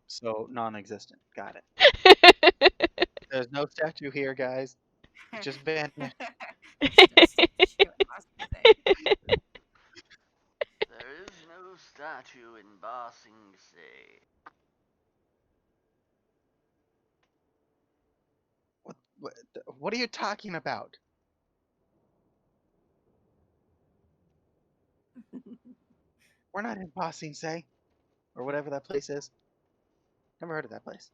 So non-existent. Got it. There's no statue here, guys. It just vanished.
There's no statue. I was gonna say.
There is no statue in Ba Sing Se.
What are you talking about? We're not in Ba Sing Se, or whatever that place is. Never heard of that place.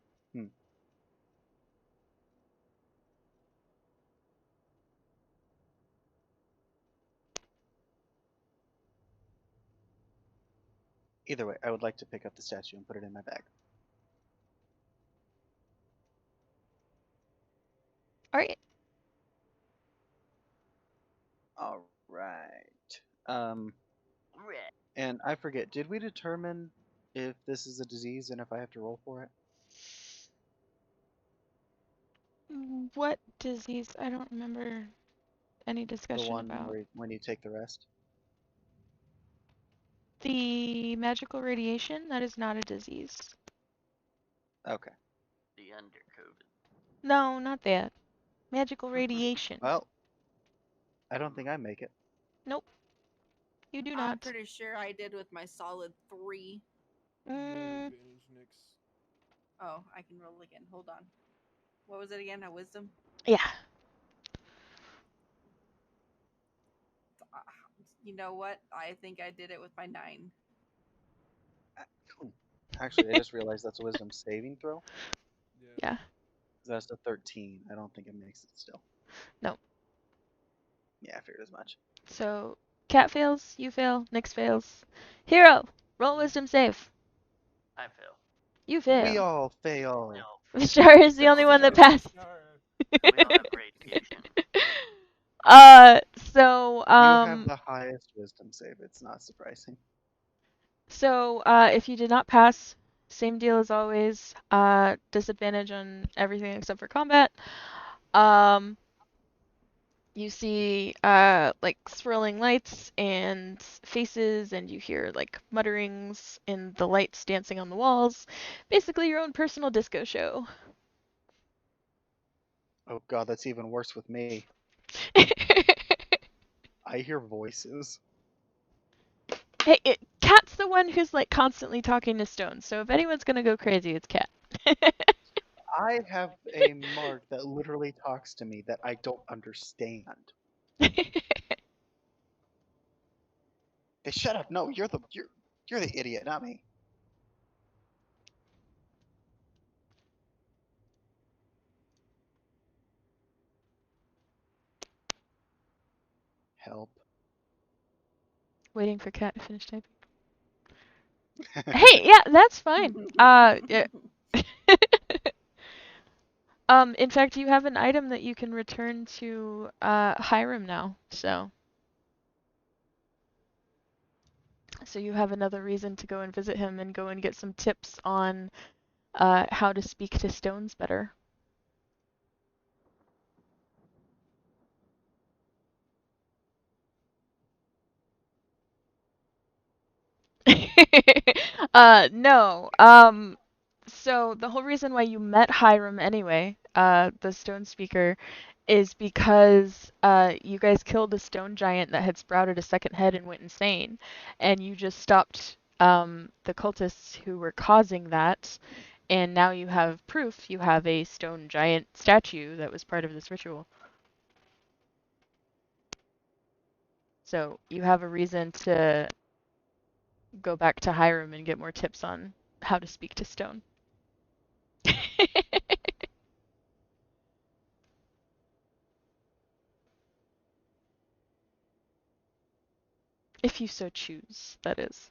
Either way, I would like to pick up the statue and put it in my bag.
All right.
All right. And I forget, did we determine if this is a disease and if I have to roll for it?
What disease? I don't remember any
The
discussion
one
about.
where when you take the rest?
The magical radiation, that is not a disease.
Okay.
The under COVID.
No, not that. Magical radiation.
Well, I don't think I make it.
Nope, you do
I'm
not.
pretty sure I did with my solid 3.
You have
Mm,
advantage, Nyx.
Oh, I can roll again. Hold on. What was it again? A wisdom?
yeah.
Uh, You know what? I think I did it with my 9.
Actually, I just realized that's a wisdom saving throw.
Yeah.
Yeah.
That's a 13. I don't think it makes it still.
No.
Yeah, I figured as much.
So, Cat fails, you fail, Nyx fails. Hero, roll wisdom save.
I fail.
You
We
fail.
all fail.
No,
Shar is the
Except
only one that
Sarah.
passed.
we don't have radiation.
So,
You have the highest wisdom save. It's not surprising.
if you did not pass, same deal as always. Disadvantage on everything except for combat. Um, you see, like swirling lights and faces, and you hear like mutterings and the lights dancing on the walls. Basically, your own personal disco show.
Oh god, that's even worse with me. I hear voices.
Hey, Cat's the one who's like constantly talking to Stone, so if anyone's gonna go crazy, it's Cat.
I have a mark that literally talks to me that I don't understand. Hey, shut up! No, you're the idiot, not me. Help.
Waiting for Cat to finish typing. Hey, yeah, that's fine. Yeah. In fact, you have an item that you can return to Hiram now, so you have another reason to go and visit him and go and get some tips on how to speak to stones better. No. So the whole reason why you met Hiram anyway, the stone speaker, is because you guys killed a stone giant that had sprouted a second head and went insane, and you just stopped the cultists who were causing that, and now you have proof. You have a stone giant statue that was part of this ritual. So you have a reason to go back to Hiram and get more tips on how to speak to stone. If you so choose, that is.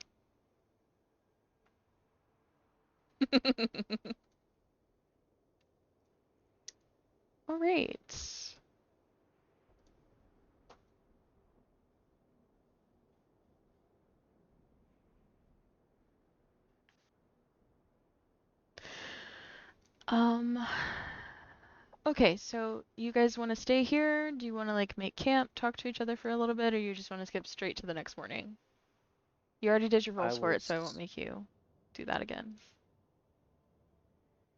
All right. Um, okay, so you guys want to stay here? Do you want to like make camp, talk to each other for a little bit, or you just want to skip straight to the next morning? You already did your
I
rolls for it, so I won't
was.
make you do that again.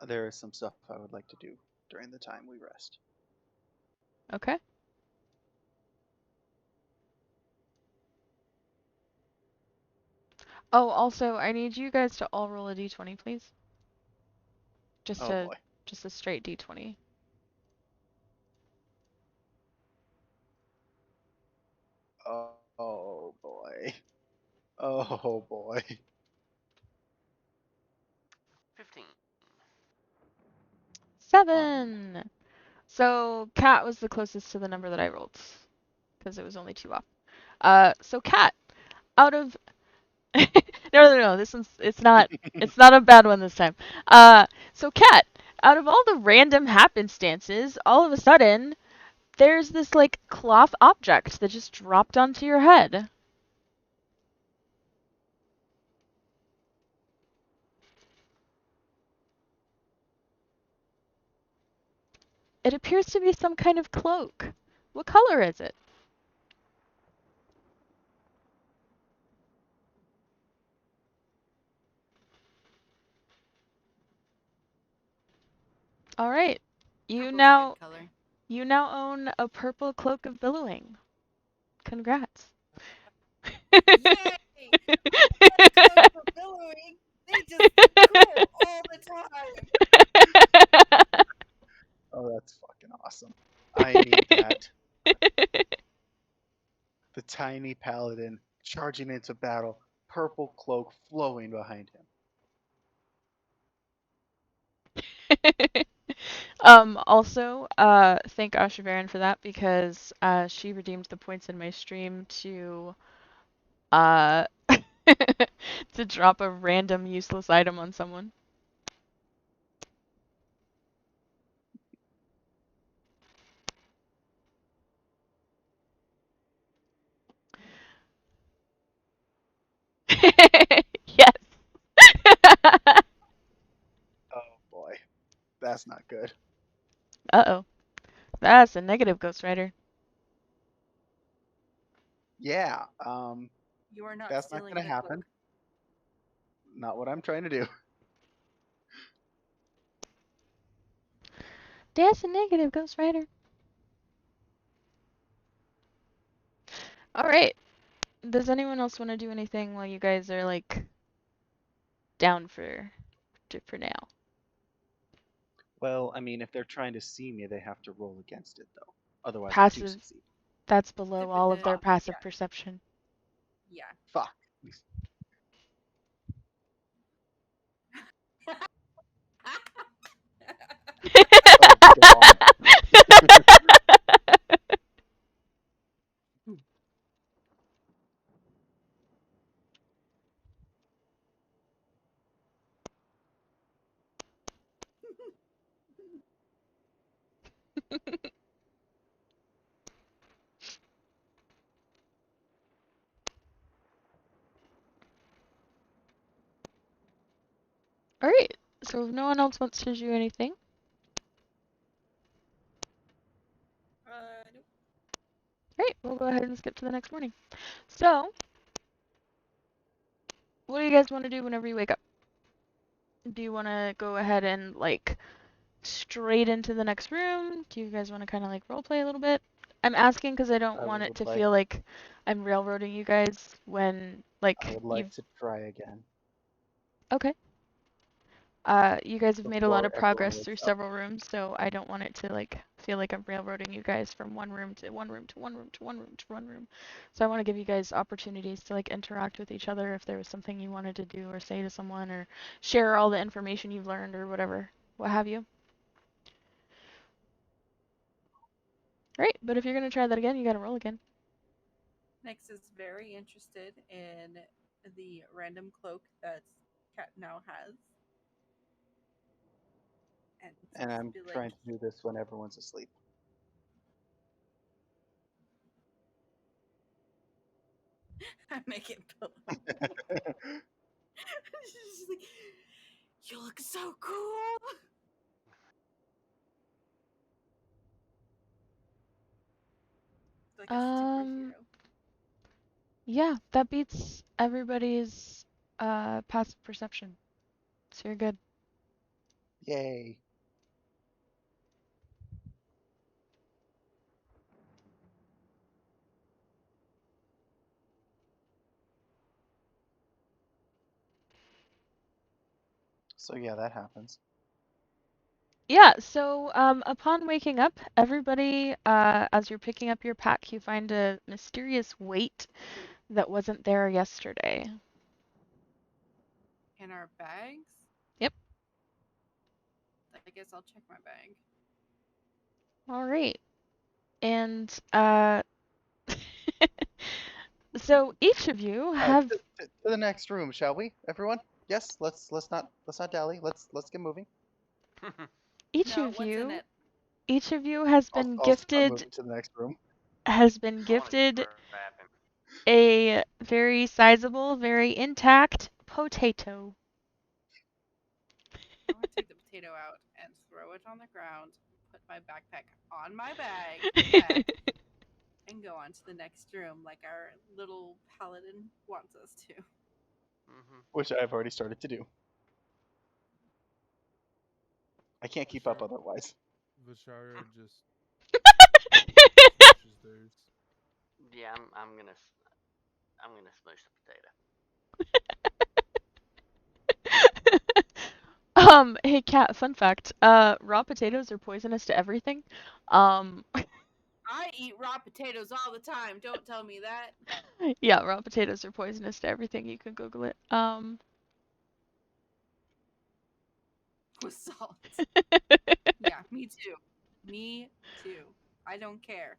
There is some stuff I would like to do during the time we rest.
Okay. Oh, also, I need you guys to all roll a d20, please. Just
Oh
a
boy.
just a straight d20.
Oh boy. Oh boy.
15.
7. So Cat was the closest to the number that I rolled, because it was only 2 off. So Cat, out of no, no, no, this one's it's not a bad one this time. So Cat, out of all the random happenstances, all of a sudden there's this like cloth object that just dropped onto your head. It appears to be some kind of cloak. What color is it? All right. You
Purple's a good
now
color.
you now own a purple cloak of billowing. Congrats.
Yay! Purple cloak for billowing. They just look cool all the time.
Oh, that's fucking awesome. I need that. The tiny paladin charging into battle, purple cloak flowing behind him.
Also, thank Asha Baron for that because she redeemed the points in my stream to uh to drop a random useless item on someone. Yes.
Oh boy. That's not good.
Uh-oh. That's a negative Ghost Rider.
Yeah,
You are not
that's not
stealing
gonna
the cloak.
happen. Not what I'm trying to do.
That's a negative Ghost Rider. All right. Does anyone else want to do anything while you guys are like down for now?
Well, I mean, if they're trying to see me, they have to roll against it, though. Otherwise, I do
Passive.
succeed.
That's below all of their
Fuck.
passive
Yeah.
perception.
Yeah.
Fuck. Oh god.
All right. So if no one else wants to do anything,
Nope.
great. We'll go ahead and skip to the next morning. So, what do you guys want to do whenever you wake up? Do you want to go ahead and like straight into the next room? Do you guys want to kind of like roleplay a little bit? I'm asking because I don't
I
want it
would
to
like
feel like I'm railroading you guys when
I
like
would like
you've
to try again
okay. You guys have made a lot
before
of
everyone
progress through
wakes up.
several rooms, so I don't want it to like feel like I'm railroading you guys from one room to one room to one room to one room to one room. So I want to give you guys opportunities to like interact with each other if there was something you wanted to do or say to someone or share all the information you've learned or whatever, what have you. Right, but if you're gonna try that again, you gotta roll again.
Next is very interested in the random cloak that Cat now has. And
And
just
I'm
be like,
trying to do this when everyone's asleep.
make it pillow. She's like, you look so cool. Like a
Um,
superhero.
yeah, that beats everybody's passive perception. So you're good.
Yay. So yeah, that happens.
Yeah, so upon waking up, everybody, as you're picking up your pack, you find a mysterious weight that wasn't there yesterday.
In our bags?
Yep.
I guess I'll check my bag.
All right. And so each of you
All right,
have
to the next room, shall we, everyone? Yes. Let's not dally. Let's get moving.
each
No,
of
what's in
you
it?
each of you has been
I'll start
gifted
moving to the next room.
has been
I want to
gifted
grab him.
a very sizable, very intact potato.
I want to take the potato out and throw it on the ground, put my backpack on my back, and go on to the next room like our little paladin wants us to.
Mm-hmm.
Which I've already started to do. I can't keep up
Vishara,
otherwise.
Vishara just smushes theirs.
Yeah, I'm gonna smush the potato.
Hey Kat, fun fact. Raw potatoes are poisonous to everything.
I eat raw potatoes all the time. Don't tell me that.
Yeah, raw potatoes are poisonous to everything. You can Google it.
With salt. Yeah, me too. Me too. I don't care.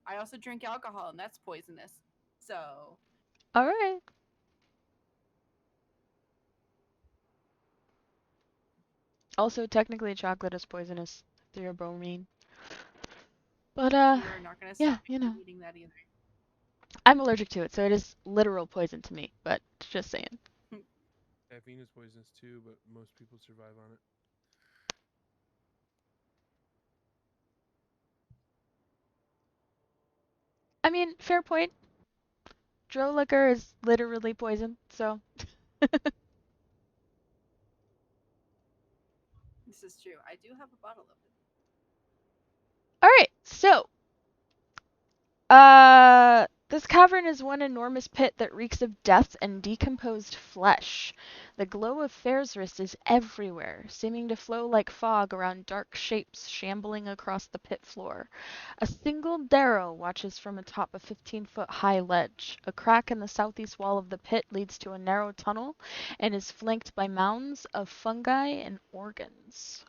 I also drink alcohol, and that's poisonous. So,
All right. Also, technically, chocolate is poisonous. Theobromine. But
you're not going to
yeah,
stop me
you
from
know,
eating that either.
I'm allergic to it, so it is literal poison to me. But just saying.
Caffeine is poisonous too, but most people survive on it.
I mean, fair point. Dro liquor is literally poison, so.
This is true. I do have a bottle of it.
All right, so this cavern is one enormous pit that reeks of death and decomposed flesh. The glow of Faerzrist is everywhere, seeming to flow like fog around dark shapes shambling across the pit floor. A single Darrow watches from atop a 15-foot high ledge. A crack in the southeast wall of the pit leads to a narrow tunnel and is flanked by mounds of fungi and organs.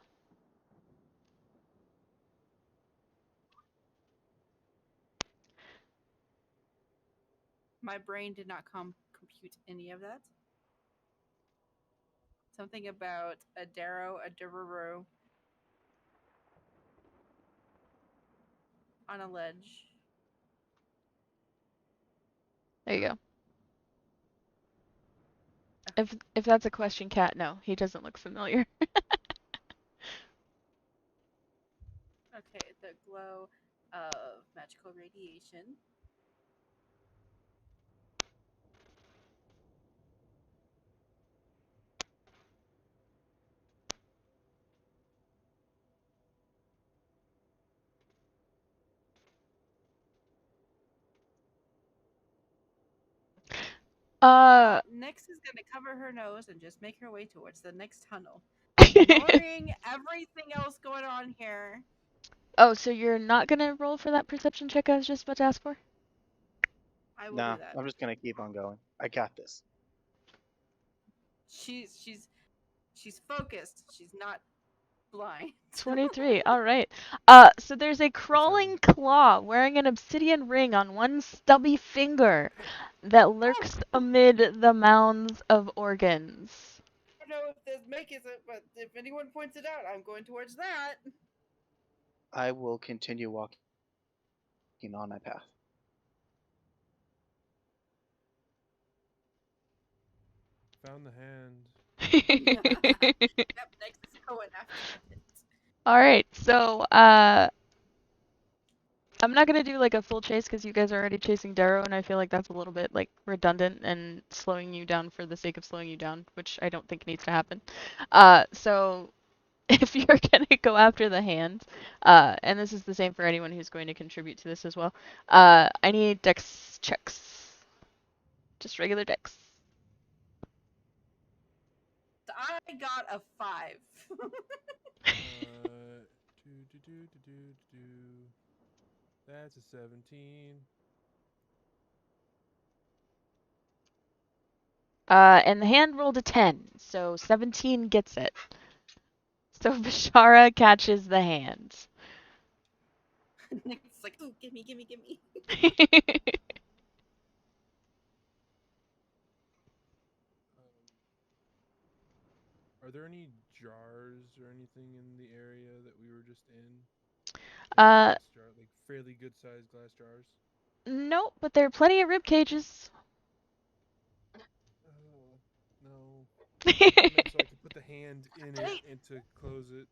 My brain did not compute any of that. Something about a Darrow, a Dururu on a ledge.
There you go.
Okay.
If that's a question, Cat, no, he doesn't look familiar.
Okay, the glow of magical radiation.
Uh,
Nyx is going to cover her nose and just make her way towards the next tunnel, ignoring everything else going on here.
oh, so you're not gonna roll for that perception check I was just about to ask for?
I will do
Nah,
that.
I'm just gonna keep on going. I got this.
She's she's she's focused. She's not blind.
23. All right. So there's a
A 7.
crawling claw wearing an obsidian ring on one stubby finger that lurks amid the mounds of organs.
I don't know if this makes it, but if anyone points it out, I'm going towards that.
I will continue walking on my path.
Found the hand.
Yep, Nyx is going after the pit.
All right. So, I'm not gonna do like a full chase because you guys are already chasing Darrow, and I feel like that's a little bit like redundant and slowing you down for the sake of slowing you down, which I don't think needs to happen. So if you're gonna go after the hand, and this is the same for anyone who's going to contribute to this as well, I need dex checks, just regular dex.
I got a 5.
That's a 17.
And the hand rolled a 10, so 17 gets it. So Bashara catches the hand.
Nick's like, ooh, gimme.
Are there any jars or anything in the area that we were just in? Like
uh,
glass jar, like fairly good sized glass jars?
nope, but there are plenty of rib cages.
Oh, no. I meant so I could put the hand in it
Wait,
and to close it.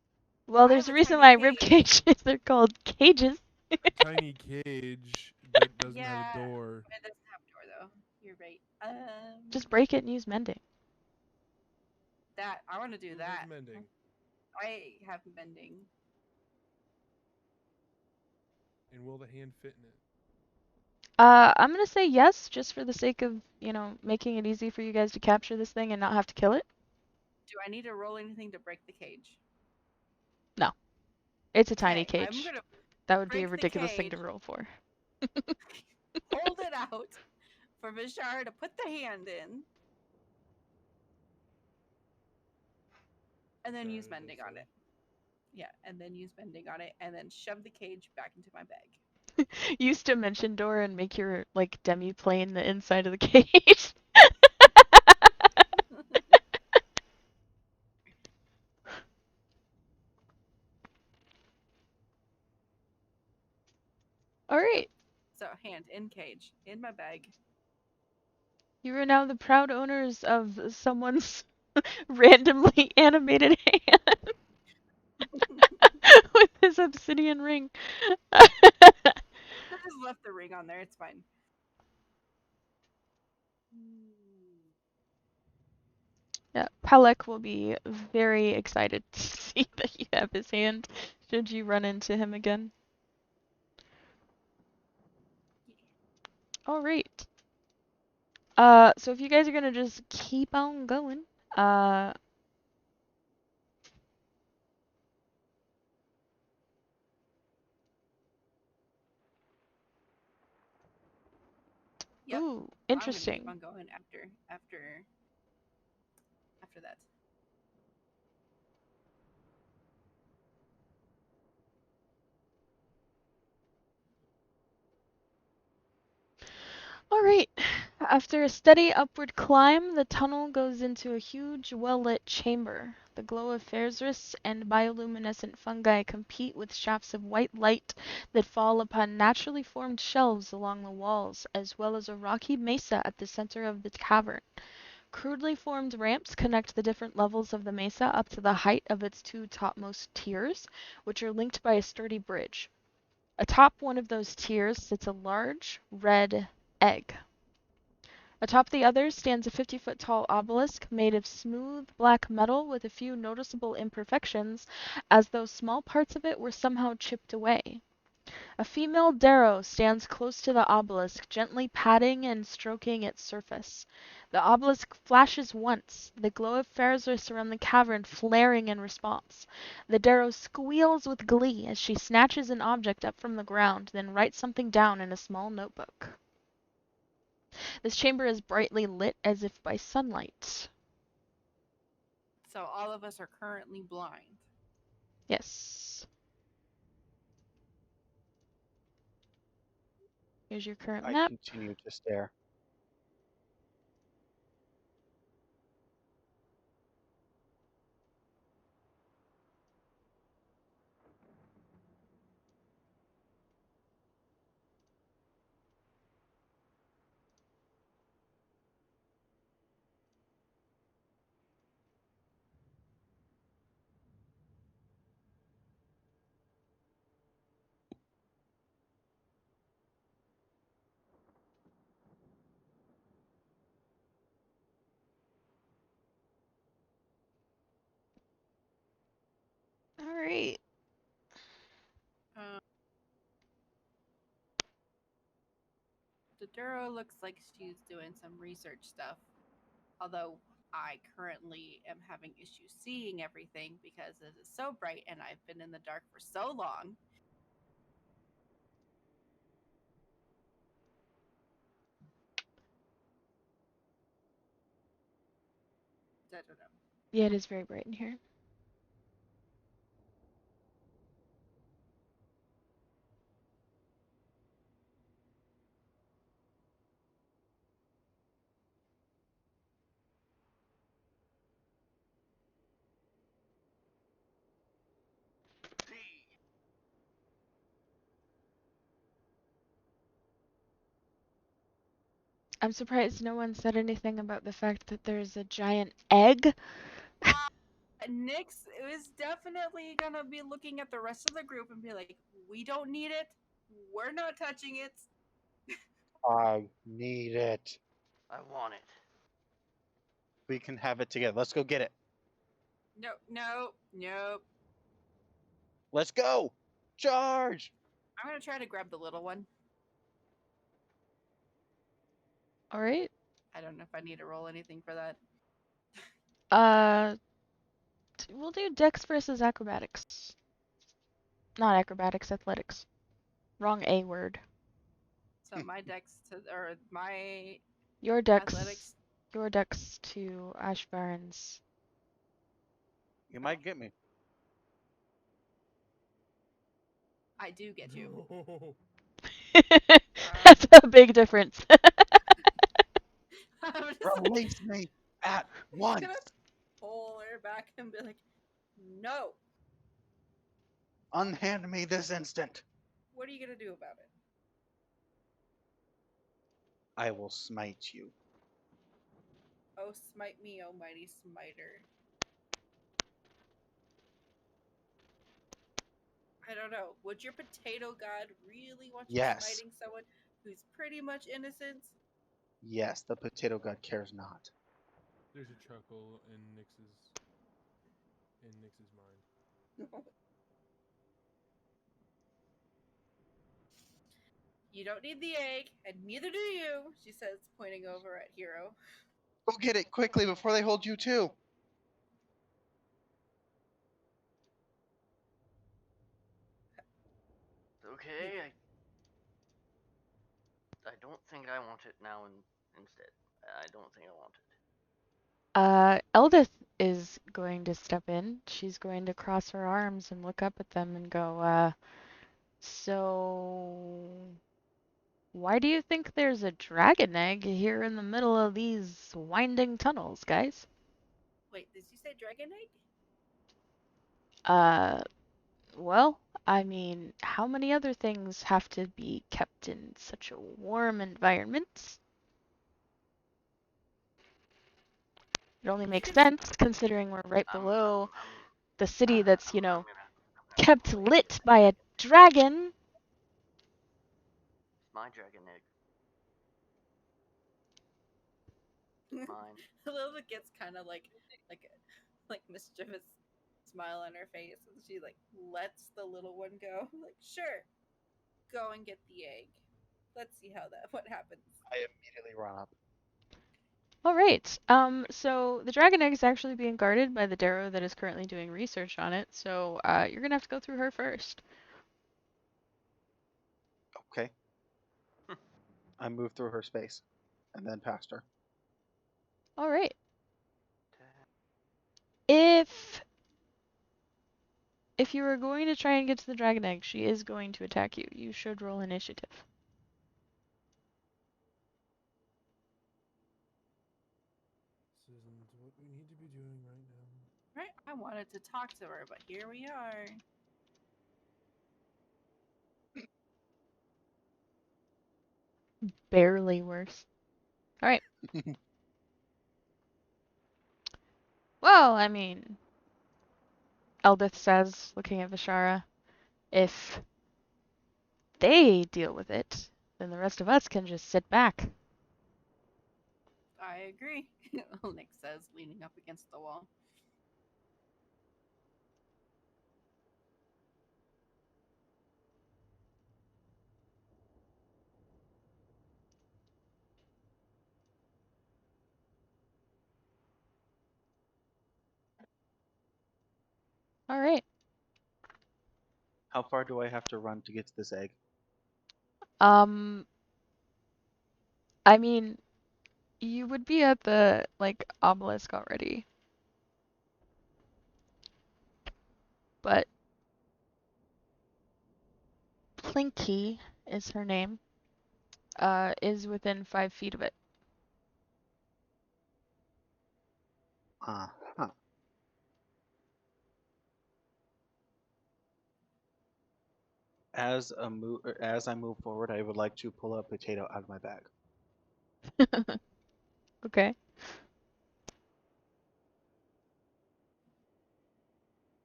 Well,
I
there's
have
a
a
reason
tiny
why rib
cage.
cages are called cages.
A tiny cage that doesn't have a
Yeah,
door.
it doesn't have a door though. You're right.
Just break it and use mending.
That I want to do
Who has
that.
mending?
I have mending.
And will the hand fit in it?
I'm gonna say yes, just for the sake of, making it easy for you guys to capture this thing and not have to kill it.
Do I need to roll anything to break the cage?
No, it's a tiny
Okay, I'm
cage.
gonna
That would be a
break the
ridiculous thing to
cage,
roll for.
hold it out for Vishar to put the hand in, and then use
Bashara
mending
does
on
so.
it. Yeah, and then use mending on it, and then shove the cage back into my bag.
Used to mention Dora and make your demi plane the inside of the cage. All right.
So hand in cage in my bag.
You are now the proud owners of someone's randomly animated hand with his obsidian ring.
I just left the ring on there. It's fine.
Yeah, Pelek will be very excited to see that you have his hand should you run into him again. All right. So if you guys are gonna just keep on going, uh,
Yep,
ooh,
I'm gonna keep
interesting.
on going after that.
All right. After a steady upward climb, the tunnel goes into a huge, well-lit chamber. The glow of Phaerzris and bioluminescent fungi compete with shafts of white light that fall upon naturally formed shelves along the walls, as well as a rocky mesa at the center of the cavern. Crudely formed ramps connect the different levels of the mesa up to the height of its two topmost tiers, which are linked by a sturdy bridge. Atop one of those tiers sits a large, red egg. Atop the others stands a 50-foot tall obelisk made of smooth black metal with a few noticeable imperfections, as though small parts of it were somehow chipped away. A female Darrow stands close to the obelisk, gently patting and stroking its surface. The obelisk flashes once, the glow of Phaerzris around the cavern flaring in response. The Darrow squeals with glee as she snatches an object up from the ground, then writes something down in a small notebook. This chamber is brightly lit as if by sunlight.
So all of us are currently blind.
Yes. Here's your current
I
map.
continue to stare.
All right.
Um, the Duro looks like she's doing some research stuff. Although I currently am having issues seeing everything because it is so bright and I've been in the dark for so long. I don't know.
Yeah, it is very bright in here. I'm surprised no one said anything about the fact that there's a giant egg.
Nyx is definitely gonna be looking at the rest of the group and be like, "We don't need it. We're not touching it."
I need it.
I want it.
We can have it together. Let's go get it.
No, no, no.
Let's go. Charge.
I'm gonna try to grab the little one.
All right.
I don't know if I need to roll anything for that.
Uh, we'll do Dex versus acrobatics. Not acrobatics, athletics. Wrong A word.
So my dex to or my
Your Dex.
athletics.
Your Dex to Ashbaron's.
You might get me.
I do get you.
No.
That's a big difference.
I'm just like,
Release me at once.
gonna pull her back and be like, "No.
Unhand me this instant.
What are you gonna do about it?"
I will smite you.
Oh, smite me, oh mighty smiter. I don't know. Would your potato god really want you
Yes.
smiting someone who's pretty much innocent?
Yes, the potato god cares not.
There's a chuckle in Nyx's mind.
You don't need the egg, and neither do you, she says, pointing over at Hero.
Go get it quickly before they hold you too.
Okay, I don't think I want it now instead. I don't think I want it.
Eldith is going to step in. She's going to cross her arms and look up at them and go, so why do you think there's a dragon egg here in the middle of these winding tunnels, guys?
Wait, did you say dragon egg?
Uh, well, I mean, how many other things have to be kept in such a warm environment? It only
You
makes
can.
sense considering we're right below the city that's,
I'm gonna
kept
wait.
lit by a dragon.
It's my dragon egg. Mine.
Lilith gets kind of like mischievous smile on her face, and she like lets the little one go. Like, sure, go and get the egg. Let's see what happens.
I immediately run up.
All right. So the dragon egg is actually being guarded by the Darrow that is currently doing research on it. So, you're gonna have to go through her first.
Okay. I move through her space and then past her.
All right. If you were going to try and get to the dragon egg, she is going to attack you. You should roll initiative.
This isn't what we need to be doing right now.
Right? I wanted to talk to her, but here we are.
Barely worse. All right. Well, I mean, Eldith says, looking at Vishara, if they deal with it, then the rest of us can just sit back.
I agree. Nick says, leaning up against the wall.
All right.
How far do I have to run to get to this egg?
Um, I mean, you would be at the like obelisk already, but Plinky is her name. Is within 5 feet of it.
Uh-huh. As I move forward, I would like to pull a potato out of my bag.
Okay.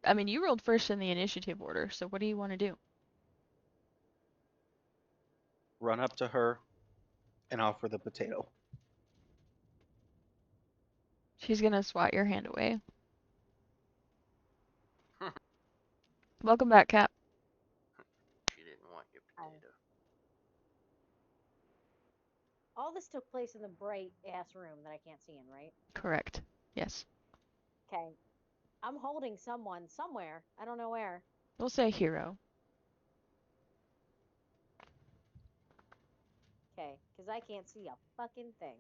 I mean, you rolled first in the initiative order, so what do you want to do?
Run up to her and offer the potato.
She's gonna swat your hand away. Welcome back, Cap.
She didn't want your potato.
All this took place in the bright ass room that I can't see in, right?
Correct. Yes.
Okay. I'm holding someone somewhere. I don't know where.
We'll say hero.
Okay, because I can't see a fucking thing.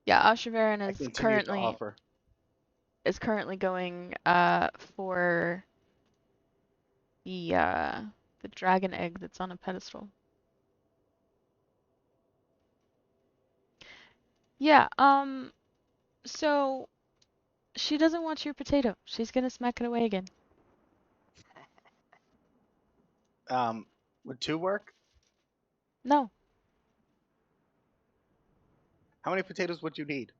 Yeah, Ashavaran
I
is
continue to offer.
currently going for the dragon egg that's on a pedestal. Yeah, so she doesn't want your potato. She's gonna smack it away again.
Would two work?
No.
How many potatoes would you need?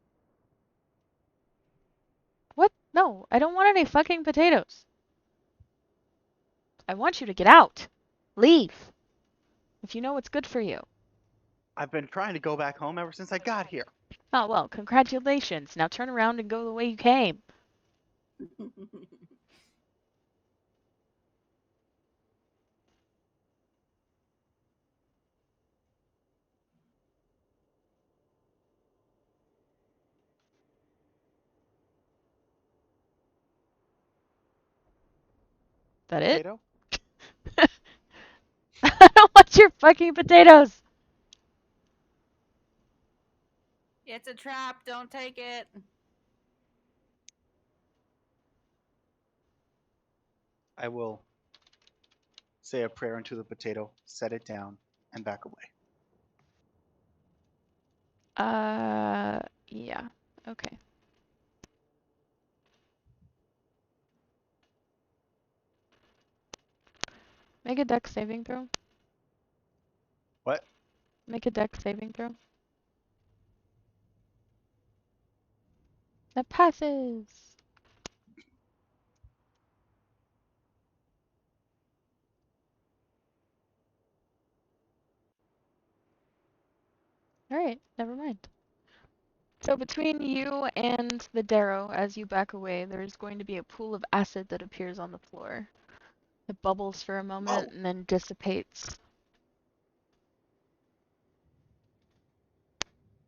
What? No, I don't want any fucking potatoes. I want you to get out. Leave. If you know what's good for you.
I've been trying to go back home ever since I got here.
Oh, well, congratulations. Now turn around and go the way you came. That it?
Potato?
I don't want your fucking potatoes.
It's a trap. Don't take it.
I will say a prayer into the potato, set it down, and back away.
Yeah. Okay. Make a dex saving throw.
What?
Make a dex saving throw. That passes. Alright, never mind. So between you and the Darrow, as you back away, there's going to be a pool of acid that appears on the floor. It bubbles for a moment
Whoa!
and then dissipates.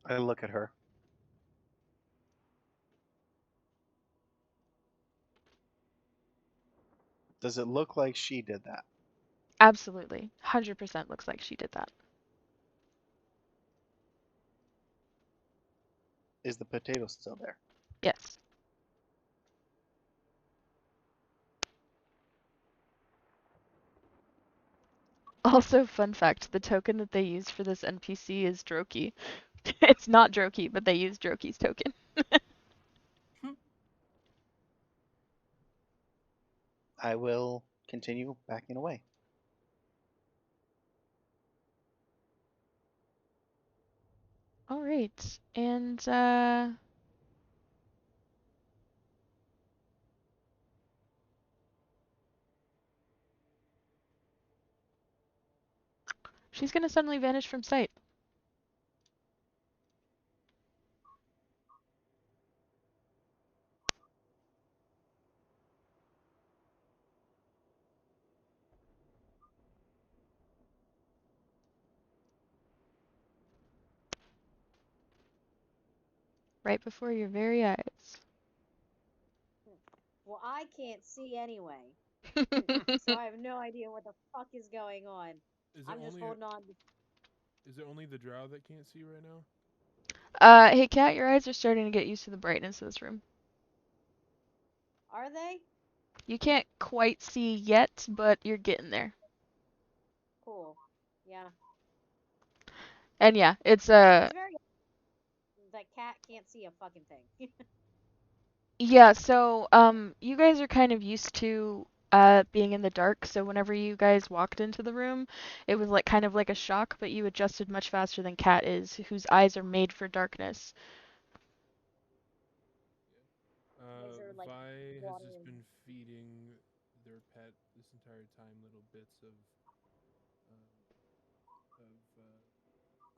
I look at her. Does it look like she did that?
Absolutely. 100% looks like she did that.
Is the potato still there?
Yes. Also, fun fact, the token that they use for this NPC is Droki. It's not Droki, but they use Droki's token.
I will continue backing away.
Alright, and she's gonna suddenly vanish from sight. Right before your very eyes.
Well, I can't see anyway, so I have no idea what the fuck is going on.
Is it
I'm just
only
holding on.
is it only the drow that can't see right now?
Hey Cat, your eyes are starting to get used to the brightness of this room.
Are they?
You can't quite see yet, but you're getting there.
Cool. Yeah.
And yeah, it's
It's very that cat can't see a fucking thing.
yeah, so you guys are kind of used to being in the dark, so whenever you guys walked into the room, it was like kind of like a shock, but you adjusted much faster than Cat is, whose eyes are made for darkness.
His are like
Vi has just
watering.
been feeding their pet this entire time little bits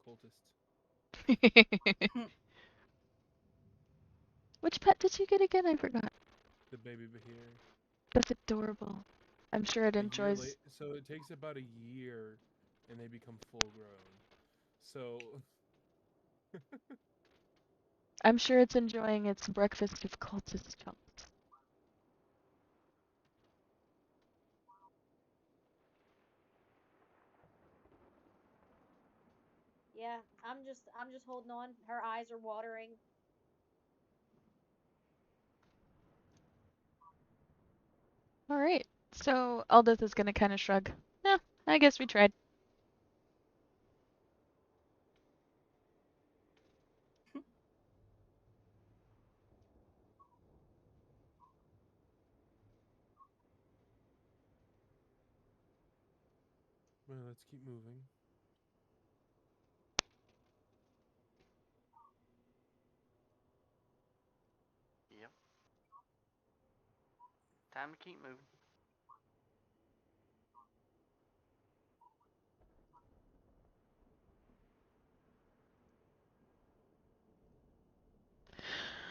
cultist.
Which pet did you get again? I forgot.
The baby Bahir.
That's adorable. I'm sure it
A year
enjoys.
late, so it takes about a year, and they become full grown. So
I'm sure it's enjoying its breakfast of cultist chunks.
Yeah, I'm just holding on. Her eyes are watering.
All right. So Aldith is gonna kind of shrug. Yeah, I guess we tried.
well, let's keep moving.
Yep. Time to keep moving.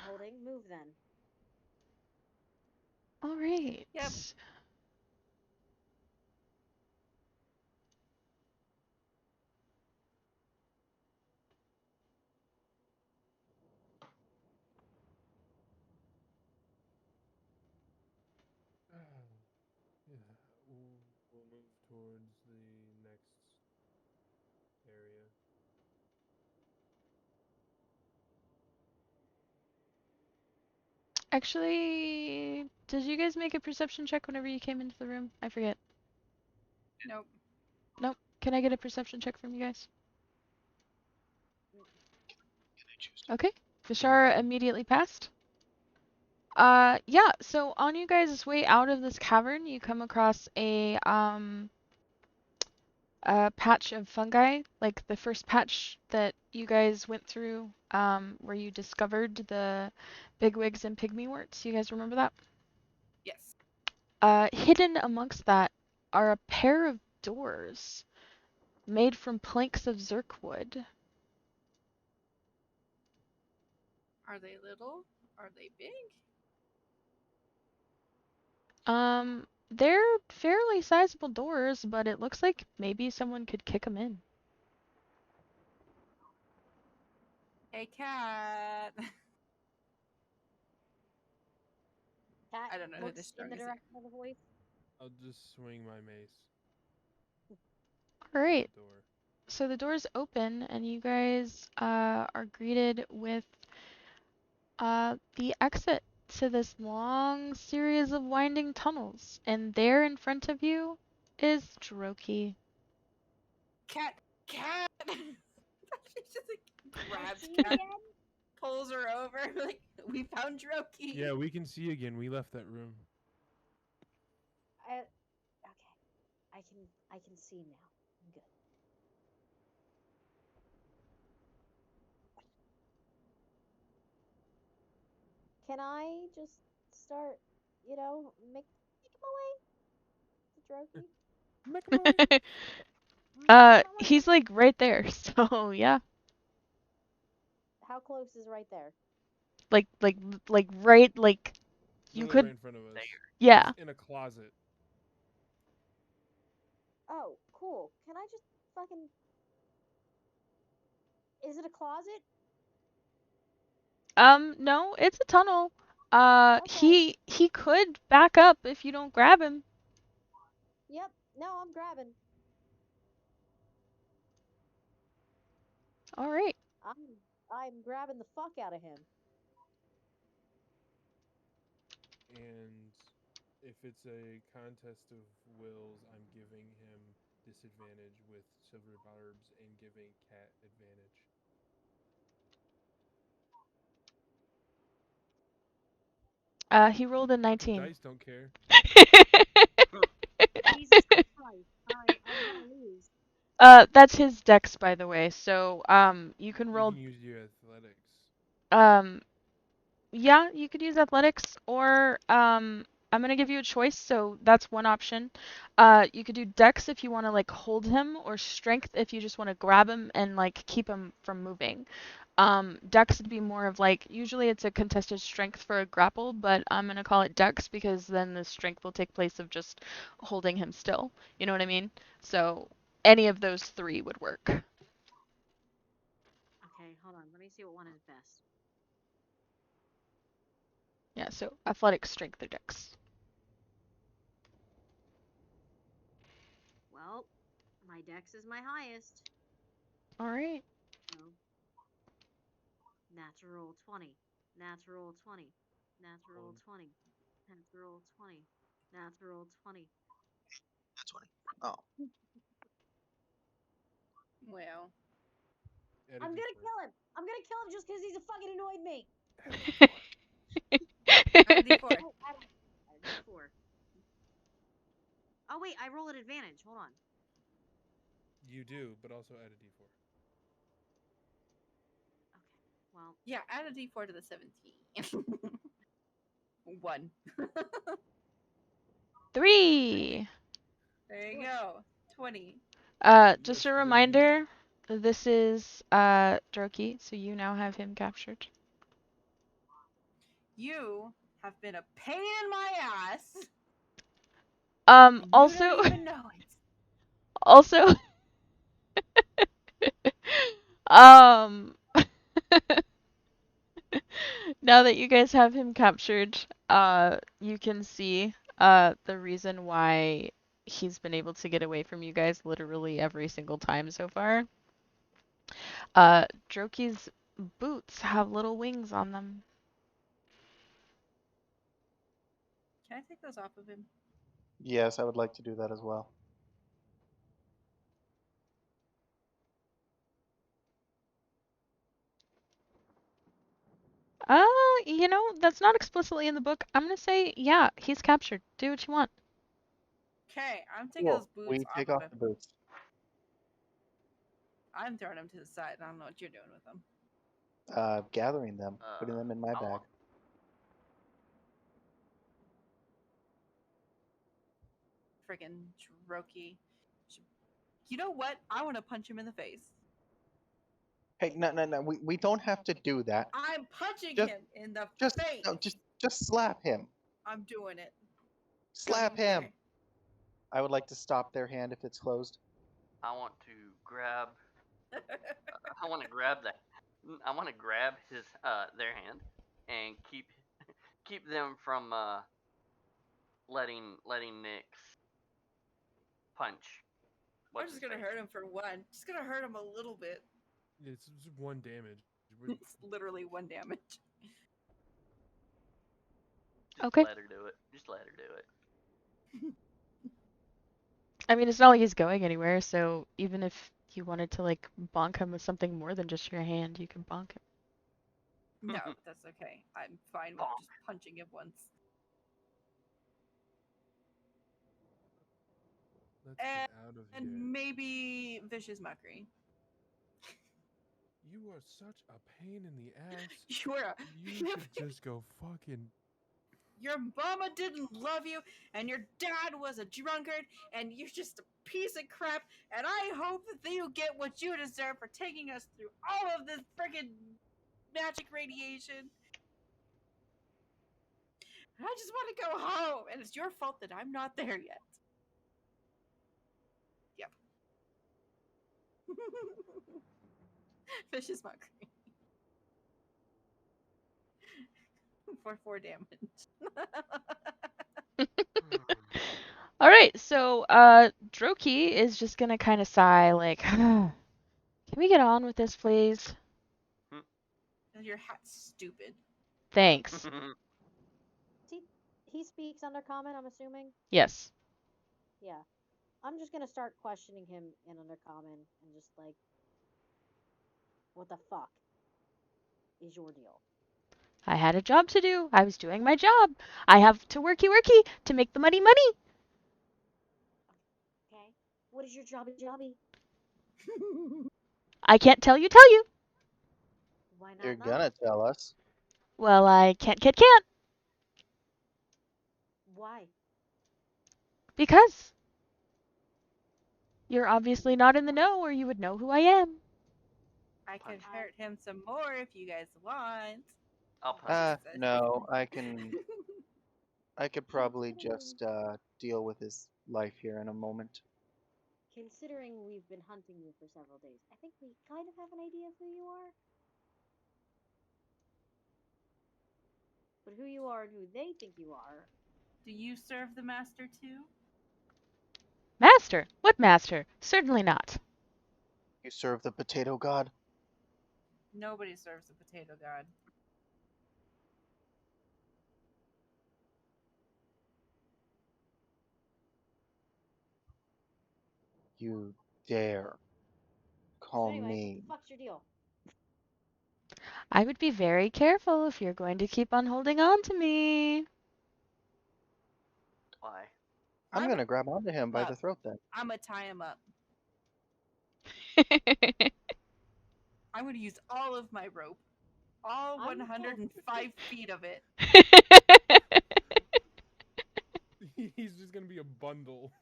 I'm holding. Move then.
All right.
Yep.
Yeah, we'll move towards the next area.
Actually, did you guys make a perception check whenever you came into the room? I forget.
Nope.
Nope. Can I get a perception check from you guys?
Can I choose to?
Okay.
Yeah, you
Vishara
can.
immediately passed. Yeah, so on you guys' way out of this cavern, you come across a patch of fungi, like the first patch that you guys went through, where you discovered the bigwigs and pygmyworts. You guys remember that?
Yes.
Hidden amongst that are a pair of doors made from planks of zirkwood.
Are they little? Are they big?
They're fairly sizable doors, but it looks like maybe someone could kick them in.
Hey, cat.
Cat
I don't know who the
looks in the
strongest here.
direction of the voice.
I'll just swing my mace
All
at
right,
the door.
so the doors open, and you guys are greeted with the exit to this long series of winding tunnels. And there in front of you is Droki.
Cat. Cat. She just like
Can't
grabs
see
cat,
again.
pulls her over. Like we found Droki.
Yeah, we can see again. We left that room.
Okay, I can see now. I'm good. Can I just start, make him away to Droki?
Make 'em away.
Make him away.
He's like right there, so yeah.
How close is right there?
Like, like, like right, like you
Literally right
could,
in front of us.
yeah.
He's in a closet.
Oh, cool. Can I just fucking? Is it a closet?
No, it's a tunnel.
Okay.
He could back up if you don't grab him.
Yep. No, I'm grabbing.
All right.
I'm grabbing the fuck out of him.
And if it's a contest of wills, I'm giving him disadvantage with silver barbs and giving Cat advantage.
He rolled a 19.
Dice don't care.
Jesus Christ. I'm gonna lose.
That's his dex, by the way. So, you can
You
roll,
can use your athletics.
um, yeah, you could use athletics, or, I'm gonna give you a choice, so that's one option. You could do dex if you want to, like, hold him, or strength if you just want to grab him and, like, keep him from moving. Dex would be more of like, usually it's a contested strength for a grapple, but I'm gonna call it dex because then the strength will take place of just holding him still. You know what I mean? So any of those three would work.
Okay, hold on. Let me see what one is best.
Yeah, so athletic, strength, or dex.
Well, my dex is my highest.
All right.
So, natural 20. Natural 20. Natural 20. Natural 20. Natural 20.
That's 20. Oh.
Well,
Add a
I'm gonna
d4.
kill him. I'm gonna kill him just because he's a fucking annoyed me.
Add a d4.
add a d4.
Oh, add a D4. Oh wait, I roll at advantage. Hold on.
You do, but also add a d4.
Okay. Well,
Yeah, add a d4 to the 17. 1.
3.
There you go. 20.
Just
Let's
a
begin.
reminder, this is Droki, so you now have him captured.
You have been a pain in my ass, and you don't
Also,
even know it.
also, um, now that you guys have him captured, you can see the reason why he's been able to get away from you guys literally every single time so far. Droki's boots have little wings on them.
Can I take those off of him?
Yes, I would like to do that as well.
Uh, that's not explicitly in the book. I'm gonna say, yeah, he's captured. Do what you want.
Okay, I'm taking those
Cool.
boots
We
off
take
of
off
him.
the boots.
I'm throwing them to the side. I don't know what you're doing with them.
Gathering them, putting them in my
I
bag.
want,
Friggin' Droki. You know what? I want to punch him in the face.
Hey, no, no, no. We don't have to do that.
I'm punching
Just,
him in the
just,
face.
no, just slap him.
I'm doing it. Don't
Slap
even
him.
care.
I would like to stop their hand if it's closed.
I want to grab. I want to grab the. I want to grab his their hand and keep them from letting Nyx punch.
I'm
What's
just
his
gonna
face?
hurt him for one. Just gonna hurt him a little bit.
It's just 1 damage.
It's literally 1 damage.
Just
Okay.
let her do it. Just let her do it.
I mean, it's not like he's going anywhere, so even if you wanted to, like, bonk him with something more than just your hand, you can bonk him.
No, that's okay. I'm fine with
Bonk.
just punching him once.
Let's get out of
And
here.
maybe vicious mockery.
You are such a pain in the ass.
You
You should just go fucking.
your mama didn't love you, and your dad was a drunkard, and you're just a piece of crap. And I hope that you get what you deserve for taking us through all of this freaking magic radiation. And I just want to go home, and it's your fault that I'm not there yet. Yep. Vicious mockery. for 4 damage.
All right, so Droki is just gonna kind of sigh, like, can we get on with this, please?
Your hat's stupid.
Thanks.
He speaks under common, I'm assuming.
Yes.
Yeah. I'm just gonna start questioning him in undercommon and just like, what the fuck is your deal?
I had a job to do. I was doing my job. I have to worky to make the money.
Okay. What is your jobby?
I can't tell you.
Why
You're
not?
gonna tell us.
Well, I can't.
Why?
Because you're obviously not in the know or you would know who I am.
I could
Punch.
hurt him some more if you guys want.
I'll punch him.
Jesus.
No, I could probably
Considering
just deal with his life here in a moment.
considering we've been hunting you for several days, I think we kind of have an idea of who you are. But who you are and who they think you are.
Do you serve the master too?
Master? What master? Certainly not.
You serve the potato god?
Nobody serves the potato god.
You dare
So
call
anyway, what
me.
the fuck's your deal?
I would be very careful if you're going to keep on holding on to me.
Why?
I'm gonna grab onto him by the throat then.
I'm gonna tie him up. I'm gonna use all of my rope. All
I'm
105 feet of it.
He's just gonna be a bundle.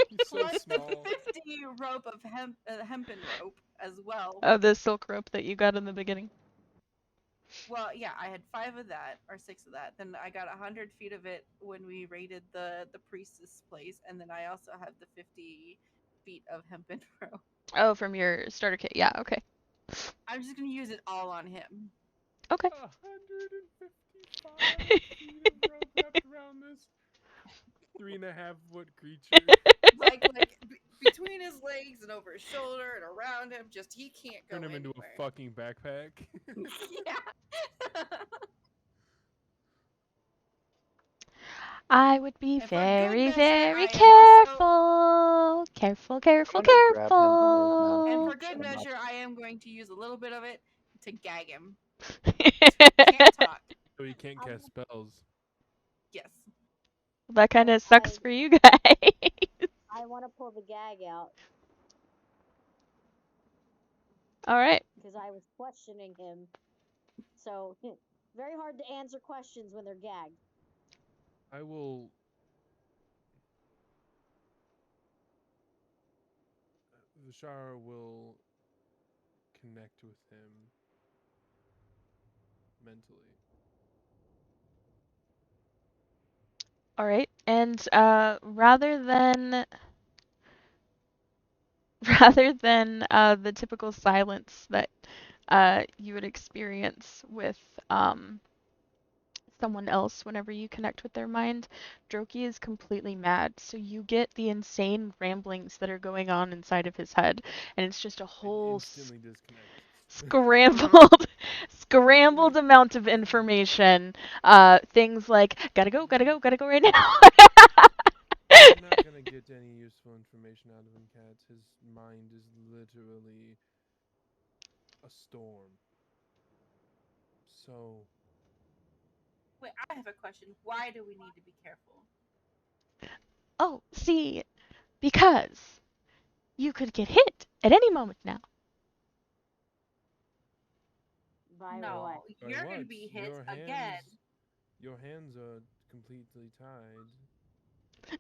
He's so
Plus the
small.
50 rope of hempen rope as well.
Oh, the silk rope that you got in the beginning.
Well, yeah, I had 5 of that, or 6 of that. Then I got 100 feet of it when we raided the priestess place, and then I also have the 50 feet of hempen rope.
Oh, from your starter kit. Yeah, okay.
I'm just gonna use it all on him.
Okay.
155 feet of rope wrapped around this 3.5 foot creature.
Like between his legs and over his shoulder and around him, just he can't go
Turn him into
anywhere.
a fucking backpack.
Yeah.
I would be
And for good
very,
measure,
very
I am also
careful. Careful.
I'm gonna grab him by his mouth
and
and
Careful.
for good
shut him up.
measure, I am going to use a little bit of it to gag him. Can't talk.
So he can't
I'm-
cast spells.
Yes.
That kind
So
of sucks
I-
for you guys.
I want to pull the gag out
All right.
because I was questioning him. So very hard to answer questions when they're gagged.
I will. Vishara will connect with him mentally.
All right. And rather than the typical silence that you would experience with someone else whenever you connect with their mind, Droki is completely mad. So you get the insane ramblings that are going on inside of his head, and it's just a
And
whole
instantly disconnect.
scrambled amount of information. Things like gotta go right now.
You're not gonna get any useful information out of him, Kat. His mind is literally a storm. So,
Wait, I have a question. Why do we need to be careful?
Oh, see, because you could get hit at any moment now.
By
No,
what?
by
you're
what?
gonna be hit again.
Your hands are completely tied.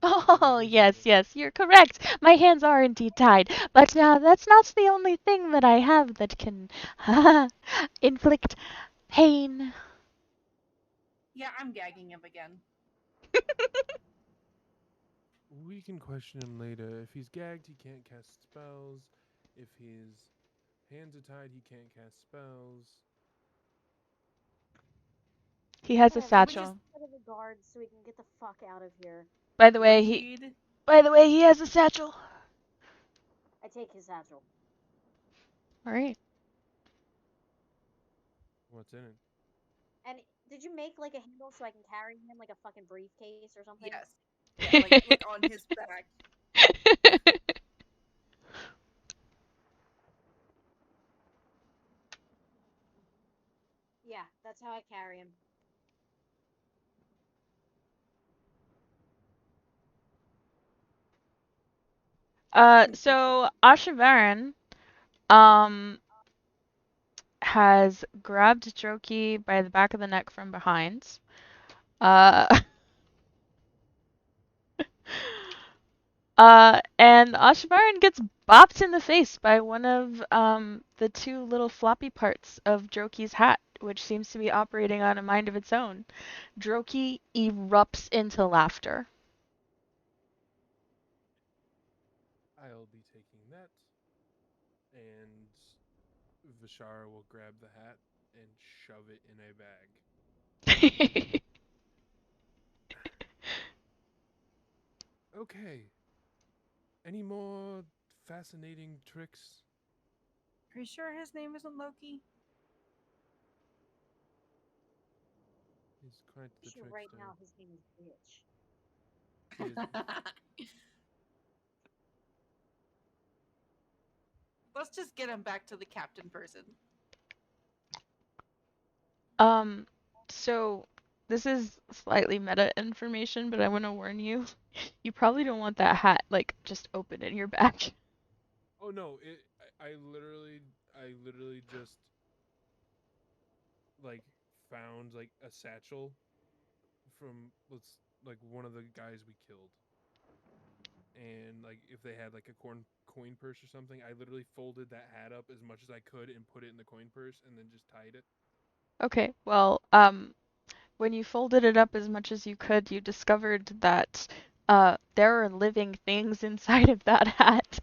Oh, yes, you're correct. My hands are indeed tied, but that's not the only thing that I have that can inflict pain.
Yeah, I'm gagging him again.
We can question him later. If he's gagged, he can't cast spells. If his hands are tied, he can't cast spells.
He has a
Alright, let me
satchel.
just go to the guards so we can get the fuck out of here.
By the way,
Agreed.
he has a satchel.
I take his satchel.
All right.
What's in it?
And did you make like a handle so I can carry him like a fucking briefcase or something?
Yes. Yeah, like on his back.
Yeah, that's how I carry him.
So Ashavaran, um, has grabbed Droki by the back of the neck from behind. Uh, and Ashavaran gets bopped in the face by one of the two little floppy parts of Droki's hat, which seems to be operating on a mind of its own. Droki erupts into laughter.
I'll be taking that, and Vishara will grab the hat and shove it in a bag. Okay. Any more fascinating tricks?
Are you sure his name isn't Loki?
He's quite the
Sure, right
trickster.
now his name is Bitch.
He is.
Let's just get him back to the captain person.
So this is slightly meta information, but I want to warn you. You probably don't want that hat like just open in your back.
Oh no! I literally just like found like a satchel from like one of the guys we killed, and like if they had like a coin purse or something, I literally folded that hat up as much as I could and put it in the coin purse, and then just tied it.
Okay, well, when you folded it up as much as you could, you discovered that there are living things inside of that hat.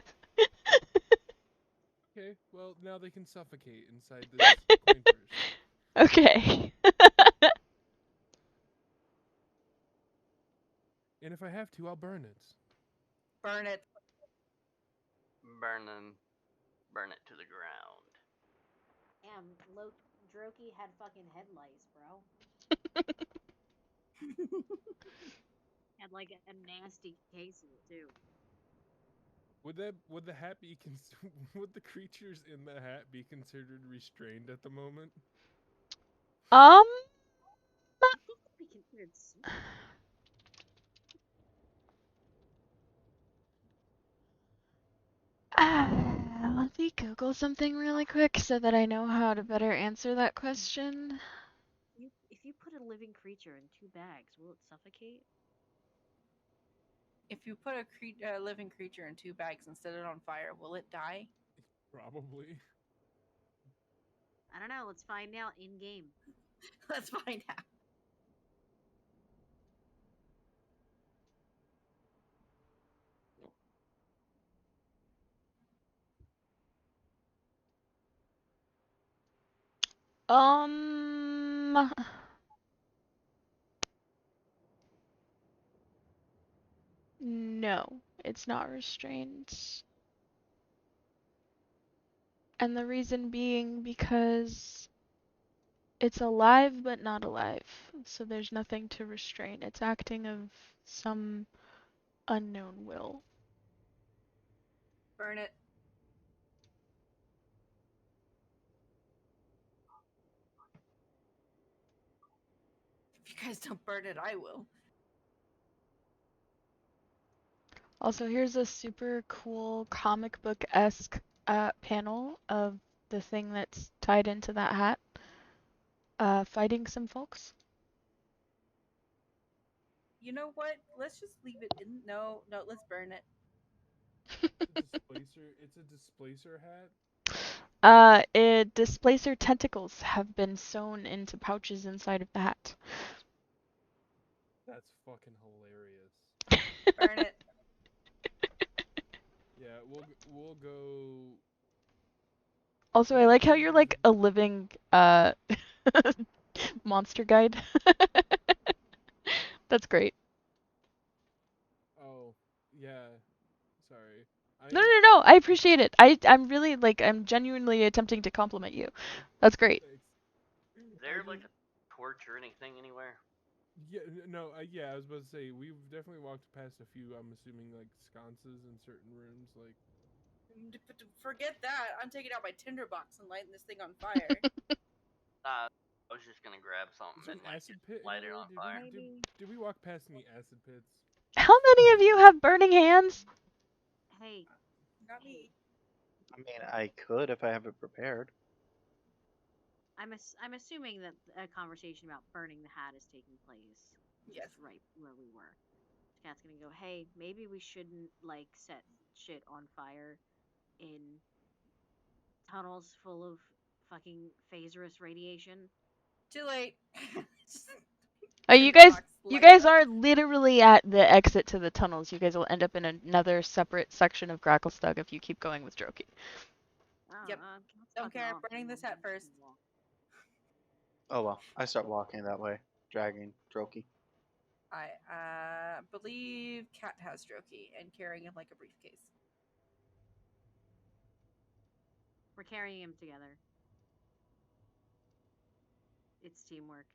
Okay, well now they can suffocate inside this coin purse.
Okay.
And if I have to, I'll burn it.
Burn it.
Burn them. Burn it to the ground.
Damn, Droki had fucking head lice, bro. Had like a nasty case of it too.
Would the hat be would the creatures in the hat be considered restrained at the moment?
Um,
I think it'd be considered super.
let me Google something really quick so that I know how to better answer that question.
If you put a living creature in 2 bags, will it suffocate?
If you put a living creature in 2 bags and set it on fire, will it die?
Probably.
I don't know. Let's find out in game.
Let's find out.
Um, no, it's not restrained. And the reason being because it's alive but not alive. So there's nothing to restrain. It's acting of some unknown will.
Burn it. If you guys don't burn it, I will.
Also, here's a super cool comic book-esque panel of the thing that's tied into that hat, fighting some folks.
You know what? Let's just leave it in. No, let's burn it.
It's a displacer hat.
Displacer tentacles have been sewn into pouches inside of the hat.
That's fucking hilarious.
Burn it.
Yeah, we'll go.
Also, I
What
like how you're
seems
like a living Monster guide. That's great.
Oh, yeah. Sorry. I
No, no,
am.
no, no. I appreciate it. I'm really like I'm genuinely attempting to compliment you. That's great.
Thanks.
Is
I
there like
just.
a torch or anything anywhere?
Yeah, no, yeah, I was about to say, we've definitely walked past a few, I'm assuming, like, sconces in certain rooms, like,
Forget that. I'm taking out my tinderbox and lighting this thing on fire.
I was just gonna grab
is
something
there
and
an
like
acid
just
pit
light it
anywhere?
on fire.
Maybe.
Did we walk past any acid pits?
How many of you have burning hands?
Hey,
Not me.
I mean, I could if I have it prepared.
I'm assuming that a conversation about burning the hat is taking place
Yes.
just right where we were. Cat's gonna go, hey, maybe we shouldn't like set shit on fire in tunnels full of fucking phaserous radiation.
Too late.
You guys,
Tinderbox
you
lights
guys
up.
are literally at the exit to the tunnels. You guys will end up in another separate section of Gracklestug if you keep going with Droki.
Yep.
Cat's
Don't
fucking
care.
off,
Burning
dude.
this
I'm
hat
just
first.
gonna walk.
Oh well, I start walking that way, dragging Droki.
I believe Cat has Strokey and carrying him like a briefcase.
We're carrying him together. It's teamwork.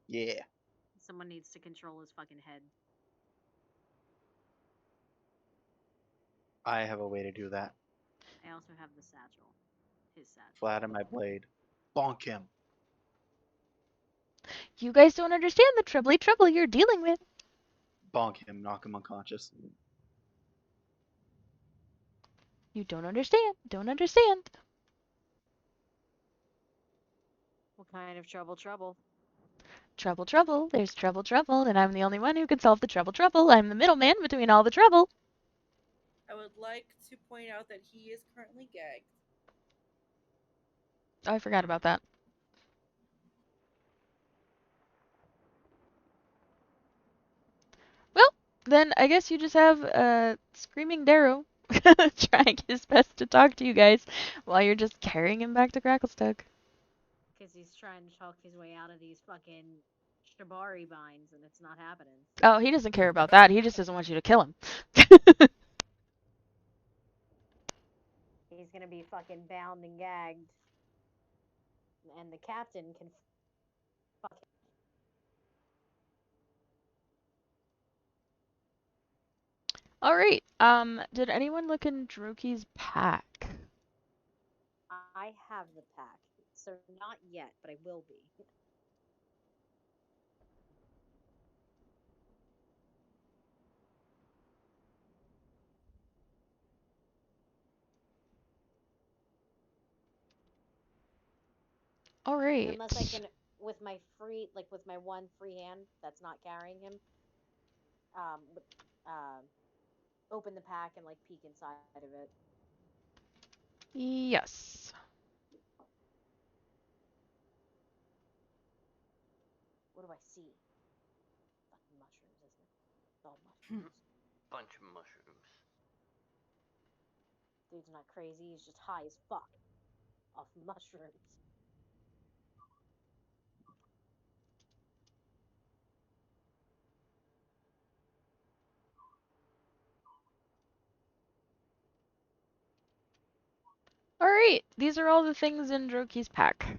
Yeah.
Someone needs to control his fucking head.
I have a way to do that.
I also have the satchel. His satchel.
Flat on my blade. Bonk him.
You guys don't understand the trebly trouble you're dealing with.
Bonk him, knock him unconscious.
You don't understand. Don't understand.
What kind of trouble? Trouble.
Trouble, trouble. There's trouble, trouble, and I'm the only one who can solve the trouble, trouble. I'm the middleman between all the trouble.
I would like to point out that he is currently gagged.
Oh, I forgot about that. Well, then I guess you just have Screaming Darrow trying his best to talk to you guys while you're just carrying him back to Gracklestug.
Because he's trying to talk his way out of these fucking shibari binds and it's not happening.
Oh, he doesn't care about that. He just doesn't want you to kill him.
He's gonna be fucking bound and gagged. And the captain can fuck him.
All right. Did anyone look in Droki's pack?
I have the pack. So not yet, but I will be.
All right.
Unless I can with my free like with my one free hand that's not carrying him, um uh, open the pack and like peek inside of it.
Yes.
What do I see? Fucking mushrooms, isn't it? It's all mushrooms.
Bunch of mushrooms.
Dude's not crazy, he's just high as fuck off mushrooms.
All right. These are all the things in Droki's pack.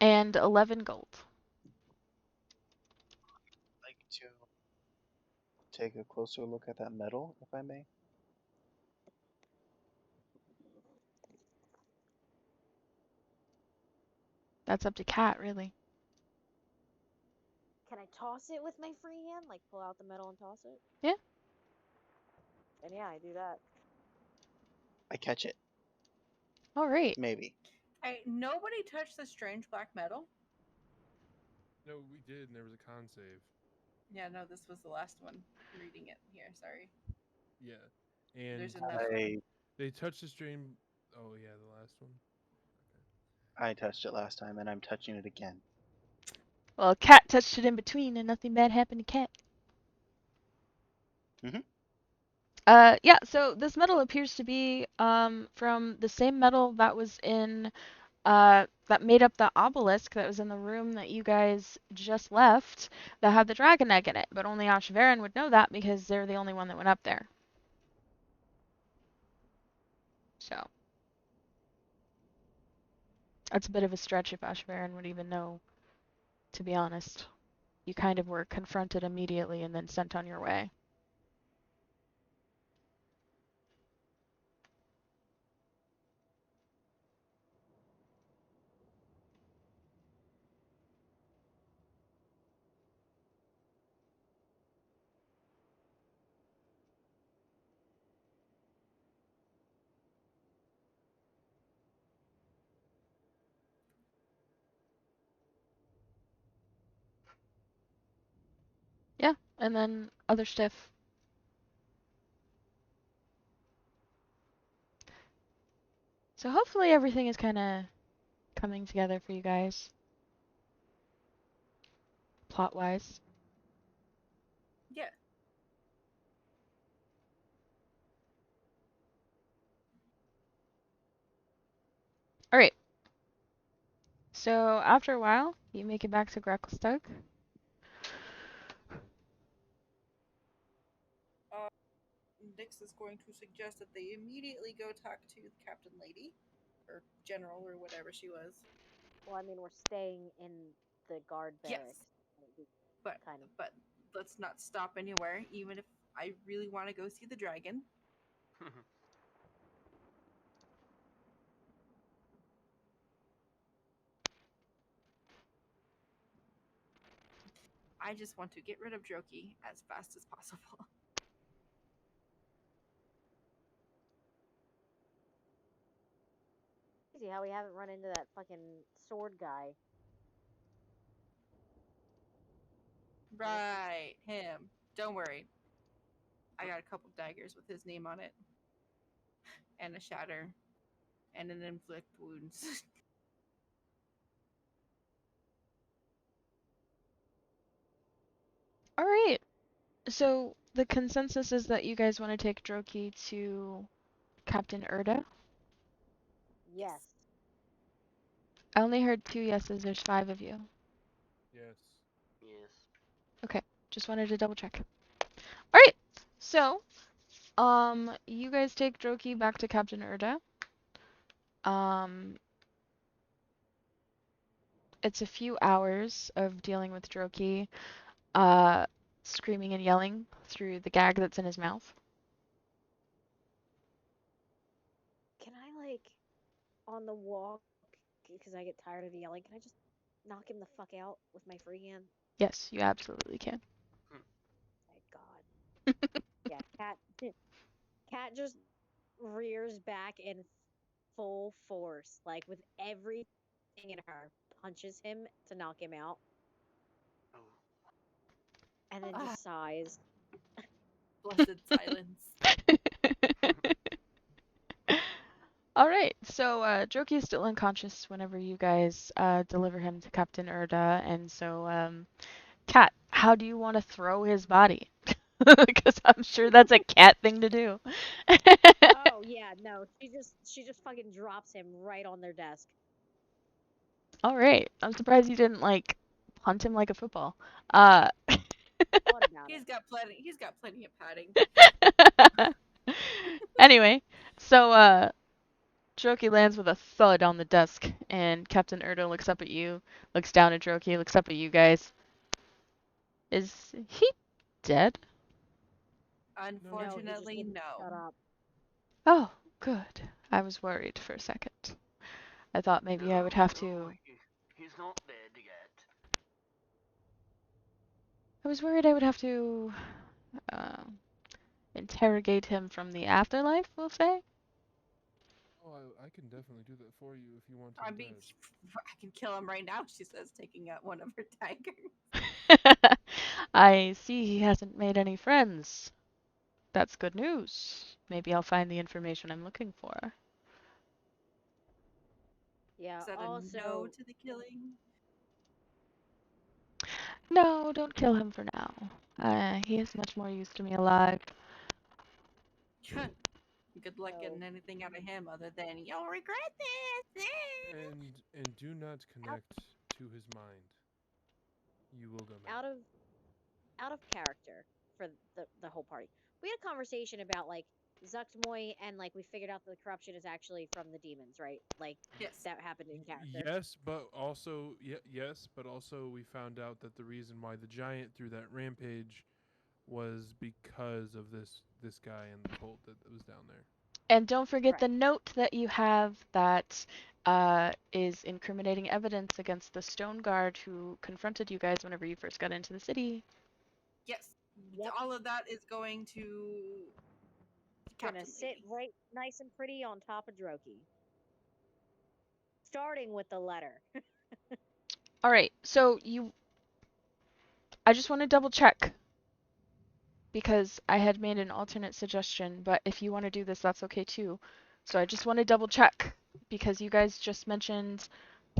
And 11 gold.
I'd like to take a closer look at that medal, if I may.
That's up to Cat, really.
Can I toss it with my free hand? Like pull out the metal and toss it?
Yeah.
And yeah, I do that.
I catch it.
All right.
Maybe.
Hey, nobody touched the strange black metal.
No, we did, and there was a con save.
Yeah, no, this was the last one. Reading it here, sorry.
Yeah. And
There's another one.
they touched the stream. Oh, yeah, the last one.
I touched it last time, and I'm touching it again.
Well, Cat touched it in between, and nothing bad happened to Cat.
Mhm.
Yeah. So this metal appears to be from the same metal that was in that made up the obelisk that was in the room that you guys just left that had the dragon egg in it. But only Ashvaran would know that because they're the only one that went up there. So that's a bit of a stretch if Ashvaran would even know, to be honest. You kind of were confronted immediately and then sent on your way. Yeah, and then other stuff. So hopefully everything is kind of coming together for you guys, plot-wise.
Yeah.
All right. So after a while, you make it back to Gracklestug.
Dix is going to suggest that they immediately go talk to the captain lady, or general, or whatever she was.
Well, I mean, we're staying in the guard barracks.
Yes,
We
but
kind of.
but let's not stop anywhere. Even if I really want to go see the dragon, I just want to get rid of Droki as fast as possible.
Crazy how we haven't run into that fucking sword guy.
Right, him. Don't worry. I got a couple daggers with his name on it, and a shatter, and an inflict wounds.
All right. So the consensus is that you guys want to take Droki to Captain Erda.
Yes.
Yes.
I only heard 2 yeses. There's 5 of you.
Yes.
Yes.
Okay. Just wanted to double check. All right. So, you guys take Droki back to Captain Erda. Um, it's a few hours of dealing with Droki, uh, screaming and yelling through the gag that's in his mouth.
Can I, like, on the walk, because I get tired of the yelling, can I just knock him the fuck out with my free hand?
Yes, you absolutely can.
Thank God. Yeah, cat just rears back in full force, like with everything in her, punches him to knock him out,
Oh.
and then
Ah,
just sighs.
blessed silence.
All right, so Droki is still unconscious whenever you guys deliver him to Captain Erda, and so Cat, how do you want to throw his body? Because I'm sure that's a cat thing to do.
Oh yeah, no, she just fucking drops him right on their desk.
All right, I'm surprised you didn't like punt him like a football. Uh,
Thought about it.
He's got plenty. He's got plenty of padding.
anyway, so Droki lands with a thud on the desk, and Captain Erdo looks up at you, looks down at Droki, looks up at you guys. Is he dead?
No, he just
Unfortunately,
wouldn't
no.
shut up.
Oh, good. I was worried for a second. I thought maybe I would
No,
have
no,
to.
he's not dead yet.
I was worried I would have to uh, interrogate him from the afterlife, we'll say.
Oh, I can definitely do that for you if you want
I
him
mean,
dead.
I can kill him right now. She says, taking out one of her daggers.
I see he hasn't made any friends. That's good news. Maybe I'll find the information I'm looking for.
Yeah.
Is that a no
Also,
to the killing?
No, don't kill him for now. He is much more used to me alive.
Good luck
So,
getting anything out of him other than you'll regret this.
And do not
out
connect to his mind. You will go mad.
out of out of character for the whole party. We had a conversation about like Zuktmoy and like we figured out that the corruption is actually from the demons, right? Like
Yes.
that happened in character.
Yes, but also yes, but also we found out that the reason why the giant threw that rampage was because of this guy and the cult that was down there.
And don't forget
Right.
the note that you have that is incriminating evidence against the stone guard who confronted you guys whenever you first got into the city.
Yes.
Yep.
All of that is going to
Gonna
Captain
sit
Lady.
right nice and pretty on top of Droki. Starting with the letter.
All right, so I just want to double check because I had made an alternate suggestion, but if you want to do this, that's okay too. So I just want to double check because you guys just mentioned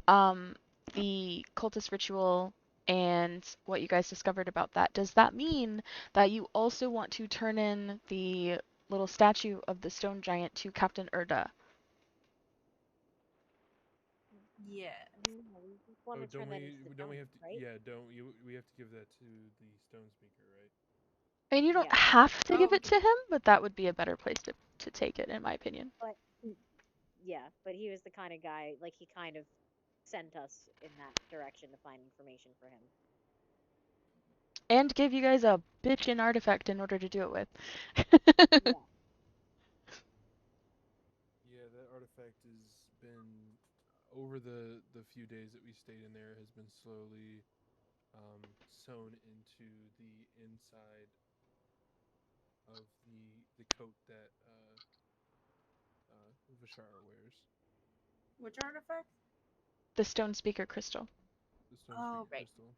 um, the cultist ritual and what you guys discovered about that. Does that mean that you also want to turn in the little statue of the stone giant to Captain Urda?
Yeah.
No, we just want
Oh,
to turn that into the
don't we
giant,
have to
right?
yeah, don't you we have to give that to the stone speaker, right?
I mean, you don't
Yeah.
have to give
Oh,
it to him, but that would be a better place to take it, in my opinion.
But yeah, but he was the kind of guy like he kind of sent us in that direction to find information for him.
And give you guys a bitchin' artifact in order to do it with.
Yeah.
Yeah, that artifact has been over the few days that we stayed in there has been slowly sewn into the inside of the coat that Vishara wears.
which artifact?
The stone speaker crystal.
The stone
Oh,
speaker
right.
crystal.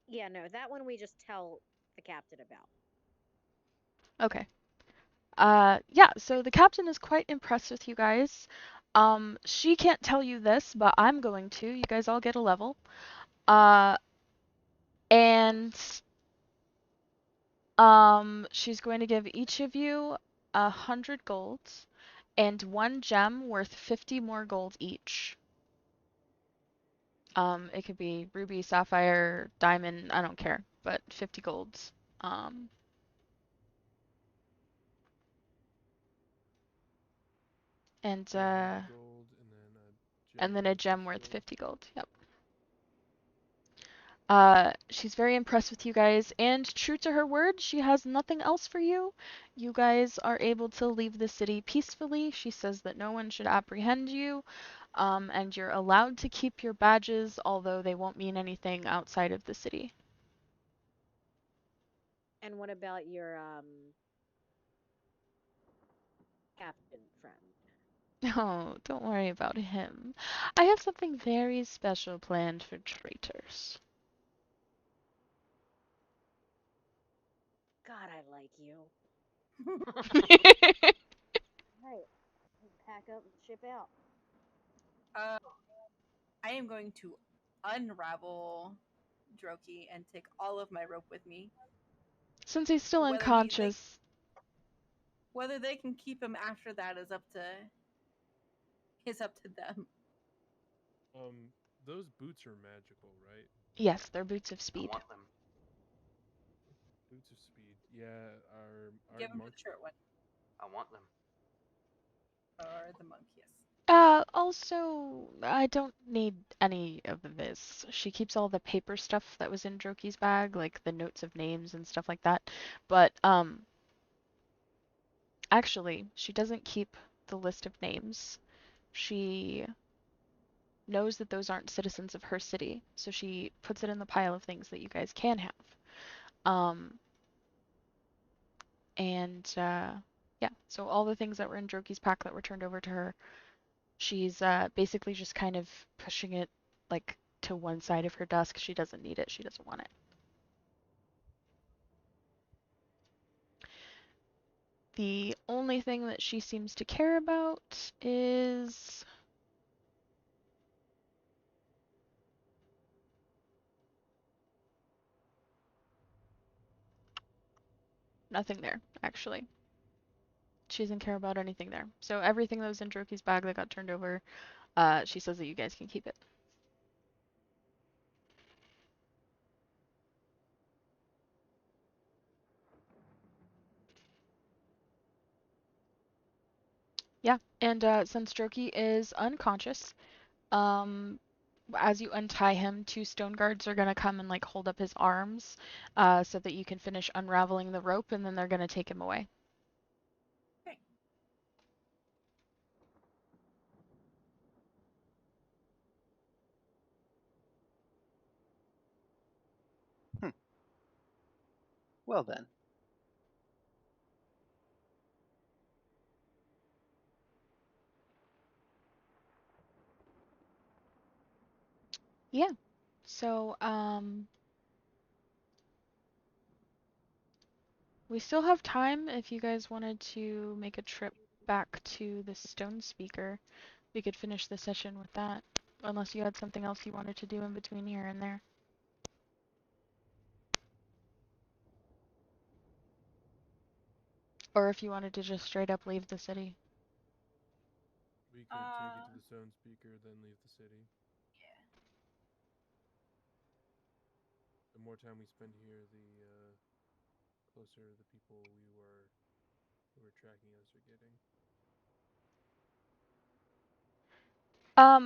Yeah, no, that one we just tell the captain about.
Okay. Yeah, so the captain is quite impressed with you guys. She can't tell you this, but I'm going to. You guys all get a level. Uh, and she's going to give each of you 100 gold and one gem worth 50 more gold each. It could be ruby, sapphire, diamond, I don't care, but 50 golds. Um, and
So 100 gold
and
and
then
then
a
a gem
gem
worth
worth
50 gold.
50 gold. Yep. She's very impressed with you guys, and true to her word, she has nothing else for you. You guys are able to leave the city peacefully. She says that no one should apprehend you, and you're allowed to keep your badges, although they won't mean anything outside of the city.
And what about your captain friend?
Oh, don't worry about him. I have something very special planned for traitors.
God, I like you. Right. Pack up and ship out.
uh, I am going to unravel Droki and take all of my rope with me.
Since he's still
Whether
unconscious,
they can keep him after that is up to them.
Those boots are magical, right?
yes, they're boots of
I
speed.
want them.
Boots of speed. Yeah, our
Give him
monk.
the short one
I want them.
or the monk. Yes.
Also, I don't need any of this. She keeps all the paper stuff that was in Droki's bag, like the notes of names and stuff like that. But, actually, she doesn't keep the list of names. She knows that those aren't citizens of her city, so she puts it in the pile of things that you guys can have. Um, and yeah, so all the things that were in Droki's pack that were turned over to her, she's basically just kind of pushing it like to one side of her desk. She doesn't need it. She doesn't want it. The only thing that she seems to care about is nothing there, actually. She doesn't care about anything there. So everything that was in Droki's bag that got turned over, she says that you guys can keep it. Yeah, and since Droki is unconscious, as you untie him, two stone guards are gonna come and like hold up his arms, so that you can finish unraveling the rope, and then they're gonna take him away.
Okay.
Well then.
Yeah. So, we still have time if you guys wanted to make a trip back to the stone speaker. We could finish the session with that, unless you had something else you wanted to do in between here and there. Or if you wanted to just straight up leave the city.
We could take it to the stone speaker, then leave the city.
Yeah.
The more time we spend here, the closer the people who were tracking us are getting.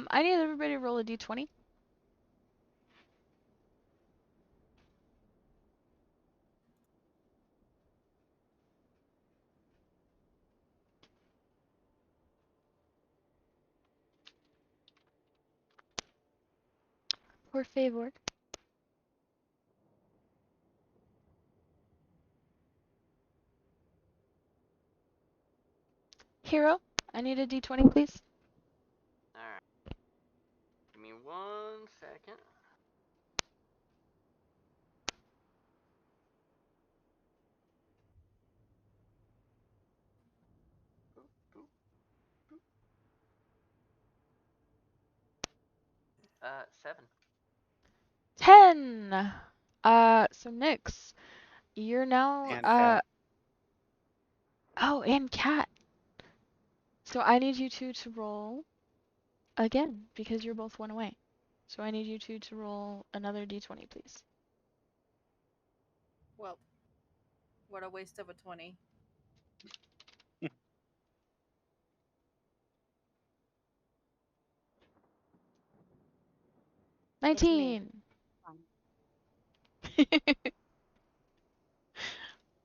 I need everybody to roll a d20. Por favor. Hero, I need a d20, please.
Alright. Give me 1 second. Boop, boop, boop. 7.
10. So Nyx, you're now,
And cat.
oh, and Cat. So I need you two to roll again, because you're both one away. So I need you two to roll another d20, please.
Well, what a waste of a 20.
19.
Fine.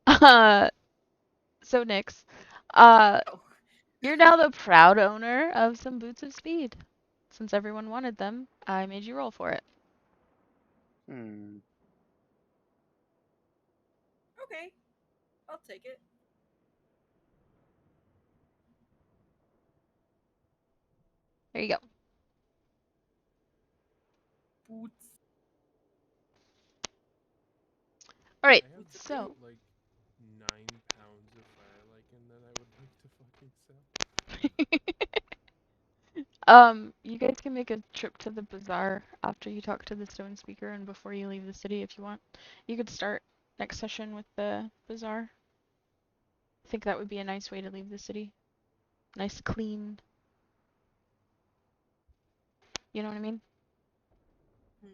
uh, so Nyx, uh,
Oh.
you're now the proud owner of some boots of speed. Since everyone wanted them, I made you roll for it.
Hmm.
Okay. I'll take it.
There you go.
Boots.
All right,
I have
Boots of
so
doom.
like 9 pounds of fire lichen that I would like to fucking sell.
you guys can make a trip to the bazaar after you talk to the stone speaker and before you leave the city if you want. You could start next session with the bazaar. I think that would be a nice way to leave the city. Nice, clean. You know what I mean?
Hmm.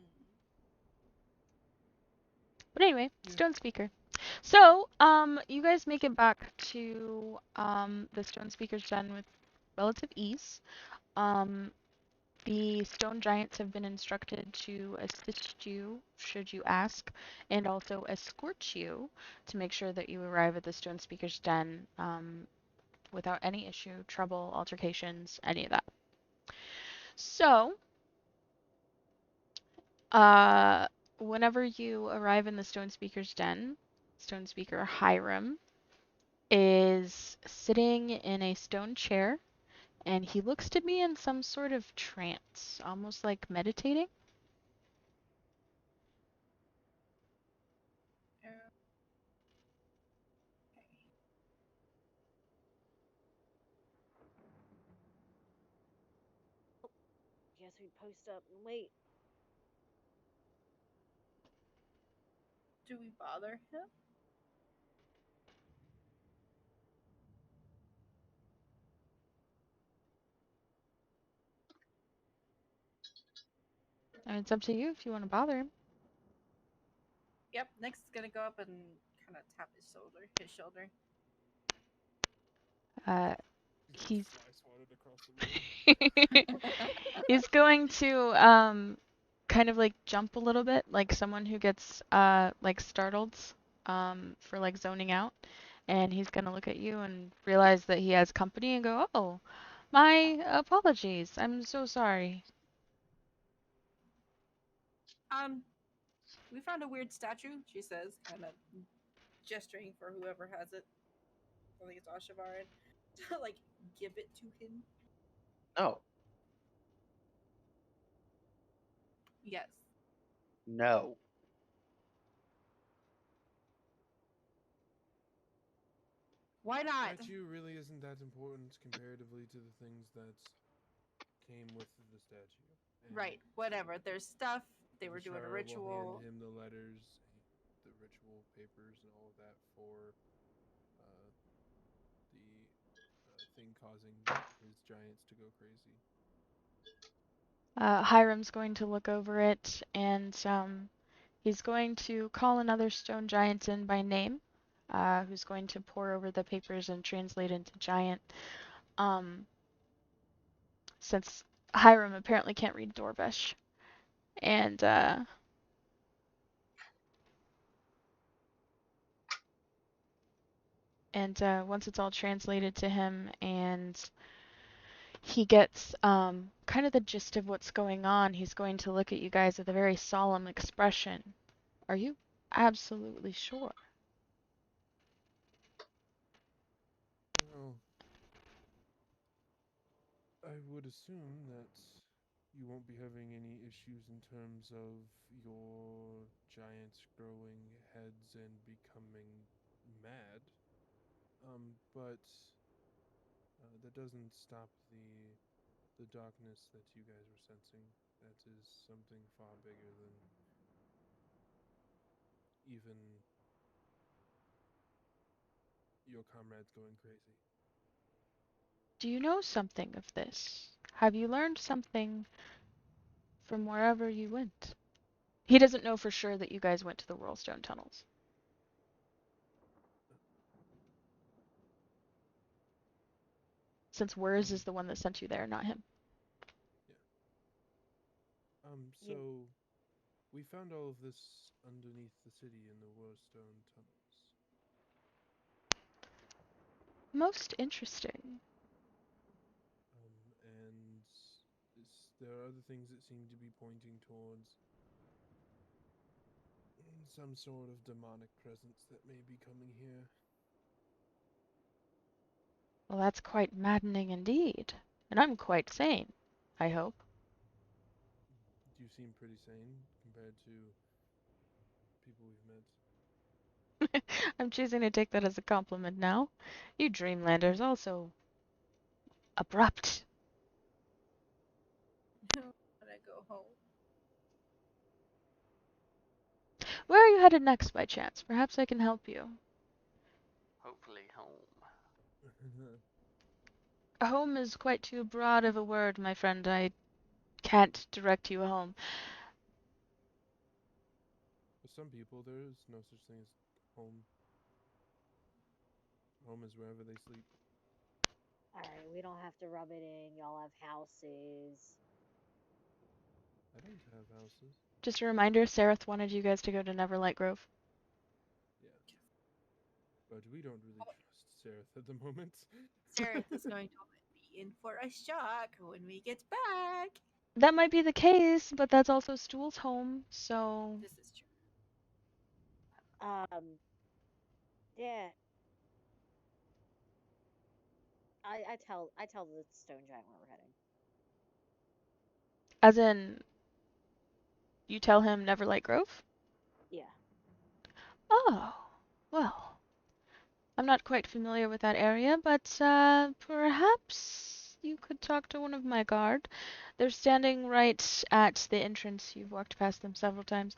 But anyway,
Yeah.
stone speaker. So, you guys make it back to the stone speaker's den with relative ease. Um, The stone giants have been instructed to assist you should you ask, and also escort you to make sure that you arrive at the stone speaker's den without any issue, trouble, altercations, any of that. So, uh, whenever you arrive in the stone speaker's den, stone speaker Hiram is sitting in a stone chair, and he looks to be in some sort of trance, almost like meditating.
Okay.
guess we'd post up and wait.
Do we bother him?
And it's up to you if you want to bother him.
Yep. Next is gonna go up and kind of tap his shoulder. His shoulder.
Uh,
He's
he's
like fly swatted across the room.
he's going to kind of like jump a little bit, like someone who gets like startled for like zoning out, and he's gonna look at you and realize that he has company and go, "Oh, my apologies. I'm so sorry."
We found a weird statue. She says, kind of gesturing for whoever has it. I think it's Ashavaran. To like give it to him.
No,
Yes.
no.
Why not?
Statue really isn't that important comparatively to the things that came with the statue. And
Right. Whatever. There's stuff. They were doing a
Vishara will hand
ritual.
him the letters, the ritual papers, and all of that for uh, the thing causing his giants to go crazy.
Hiram's going to look over it and he's going to call another stone giant in by name, who's going to pore over the papers and translate into giant. Um, since Hiram apparently can't read Dorvish. And once it's all translated to him and he gets kind of the gist of what's going on, he's going to look at you guys with a very solemn expression. Are you absolutely sure?
Well, I would assume that you won't be having any issues in terms of your giants growing heads and becoming mad. But that doesn't stop the darkness that you guys were sensing. That is something far bigger than even your comrades going crazy.
Do you know something of this? Have you learned something from wherever you went? He doesn't know for sure that you guys went to the Whorlstone tunnels, since Wurs
Um,
is the one that sent you there, not him.
yeah.
You
So we found all of this underneath the city in the Whorlstone tunnels.
Most interesting.
And there are other things that seem to be pointing towards some sort of demonic presence that may be coming here.
Well, that's quite maddening indeed. And I'm quite sane, I hope.
You seem pretty sane compared to people we've met.
I'm choosing to take that as a compliment now. You Dreamlanders also abrupt.
When I go home.
Where are you headed next by chance? Perhaps I can help you.
Hopefully home.
Home is quite too broad of a word, my friend. I can't direct you home.
For some people, there is no such thing as home. Home is wherever they sleep.
Alright, we don't have to rub it in. Y'all have houses.
I don't have houses.
Just a reminder, Sareth wanted you guys to go to Neverlight Grove.
Yeah. But we don't really trust Sareth at the moment.
Sarah is going to be in for a shock when we get back.
That might be the case, but that's also Stool's home, so
This is true.
Yeah. I tell the stone giant where we're heading.
as in you tell him Neverlight Grove?
Yeah.
Oh, well, I'm not quite familiar with that area, but perhaps you could talk to one of my guard. They're standing right at the entrance. You've walked past them several times.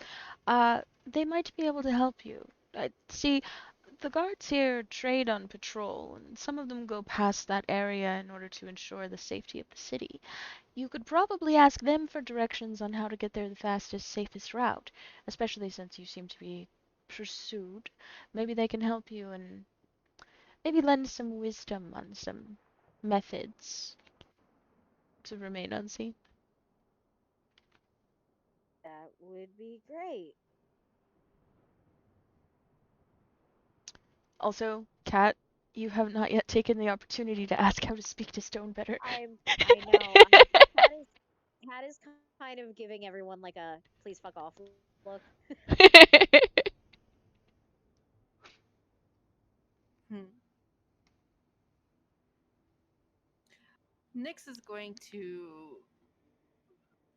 They might be able to help you. See, the guards here trade on patrol, and some of them go past that area in order to ensure the safety of the city. You could probably ask them for directions on how to get there the fastest, safest route, especially since you seem to be pursued. Maybe they can help you and maybe lend some wisdom on some methods to remain unseen.
That would be great.
Also, Kat, you have not yet taken the opportunity to ask how to speak to Stone better.
I know. Cat is kind of giving everyone like a please fuck off look.
Hmm. Nyx is going to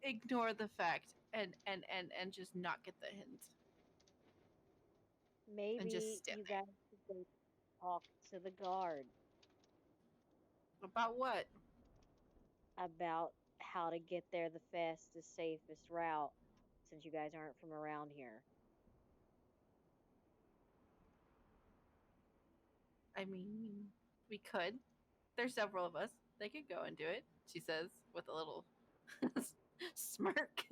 ignore the fact and just not get the hint and just
Maybe
stand
you
there.
guys could go talk to the guard
About what?
about how to get there the fastest, safest route since you guys aren't from around here.
I mean, we could. There's several of us. They could go and do it, she says with a little smirk.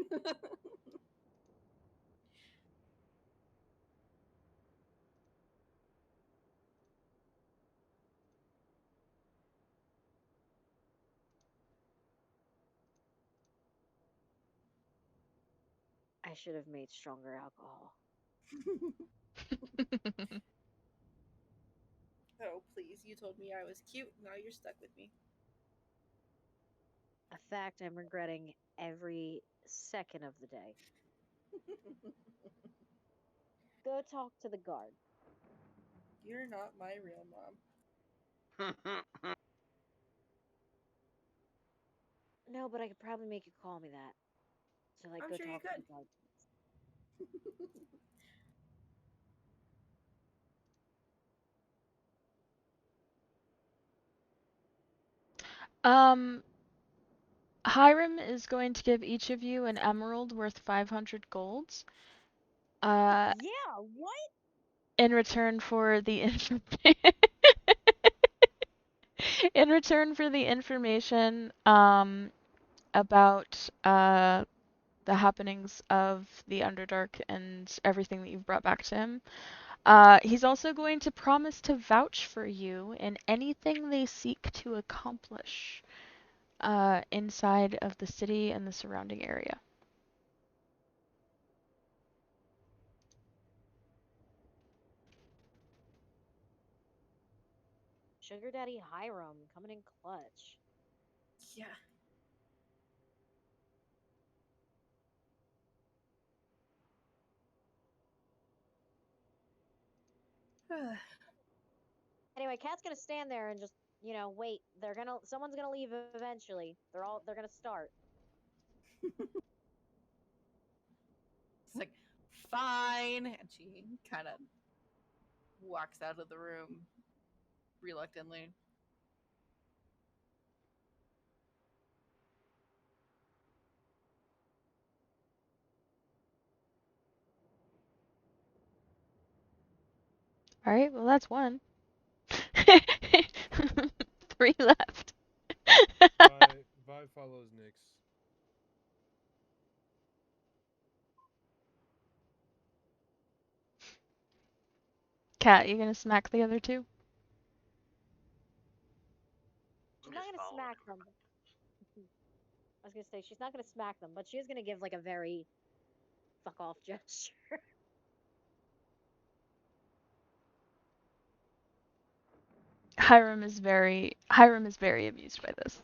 I should have made stronger alcohol.
Oh, please. You told me I was cute. Now you're stuck with me.
A fact I'm regretting every second of the day. Go talk to the guard.
You're not my real mom.
No, but I could probably make you call me that. So, like,
I'm
go
sure you
talk to the
could.
guard.
um, Hiram is going to give each of you an emerald worth 500 golds. Uh,
Yeah, what?
in return for the in return for the information about the happenings of the Underdark and everything that you've brought back to him. He's also going to promise to vouch for you in anything they seek to accomplish inside of the city and the surrounding area.
Sugar Daddy Hiram coming in clutch.
Yeah.
Anyway, Cat's gonna stand there and just, wait. Someone's gonna leave eventually. They're gonna start.
It's like, fine. And she kind of walks out of the room reluctantly.
All right, well that's one. Three left.
Vi follows Nyx.
Cat, you gonna smack the other two?
She's
I'm
not
just
gonna
following
smack
her.
them. I was gonna say she's not gonna smack them, but she is gonna give like a very fuck off gesture.
Hiram is very amused by this.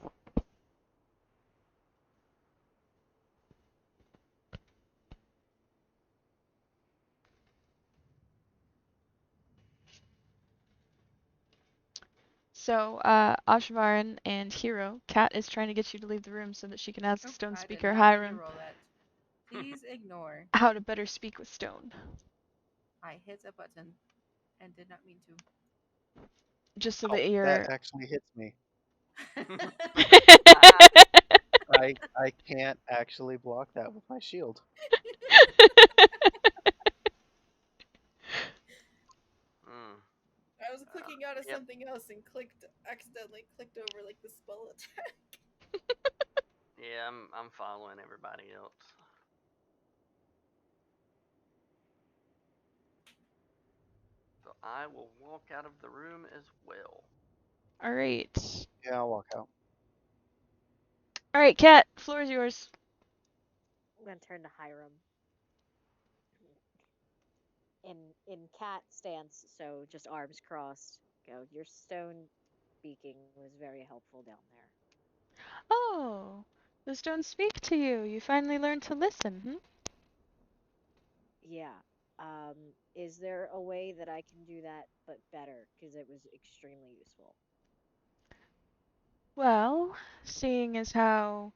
So, Ashvaran and Hero, Kat is trying to get you to leave the room so that she can ask
Oh,
Stone
I did
Speaker
not mean to
Hiram
roll that. Please ignore.
how to better speak with Stone.
I hit a button and did not mean to.
Just so
Oh,
that
that
you're
actually hits me. I can't actually block that with my shield.
Hmm.
I was clicking out of
Yep.
something else and accidentally clicked over like the spell attack.
Yeah, I'm following everybody else. So I will walk out of the room as well.
All right.
Yeah, I'll walk out.
All right, Cat, floor is yours.
I'm gonna turn to Hiram in cat stance, so just arms crossed. Go. Your stone speaking was very helpful down there.
Oh, those don't speak to you. You finally learned to listen, hmm?
Yeah. Is there a way that I can do that but better? Because it was extremely useful.
Well, seeing as how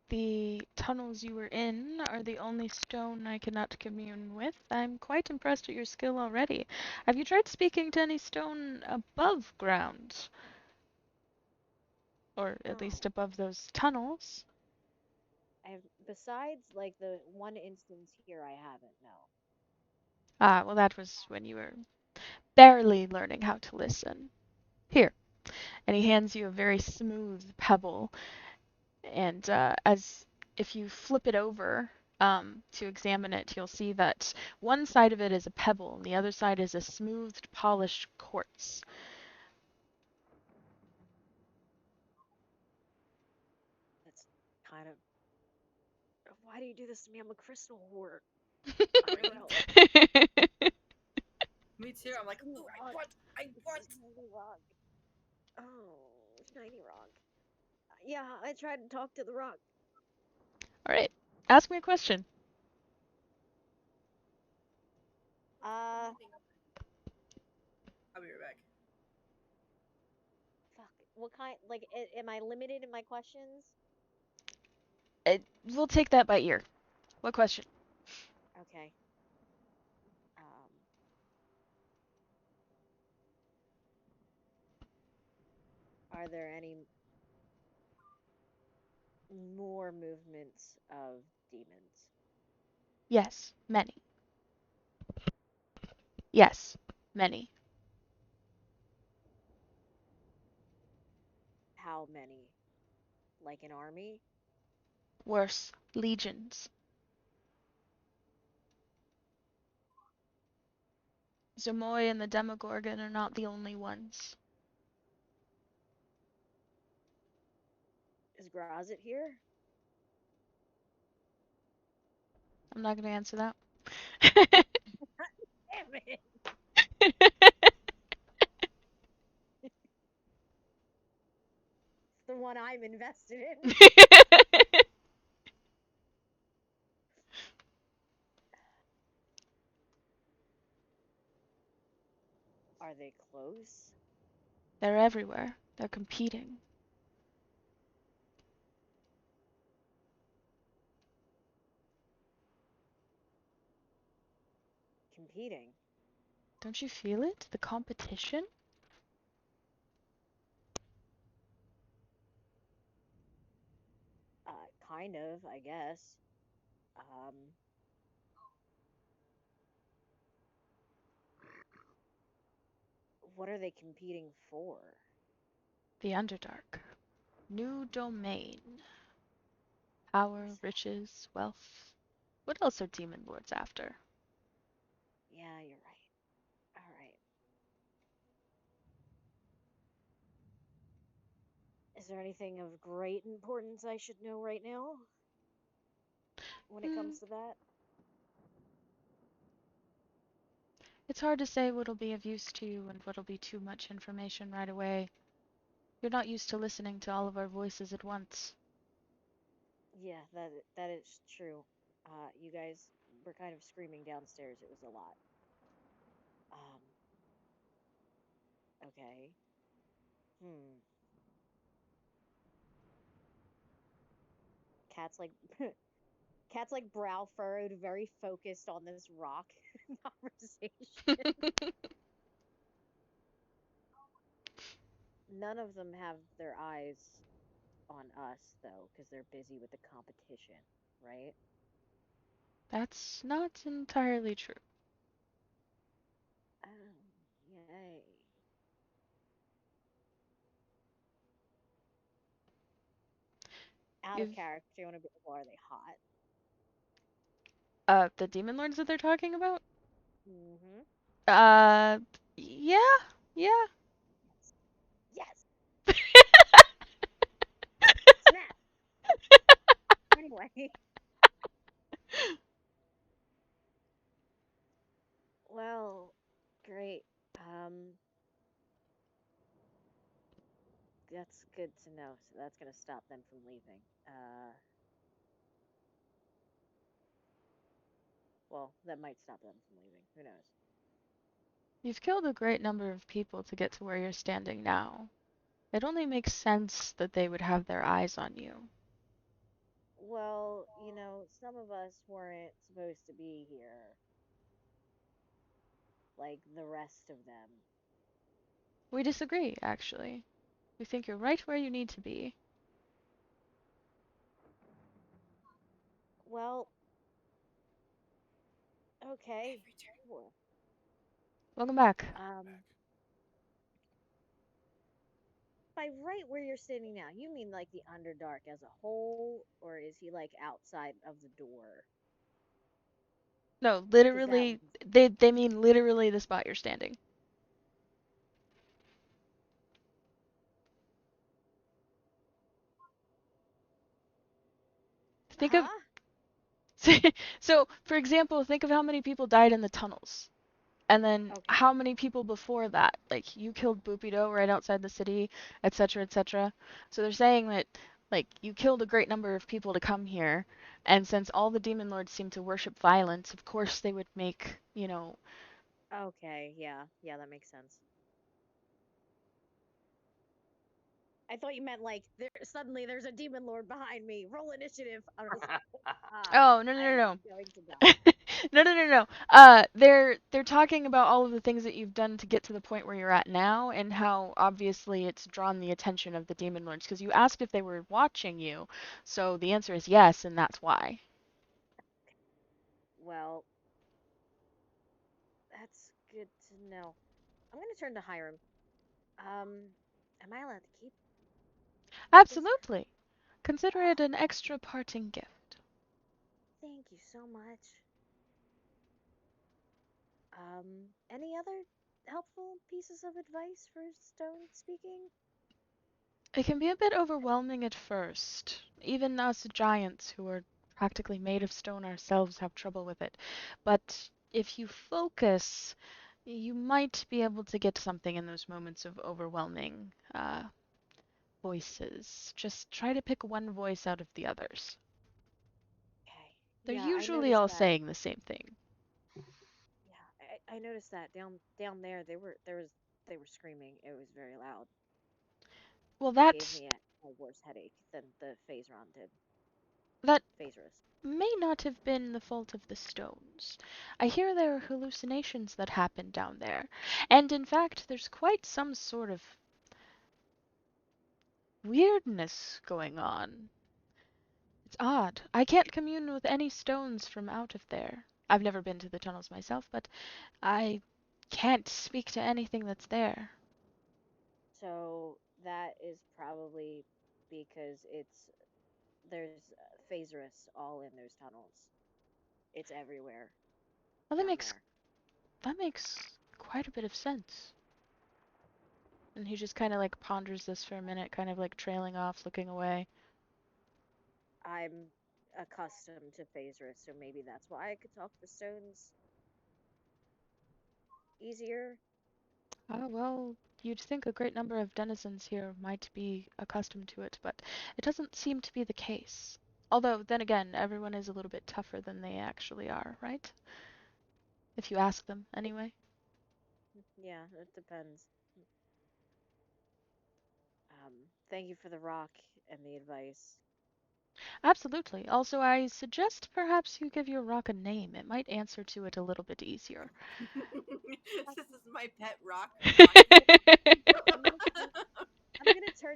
the tunnels you were in are the only stone I cannot commune with, I'm quite impressed at your skill already. Have you tried speaking to any stone above ground? Or at
Oh,
least above those tunnels?
I've besides like the one instance here, I haven't. No.
Ah, well, that was when you were barely learning how to listen. Here. And he hands you a very smooth pebble. And as if you flip it over to examine it, you'll see that one side of it is a pebble and the other side is a smoothed, polished quartz.
That's kind of. Why do you do this to me? I'm a crystal whore. I don't
Really?
know.
Me too.
It's
I'm
a
like,
cool
ooh, I
rock.
want, I
It's a
want.
shiny rock. Oh, shiny rock. Yeah, I tried to talk to the rock.
All right, ask me a question.
Uh,
I'll be right back.
fuck. What kind? Like, am I limited in my questions?
We'll take that by ear. What question?
Okay. Um, are there any more movements of demons?
Yes, many. Yes, many.
How many? Like an army?
Worse, legions. Zomoy and the Demogorgon are not the only ones.
Is Grazit here?
I'm not going to answer that.
Damn it! It's the one I'm invested in. Are they close?
They're everywhere. They're competing.
Competing?
Don't you feel it? The competition?
Kind of, I guess. Um, what are they competing for?
The Underdark. New domain. Power, riches, wealth. What else are demon lords after?
Yeah, you're right. All right. Is there anything of great importance I should know right now when it
Hmm.
comes to that?
It's hard to say what'll be of use to you and what'll be too much information right away. You're not used to listening to all of our voices at once.
Yeah, that is true. You guys were kind of screaming downstairs. It was a lot. Um, okay. Hmm. Cat's like Cat's like brow furrowed, very focused on this rock conversation. none of them have their eyes on us though, because they're busy with the competition, right?
That's not entirely true.
Oh, yay. Out of
You've
character, you want to be, well, are they hot?
the demon lords that they're talking about?
Mm-hmm.
Uh, yeah, yeah.
Yes. Yes. Snap. Anyway, well, great. Um, that's good to know. So that's gonna stop them from leaving. Well, that might stop them from leaving. Who knows?
You've killed a great number of people to get to where you're standing now. It only makes sense that they would have their eyes on you.
Well, some of us weren't supposed to be here, like the rest of them.
We disagree, actually. We think you're right where you need to be.
Well, okay,
Every turn.
sure.
Welcome back.
Um, by right where you're sitting now, you mean like the Underdark as a whole, or is he like outside of the door?
No,
Because that
literally,
one's
they mean literally the spot you're standing. Think of
huh?
so, for example, think of how many people died in the tunnels. And then
Okay,
how many people before that? Like you killed Boopido right outside the city, etc., etc. So they're saying that like you killed a great number of people to come here, and since all the demon lords seem to worship violence, of course they would make,
okay, yeah, yeah, that makes sense. I thought you meant like there suddenly there's a demon lord behind me. Roll initiative. I was like, ah,
Oh, no, no,
I
no,
am
no.
going to die.
No, no, no, no. They're talking about all of the things that you've done to get to the point where you're at now, and how obviously it's drawn the attention of the demon lords. Because you asked if they were watching you, so the answer is yes, and that's why.
Well, that's good to know. I'm gonna turn to Hiram. Am I allowed to keep this?
Absolutely. Consider
Ah,
it an extra parting gift.
thank you so much. Any other helpful pieces of advice for stone speaking?
It can be a bit overwhelming at first. Even us giants who are practically made of stone ourselves have trouble with it. But if you focus, you might be able to get something in those moments of overwhelming voices. Just try to pick one voice out of the others.
Okay.
They're
Yeah, I
usually
noticed
all
that.
saying the same thing.
Yeah, I noticed that down there. They were screaming. It was very loud.
Well,
It gave
that
me a worse headache than the Phaseron did.
that
Phaserus.
may not have been the fault of the stones. I hear there are hallucinations that happen down there, and in fact, there's quite some sort of weirdness going on. It's odd. I can't commune with any stones from out of there. I've never been to the tunnels myself, but I can't speak to anything that's there.
So that is probably because there's Phaserus all in those tunnels. It's everywhere
Well,
down there.
that makes quite a bit of sense. And he just kind of like ponders this for a minute, kind of like trailing off, looking away.
I'm accustomed to Phaserus, so maybe that's why I could talk to stones easier.
Ah, well, you'd think a great number of denizens here might be accustomed to it, but it doesn't seem to be the case. Although, then again, everyone is a little bit tougher than they actually are, right? If you ask them, anyway.
Yeah, it depends. Thank you for the rock and the advice.
Absolutely. Also, I suggest perhaps you give your rock a name. It might answer to it a little bit easier.
This is my pet rock,
I,
Rocky.
I mentioned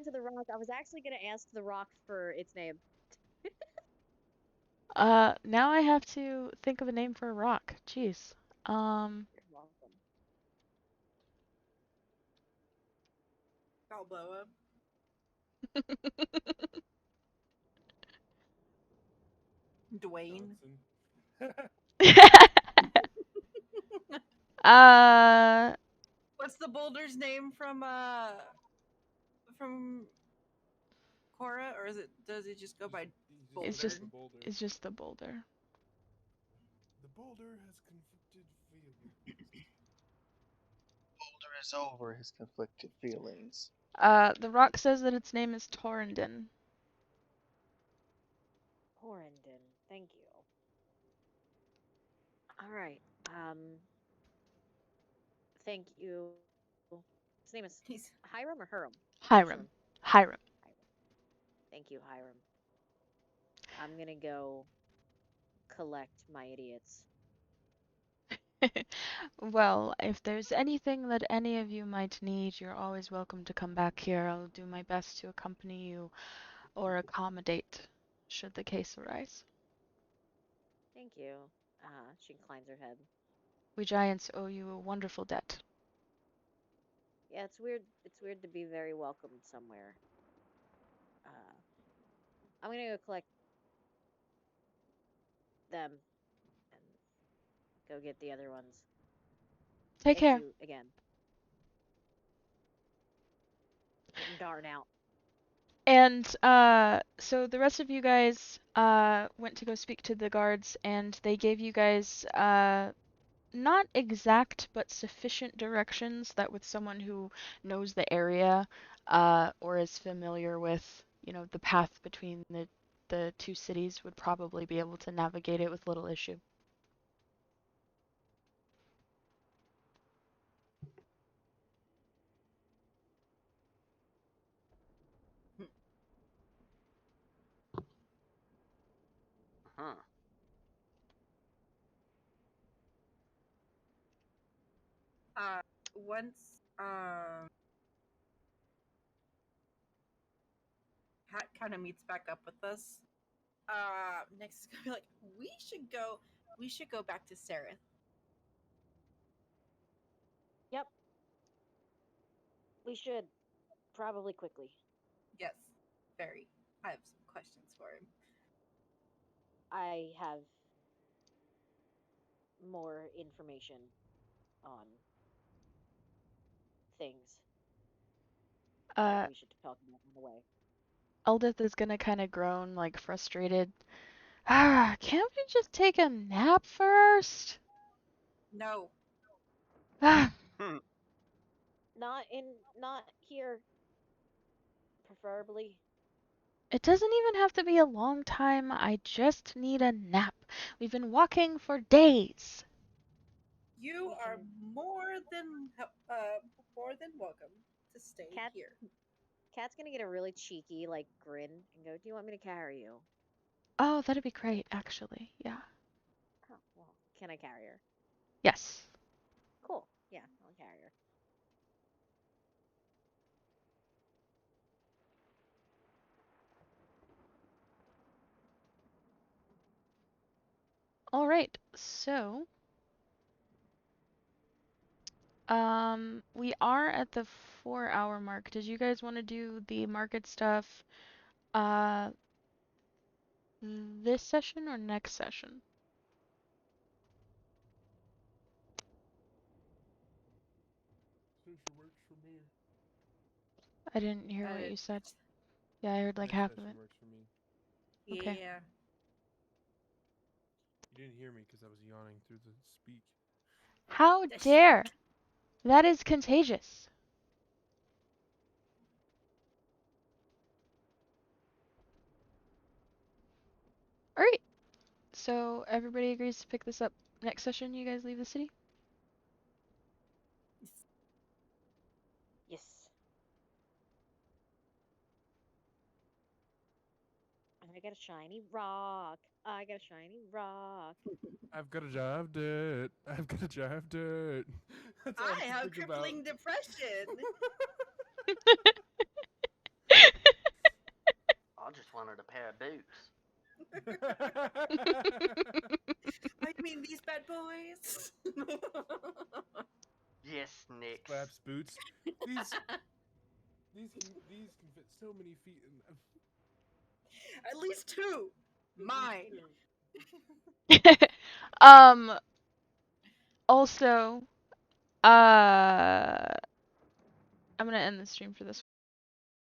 to the rock. I was actually gonna ask the rock for its name.
Now I have to think of a name for a rock. Jeez.
You're welcome.
Balboa. Dwayne.
Johnson.
uh,
What's the boulder's name from Korra, or is it does it just go by
He just
it's
goes by
just
Boulder?
the boulder.
it's just the boulder.
The boulder has conflicted feelings.
Boulder is over his conflicted feelings.
The rock says that its name is Torrendon.
Horrendon. Thank you. All right. Thank you. His name is
He's
Hiram or Hiram? Hiram.
Hiram. Hiram.
Hiram. Thank you, Hiram. I'm gonna go collect my idiots.
Well, if there's anything that any of you might need, you're always welcome to come back here. I'll do my best to accompany you or accommodate, should the case arise.
Thank you. She inclines her head.
We giants owe you a wonderful debt.
Yeah, it's weird. It's weird to be very welcomed somewhere. I'm gonna go collect them and go get the other ones.
Take
Thank
care.
you again. And darn out.
And so the rest of you guys went to go speak to the guards, and they gave you guys not exact but sufficient directions that with someone who knows the area or is familiar with, the path between the two cities would probably be able to navigate it with little issue.
Huh.
once Hat kind of meets back up with us. Next is gonna be like, we should go back to Sarah.
Yep, we should probably quickly.
Yes, very. I have some questions for him.
I have more information on things that
Uh,
we should talk about on the way.
Eldith is gonna kind of groan, like frustrated. Ah, can't we just take a nap first?
No,
Ah,
Hmm.
Not here, preferably.
it doesn't even have to be a long time. I just need a nap. We've been walking for days.
you
We
are
can.
more than welcome to stay
Cat.
here.
Cat's gonna get a really cheeky like grin and go, "Do you want me to carry you?"
Oh, that'd be great, actually. Yeah.
Oh, well, can I carry her?
Yes.
Cool. Yeah, I'll carry her.
All right. So, we are at the 4-hour mark. Did you guys want to do the market stuff, uh, this session or next session?
Sushi works for me.
I didn't hear what
Uh,
you said. Yeah, I heard like
Next
half of
session
it.
works for me.
Okay.
yeah.
You didn't hear me because I was yawning through the speak.
How
The
dare!
speak.
That is contagious. All right. So everybody agrees to pick this up next session. You guys leave the city.
Yes. I got a shiny rock. I got a shiny rock.
I've got a jive dirt. I've got a jive dirt. That's all I
I
can
have
think about.
crippling depression.
wanted a pair of boots.
I mean, these bad boys.
Yes, Nick.
Slaps boots. These can fit so many feet in them.
At least two. Mine.
Also, I'm gonna end the stream for this